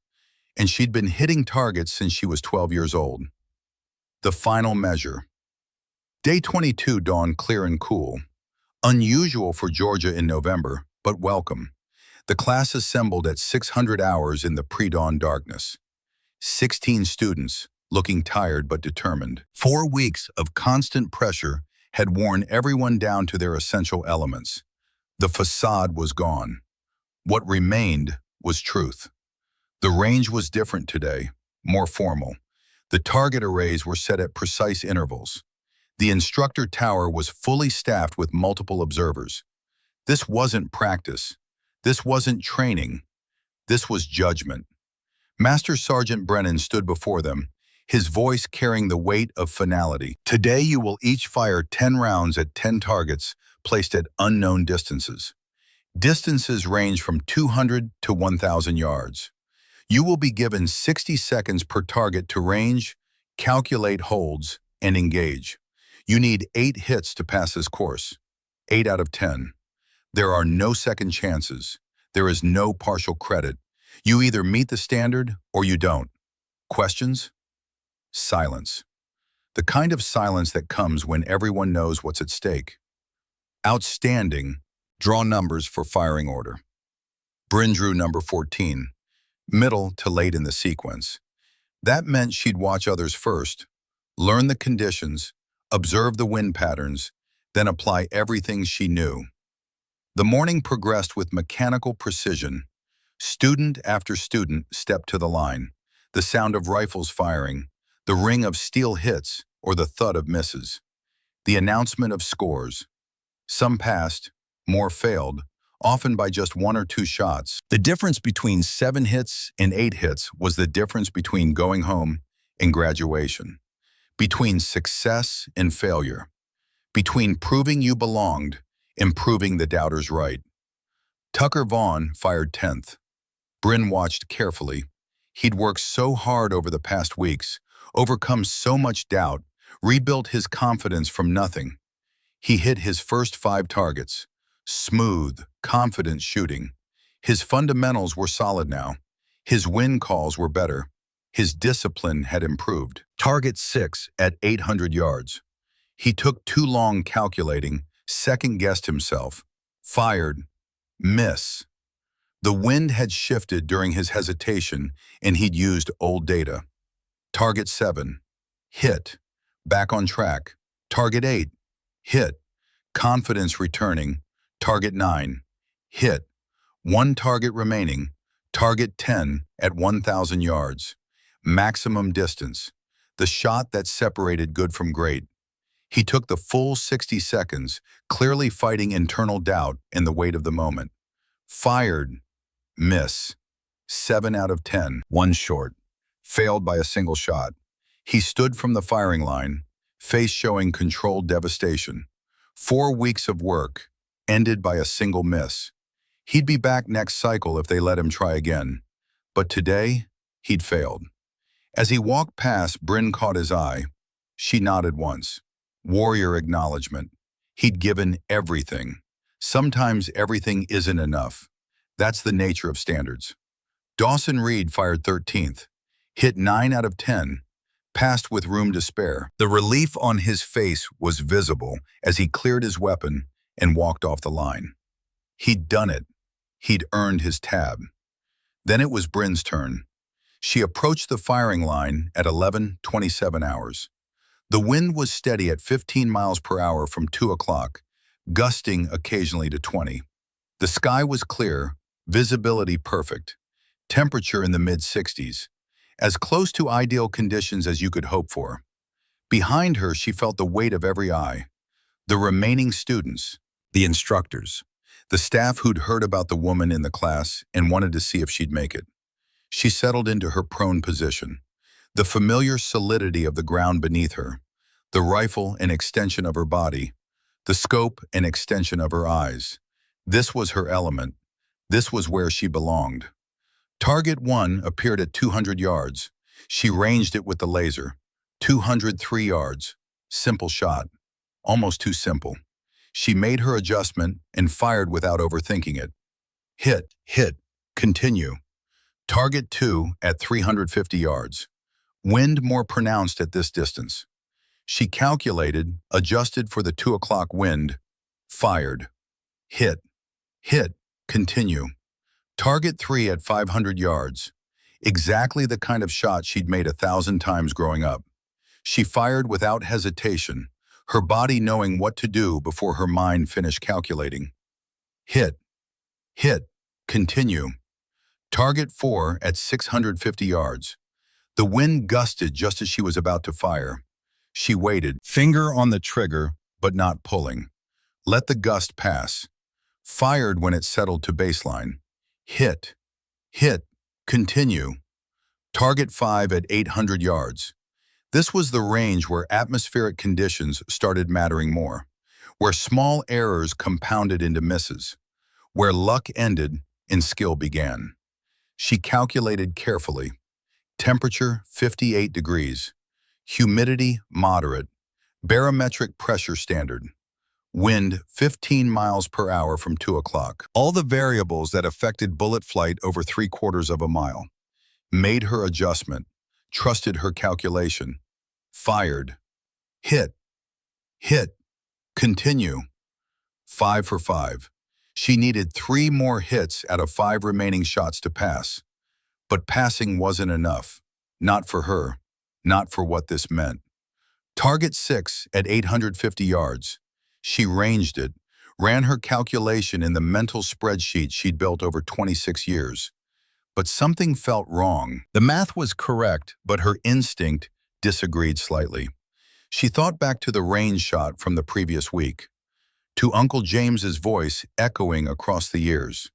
and she'd been hitting targets since she was 12 years old. The final measure. Day 22 dawned clear and cool. Unusual for Georgia in November, but welcome. The class assembled at 600 hours in the pre-dawn darkness. 16 students, looking tired but determined. 4 weeks of constant pressure had worn everyone down to their essential elements. The facade was gone. What remained was truth. The range was different today, more formal. The target arrays were set at precise intervals. The instructor tower was fully staffed with multiple observers. This wasn't practice. This wasn't training. This was judgment. Master Sergeant Brennan stood before them, his voice carrying the weight of finality. Today you will each fire 10 rounds at 10 targets placed at unknown distances. Distances range from 200 to 1,000 yards. You will be given 60 seconds per target to range, calculate holds, and engage. You need 8 hits to pass this course. 8 out of 10. There are no second chances. There is no partial credit. You either meet the standard or you don't. Questions? Silence. The kind of silence that comes when everyone knows what's at stake. Outstanding. Draw numbers for firing order. Bryn drew number 14, middle to late in the sequence. That meant she'd watch others first, learn the conditions, observe the wind patterns, then apply everything she knew. The morning progressed with mechanical precision. Student after student stepped to the line, the sound of rifles firing, the ring of steel hits, or the thud of misses. The announcement of scores. Some passed, more failed, often by just 1 or 2 shots. The difference between 7 hits and 8 hits was the difference between going home and graduation, between success and failure, between proving you belonged and proving the doubters right. Tucker Vaughn fired 10th. Bryn watched carefully. He'd worked so hard over the past weeks, overcome so much doubt, rebuilt his confidence from nothing. He hit his first 5 targets. Smooth, confident shooting. His fundamentals were solid now. His win calls were better. His discipline had improved. Target 6 at 800 yards. He took too long calculating, second-guessed himself. Fired. Miss. The wind had shifted during his hesitation, and he'd used old data. Target 7. Hit. Back on track. Target 8. Hit. Confidence returning. Target 9. Hit. 1 target remaining. Target 10 at 1,000 yards. Maximum distance. The shot that separated good from great. He took the full 60 seconds, clearly fighting internal doubt and the weight of the moment. Fired. Miss. 7 out of 10. 1 short. Failed by a single shot. He stood from the firing line, face showing controlled devastation. 4 weeks of work, ended by a single miss. He'd be back next cycle if they let him try again. But today, he'd failed. As he walked past, Bryn caught his eye. She nodded once. Warrior acknowledgement. He'd given everything. Sometimes everything isn't enough. That's the nature of standards. Dawson Reed fired 13th. Hit 9 out of 10. Passed with room to spare. The relief on his face was visible as he cleared his weapon and walked off the line. He'd done it. He'd earned his tab. Then it was Bryn's turn. She approached the firing line at 11:27 hours. The wind was steady at 15 miles per hour from 2 o'clock, gusting occasionally to 20. The sky was clear, visibility perfect, temperature in the mid-60s, as close to ideal conditions as you could hope for. Behind her, she felt the weight of every eye. The remaining students, the instructors, the staff who'd heard about the woman in the class and wanted to see if she'd make it. She settled into her prone position, the familiar solidity of the ground beneath her, the rifle an extension of her body, the scope an extension of her eyes. This was her element. This was where she belonged. Target 1 appeared at 200 yards. She ranged it with the laser. 203 yards. Simple shot. Almost too simple. She made her adjustment and fired without overthinking it. Hit, hit, continue. Target 2 at 350 yards. Wind more pronounced at this distance. She calculated, adjusted for the 2 o'clock wind, fired. Hit, hit, continue. Target 3 at 500 yards. Exactly the kind of shot she'd made 1,000 times growing up. She fired without hesitation, her body knowing what to do before her mind finished calculating. Hit, hit, continue. Target 4 at 650 yards. The wind gusted just as she was about to fire. She waited, finger on the trigger, but not pulling. Let the gust pass. Fired when it settled to baseline. Hit, hit, continue. Target 5 at 800 yards. This was the range where atmospheric conditions started mattering more, where small errors compounded into misses, where luck ended and skill began. She calculated carefully. Temperature 58 degrees. Humidity moderate. Barometric pressure standard. Wind 15 miles per hour from 2 o'clock. All the variables that affected bullet flight over 3/4 of a mile. Made her adjustment. Trusted her calculation. Fired. Hit. Hit. Continue. 5 for 5. She needed 3 more hits out of 5 remaining shots to pass. But passing wasn't enough. Not for her. Not for what this meant. Target 6 at 850 yards. She ranged it, ran her calculation in the mental spreadsheet she'd built over 26 years. But something felt wrong. The math was correct, but her instinct disagreed slightly. She thought back to the range shot from the previous week, to Uncle James's voice echoing across the years.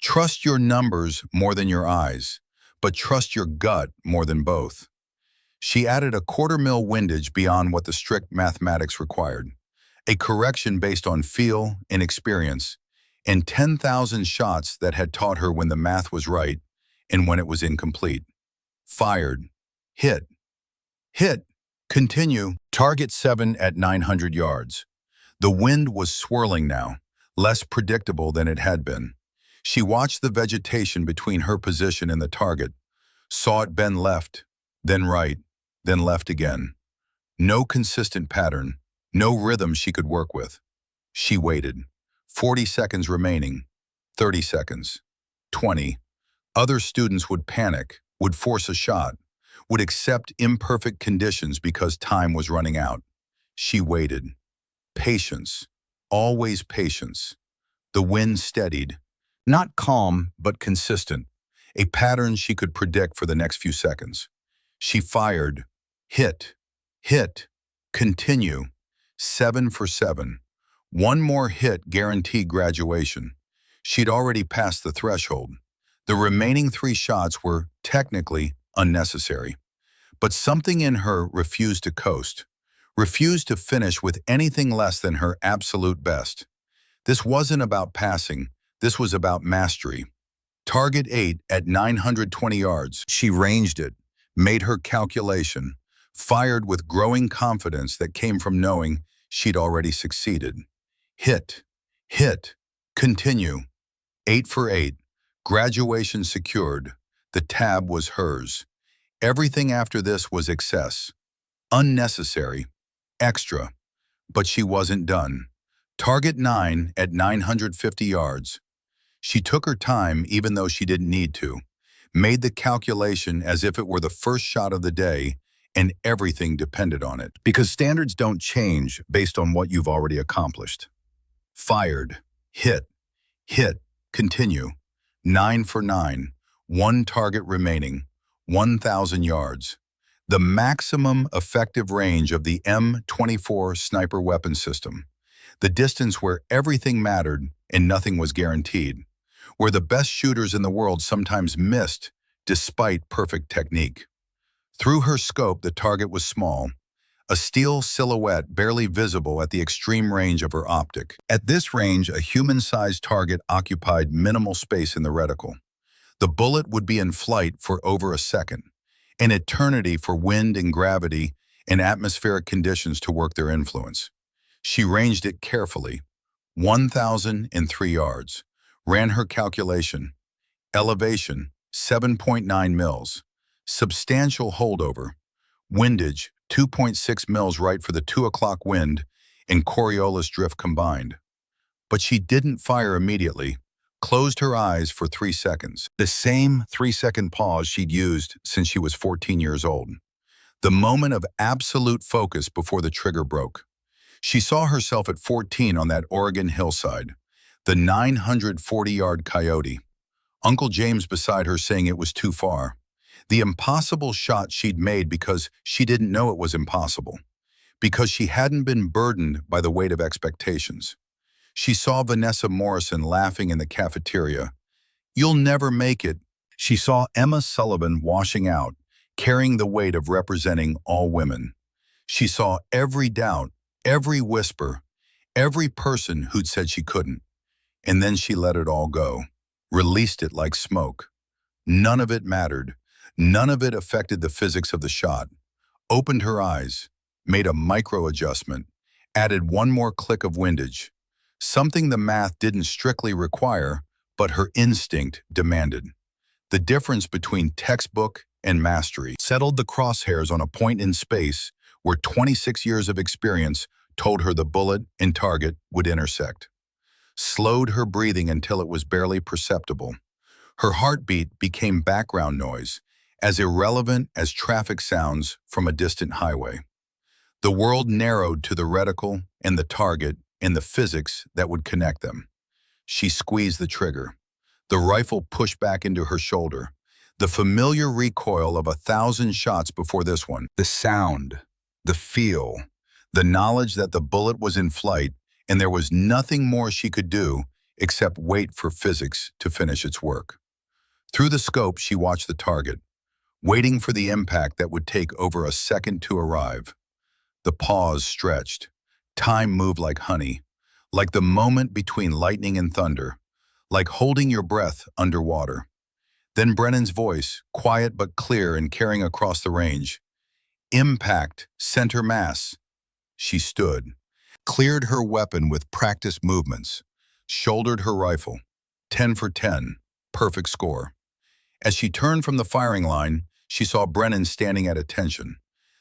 Trust your numbers more than your eyes, but trust your gut more than both. She added a quarter-mil windage beyond what the strict mathematics required, a correction based on feel and experience, and 10,000 shots that had taught her when the math was right and when it was incomplete. Fired. Hit. Hit. Continue. Target 7 at 900 yards. The wind was swirling now, less predictable than it had been. She watched the vegetation between her position and the target, saw it bend left, then right, then left again. No consistent pattern, no rhythm she could work with. She waited. 40 seconds remaining. 30 seconds. 20. Other students would panic, would force a shot, would accept imperfect conditions because time was running out. She waited. Patience. Always patience. The wind steadied. Not calm, but consistent. A pattern she could predict for the next few seconds. She fired. Hit. Hit. Continue. 7 for 7. One more hit guaranteed graduation. She'd already passed the threshold. The remaining 3 shots were technically unnecessary. But something in her refused to coast, refused to finish with anything less than her absolute best. This wasn't about passing, this was about mastery. Target 8 at 920 yards. She ranged it, made her calculation, fired with growing confidence that came from knowing she'd already succeeded. Hit. Hit. Continue. 8 for 8. Graduation secured. The tab was hers. Everything after this was excess. Unnecessary. Extra. But she wasn't done. Target 9 at 950 yards. She took her time even though she didn't need to, made the calculation as if it were the first shot of the day and everything depended on it. Because standards don't change based on what you've already accomplished. Fired. Hit. Hit. Continue. 9 for 9. 1 target remaining. 1,000 yards. The maximum effective range of the M24 sniper weapon system. The distance where everything mattered and nothing was guaranteed. Where the best shooters in the world sometimes missed despite perfect technique. Through her scope, the target was small, a steel silhouette barely visible at the extreme range of her optic. At this range, a human-sized target occupied minimal space in the reticle. The bullet would be in flight for over a second, an eternity for wind and gravity and atmospheric conditions to work their influence. She ranged it carefully, 1,003 yards, ran her calculation. Elevation, 7.9 mils. Substantial holdover. Windage, 2.6 mils right for the 2 o'clock wind and Coriolis drift combined. But she didn't fire immediately, closed her eyes for 3 seconds. The same 3-second pause she'd used since she was 14 years old. The moment of absolute focus before the trigger broke. She saw herself at 14 on that Oregon hillside, the 940-yard coyote. Uncle James beside her saying it was too far. The impossible shot she'd made because she didn't know it was impossible. Because she hadn't been burdened by the weight of expectations. She saw Vanessa Morrison laughing in the cafeteria. You'll never make it. She saw Emma Sullivan washing out, carrying the weight of representing all women. She saw every doubt, every whisper, every person who'd said she couldn't. And then she let it all go, released it like smoke. None of it mattered. None of it affected the physics of the shot. Opened her eyes, made a micro adjustment, added one more click of windage. Something the math didn't strictly require, but her instinct demanded. The difference between textbook and mastery settled the crosshairs on a point in space where 26 years of experience told her the bullet and target would intersect. Slowed her breathing until it was barely perceptible. Her heartbeat became background noise, as irrelevant as traffic sounds from a distant highway. The world narrowed to the reticle and the target and the physics that would connect them. She squeezed the trigger. The rifle pushed back into her shoulder. The familiar recoil of 1,000 shots before this one. The sound, the feel, the knowledge that the bullet was in flight and there was nothing more she could do except wait for physics to finish its work. Through the scope, she watched the target, waiting for the impact that would take over a second to arrive. The pause stretched. Time moved like honey, like the moment between lightning and thunder, like holding your breath underwater. Then Brennan's voice, quiet but clear and carrying across the range. Impact, center mass. She stood, cleared her weapon with practiced movements, shouldered her rifle. 10 for 10, perfect score. As she turned from the firing line, she saw Brennan standing at attention,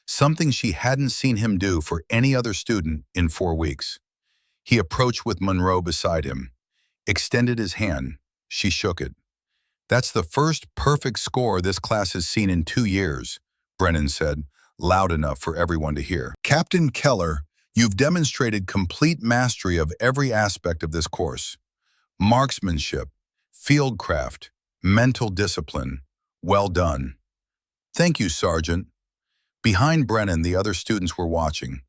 something she hadn't seen him do for any other student in 4 weeks. He approached with Monroe beside him, extended his hand. She shook it. "That's the first perfect score this class has seen in 2 years, Brennan said, loud enough for everyone to hear. "Captain Keller, you've demonstrated complete mastery of every aspect of this course. Marksmanship, fieldcraft, mental discipline. Well done." "Thank you, Sergeant." Behind Brennan, the other students were watching.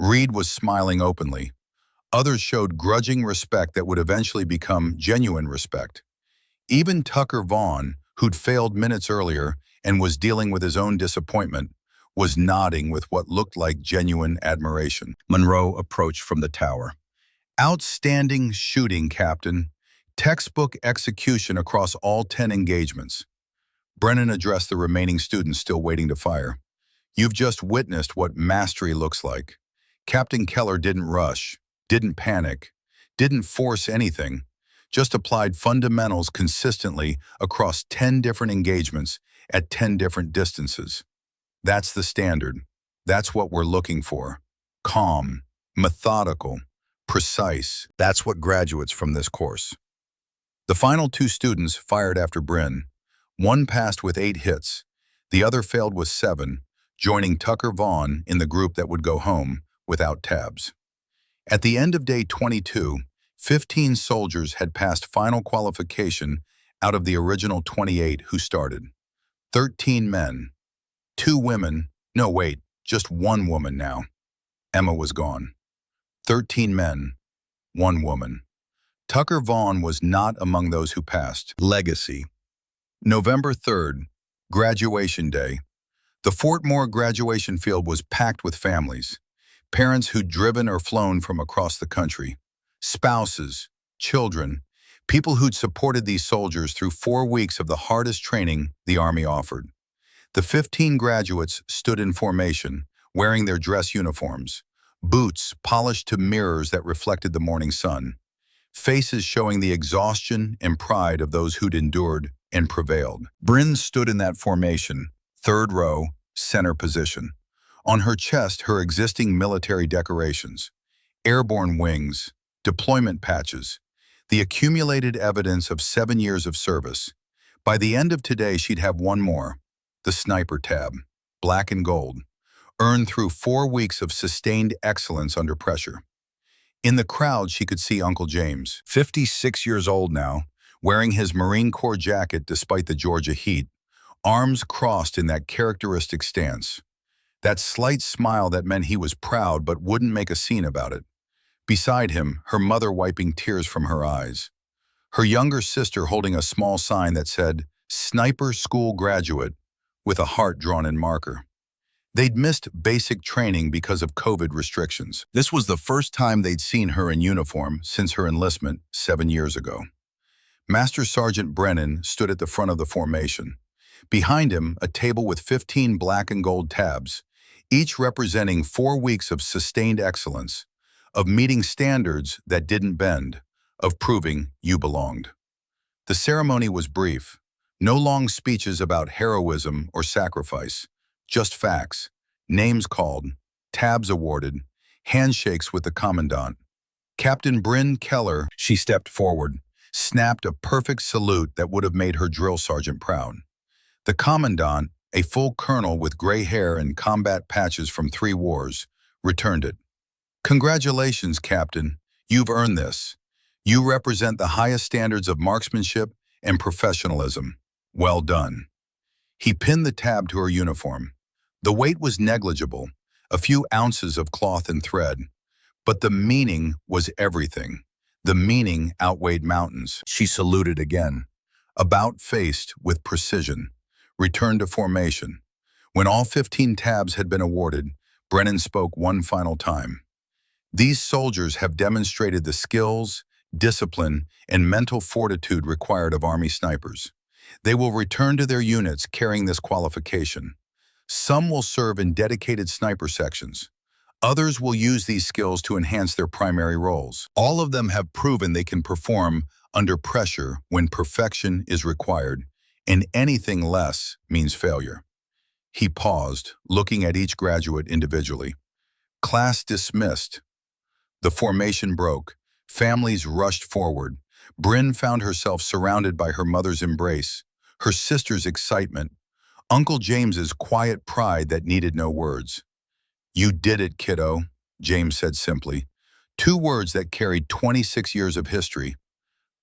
Reed was smiling openly. Others showed grudging respect that would eventually become genuine respect. Even Tucker Vaughn, who'd failed minutes earlier and was dealing with his own disappointment, was nodding with what looked like genuine admiration. Monroe approached from the tower. "Outstanding shooting, Captain. Textbook execution across all 10 engagements." Brennan addressed the remaining students still waiting to fire. "You've just witnessed what mastery looks like. Captain Keller didn't rush, didn't panic, didn't force anything, just applied fundamentals consistently across 10 different engagements at 10 different distances. That's the standard. That's what we're looking for. Calm, methodical, precise. That's what graduates from this course." The final 2 students fired after Bryn. One passed with 8 hits. The other failed with 7, joining Tucker Vaughn in the group that would go home without tabs. At the end of day 22, 15 soldiers had passed final qualification out of the original 28 who started. 13 men, 2 women, no wait, just 1 woman now. Emma was gone. 13 men, 1 woman. Tucker Vaughn was not among those who passed. Legacy. November 3rd, graduation day. The Fort Moore graduation field was packed with families, parents who'd driven or flown from across the country, spouses, children, people who'd supported these soldiers through 4 weeks of the hardest training the Army offered. The 15 graduates stood in formation, wearing their dress uniforms, boots polished to mirrors that reflected the morning sun, faces showing the exhaustion and pride of those who'd endured and prevailed. Bryn stood in that formation, 3rd row, center position. On her chest, her existing military decorations, airborne wings, deployment patches, the accumulated evidence of 7 years of service. By the end of today, she'd have 1 more, the sniper tab, black and gold, earned through 4 weeks of sustained excellence under pressure. In the crowd, she could see Uncle James, 56 years old now, wearing his Marine Corps jacket despite the Georgia heat, arms crossed in that characteristic stance. That slight smile that meant he was proud but wouldn't make a scene about it. Beside him, her mother wiping tears from her eyes. Her younger sister holding a small sign that said, "Sniper School Graduate," with a heart drawn in marker. They'd missed basic training because of COVID restrictions. This was the first time they'd seen her in uniform since her enlistment 7 years ago. Master Sergeant Brennan stood at the front of the formation. Behind him, a table with 15 black and gold tabs, each representing 4 weeks of sustained excellence, of meeting standards that didn't bend, of proving you belonged. The ceremony was brief. No long speeches about heroism or sacrifice, just facts, names called, tabs awarded, handshakes with the commandant. Captain Bryn Keller, she stepped forward, snapped a perfect salute that would have made her drill sergeant proud. The commandant, a full colonel with gray hair and combat patches from 3 wars, returned it. "Congratulations, Captain. You've earned this. You represent the highest standards of marksmanship and professionalism. Well done." He pinned the tab to her uniform. The weight was negligible, a few ounces of cloth and thread, but the meaning was everything. The meaning outweighed mountains. She saluted again, about-faced with precision, returned to formation. When all 15 tabs had been awarded, Brennan spoke one final time. "These soldiers have demonstrated the skills, discipline, and mental fortitude required of Army snipers. They will return to their units carrying this qualification. Some will serve in dedicated sniper sections. Others will use these skills to enhance their primary roles. All of them have proven they can perform under pressure when perfection is required, and anything less means failure." He paused, looking at each graduate individually. Class dismissed. The formation broke. Families rushed forward. Bryn found herself surrounded by her mother's embrace, her sister's excitement, Uncle James's quiet pride that needed no words. "You did it, kiddo," James said simply. 2 words that carried 26 years of history.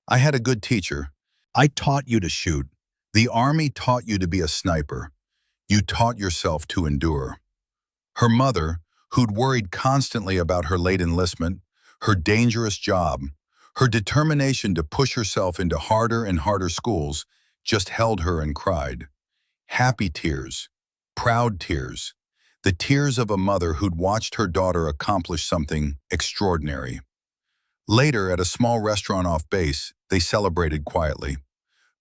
"I had a good teacher. I taught you to shoot. The Army taught you to be a sniper. You taught yourself to endure." Her mother, who'd worried constantly about her late enlistment, her dangerous job, her determination to push herself into harder and harder schools, just held her and cried. Happy tears, proud tears, the tears of a mother who'd watched her daughter accomplish something extraordinary. Later, at a small restaurant off base, they celebrated quietly.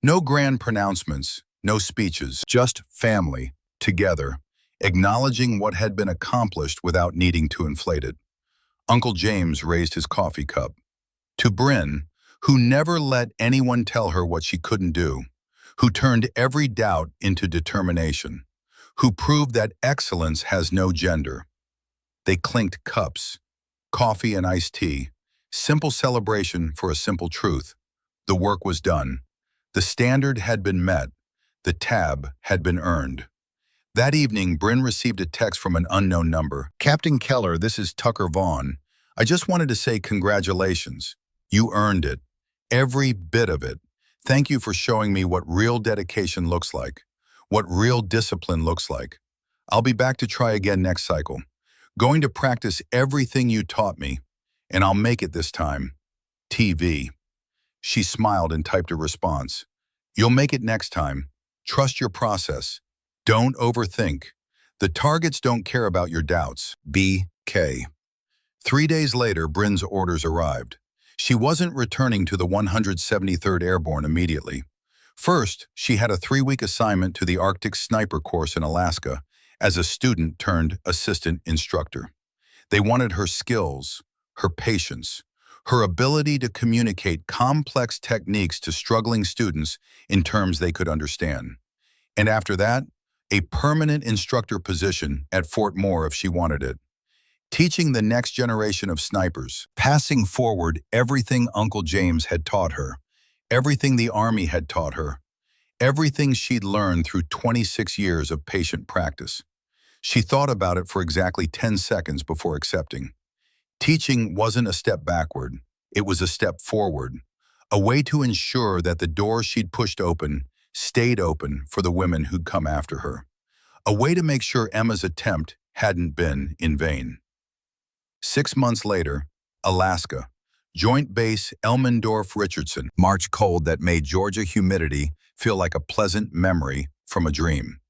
No grand pronouncements, no speeches, just family, together, acknowledging what had been accomplished without needing to inflate it. Uncle James raised his coffee cup. To Bryn, who never let anyone tell her what she couldn't do, who turned every doubt into determination, who proved that excellence has no gender. They clinked cups, coffee and iced tea, simple celebration for a simple truth. The work was done. The standard had been met. The tab had been earned. That evening, Bryn received a text from an unknown number. "Captain Keller, this is Tucker Vaughn. I just wanted to say congratulations. You earned it. Every bit of it. Thank you for showing me what real dedication looks like, what real discipline looks like. I'll be back to try again next cycle. Going to practice everything you taught me, and I'll make it this time. TV." She smiled and typed a response. "You'll make it next time. Trust your process. Don't overthink. The targets don't care about your doubts. BK." 3 days later, Bryn's orders arrived. She wasn't returning to the 173rd Airborne immediately. First, she had a 3-week assignment to the Arctic Sniper Course in Alaska as a student turned assistant instructor. They wanted her skills, her patience, her ability to communicate complex techniques to struggling students in terms they could understand. And after that, a permanent instructor position at Fort Moore if she wanted it. Teaching the next generation of snipers, passing forward everything Uncle James had taught her, everything the Army had taught her, everything she'd learned through 26 years of patient practice. She thought about it for exactly 10 seconds before accepting. Teaching wasn't a step backward, it was a step forward, a way to ensure that the door she'd pushed open stayed open for the women who'd come after her, a way to make sure Emma's attempt hadn't been in vain. 6 months later, Alaska, Joint Base Elmendorf-Richardson, March cold that made Georgia humidity feel like a pleasant memory from a dream.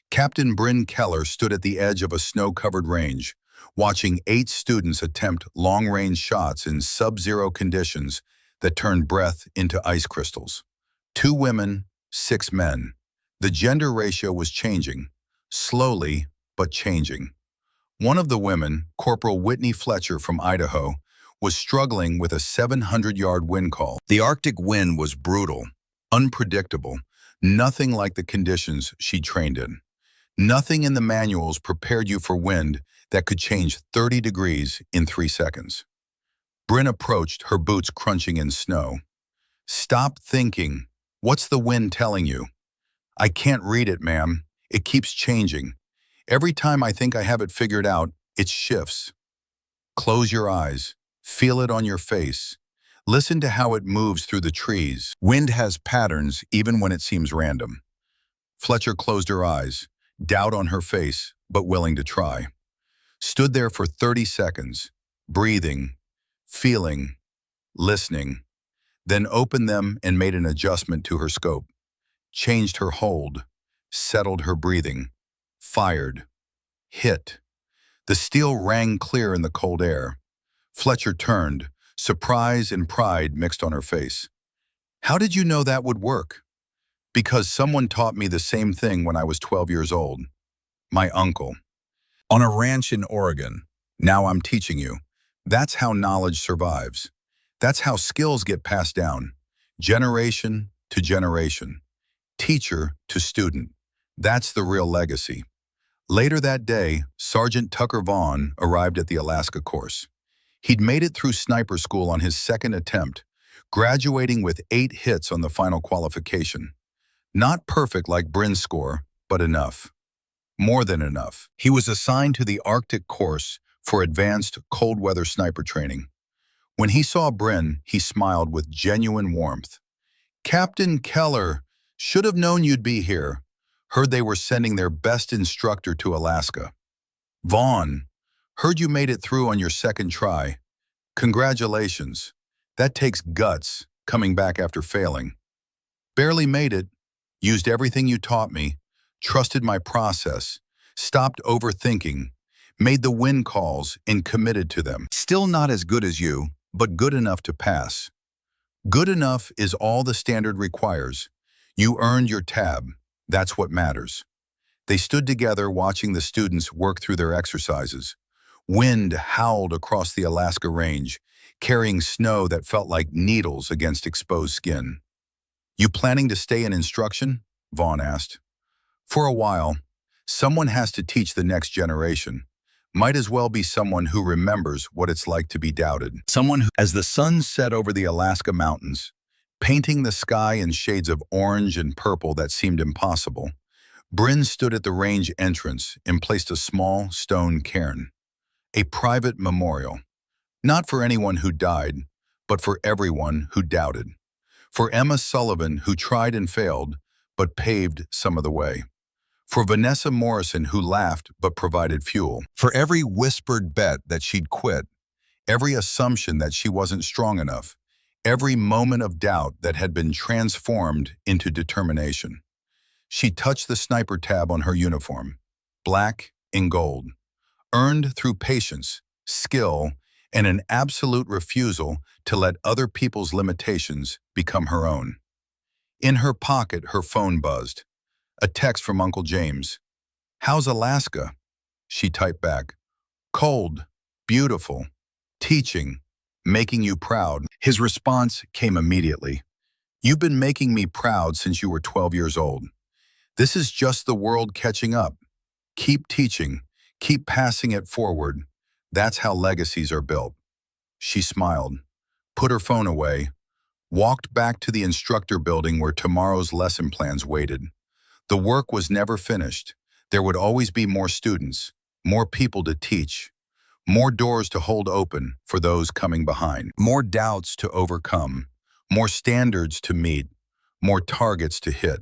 Captain Bryn Keller stood at the edge of a snow-covered range, watching 8 students attempt long-range shots in sub-zero conditions that turned breath into ice crystals. 2 women, 6 men. The gender ratio was changing, slowly but changing. One of the women, Corporal Whitney Fletcher from Idaho, was struggling with a 700-yard wind call. The Arctic wind was brutal, unpredictable, nothing like the conditions she'd trained in. Nothing in the manuals prepared you for wind that could change 30 degrees in 3 seconds. Bryn approached, her boots crunching in snow. "Stop thinking. What's the wind telling you?" "I can't read it, ma'am. It keeps changing. Every time I think I have it figured out, it shifts." "Close your eyes. Feel it on your face. Listen to how it moves through the trees. Wind has patterns even when it seems random. Fletcher closed her eyes, doubt on her face, but willing to try. Stood there for 30 seconds, breathing, feeling, listening, then opened them and made an adjustment to her scope. Changed her hold, settled her breathing, fired, hit. The steel rang clear in the cold air. Fletcher turned, surprise and pride mixed on her face. How did you know that would work? Because someone taught me the same thing when I was 12 years old. My uncle. On a ranch in Oregon. Now I'm teaching you. That's how knowledge survives. That's how skills get passed down. Generation to generation. Teacher to student. That's the real legacy. Later that day, Sergeant Tucker Vaughn arrived at the Alaska course. He'd made it through sniper school on his second attempt, graduating with 8 hits on the final qualification. Not perfect like Bryn's score, but enough. More than enough. He was assigned to the Arctic course for advanced cold weather sniper training. When he saw Bryn, he smiled with genuine warmth. Captain Keller, should have known you'd be here. Heard they were sending their best instructor to Alaska. Vaughn, heard you made it through on your second try. Congratulations. That takes guts, coming back after failing. Barely made it. Used everything you taught me. Trusted my process. Stopped overthinking. Made the win calls and committed to them. Still not as good as you, but good enough to pass. Good enough is all the standard requires. You earned your tab. That's what matters. They stood together watching the students work through their exercises. Wind howled across the Alaska range, carrying snow that felt like needles against exposed skin. You planning to stay in instruction? Vaughn asked. For a while. Someone has to teach the next generation. Might as well be someone who remembers what it's like to be doubted. Someone who, as the sun set over the Alaska mountains, painting the sky in shades of orange and purple that seemed impossible, Bryn stood at the range entrance and placed a small stone cairn. A private memorial. Not for anyone who died, but for everyone who doubted. For Emma Sullivan, who tried and failed, but paved some of the way. For Vanessa Morrison, who laughed but provided fuel. For every whispered bet that she'd quit. Every assumption that she wasn't strong enough. Every moment of doubt that had been transformed into determination. She touched the sniper tab on her uniform. Black and gold. Earned through patience, skill, and an absolute refusal to let other people's limitations become her own. In her pocket, her phone buzzed. A text from Uncle James. How's Alaska? She typed back. Cold, beautiful, teaching, making you proud. His response came immediately. You've been making me proud since you were 12 years old. This is just the world catching up. Keep teaching. Keep passing it forward. That's how legacies are built. She smiled, put her phone away, walked back to the instructor building where tomorrow's lesson plans waited. The work was never finished. There would always be more students, more people to teach, more doors to hold open for those coming behind, more doubts to overcome, more standards to meet, more targets to hit.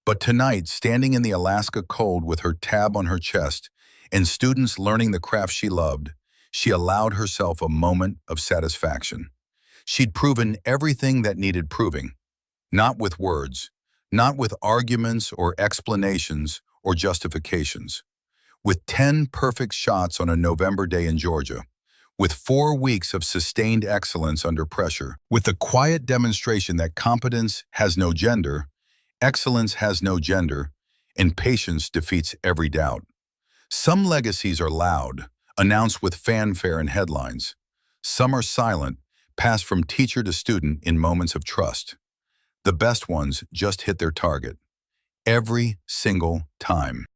But tonight, standing in the Alaska cold with her tab on her chest and students learning the craft she loved, she allowed herself a moment of satisfaction. She'd proven everything that needed proving, not with words, not with arguments or explanations or justifications. With 10 perfect shots on a November day in Georgia, with 4 weeks of sustained excellence under pressure, with the quiet demonstration that competence has no gender, excellence has no gender, and patience defeats every doubt. Some legacies are loud, announced with fanfare and headlines. Some are silent, passed from teacher to student in moments of trust. The best ones just hit their target. Every single time.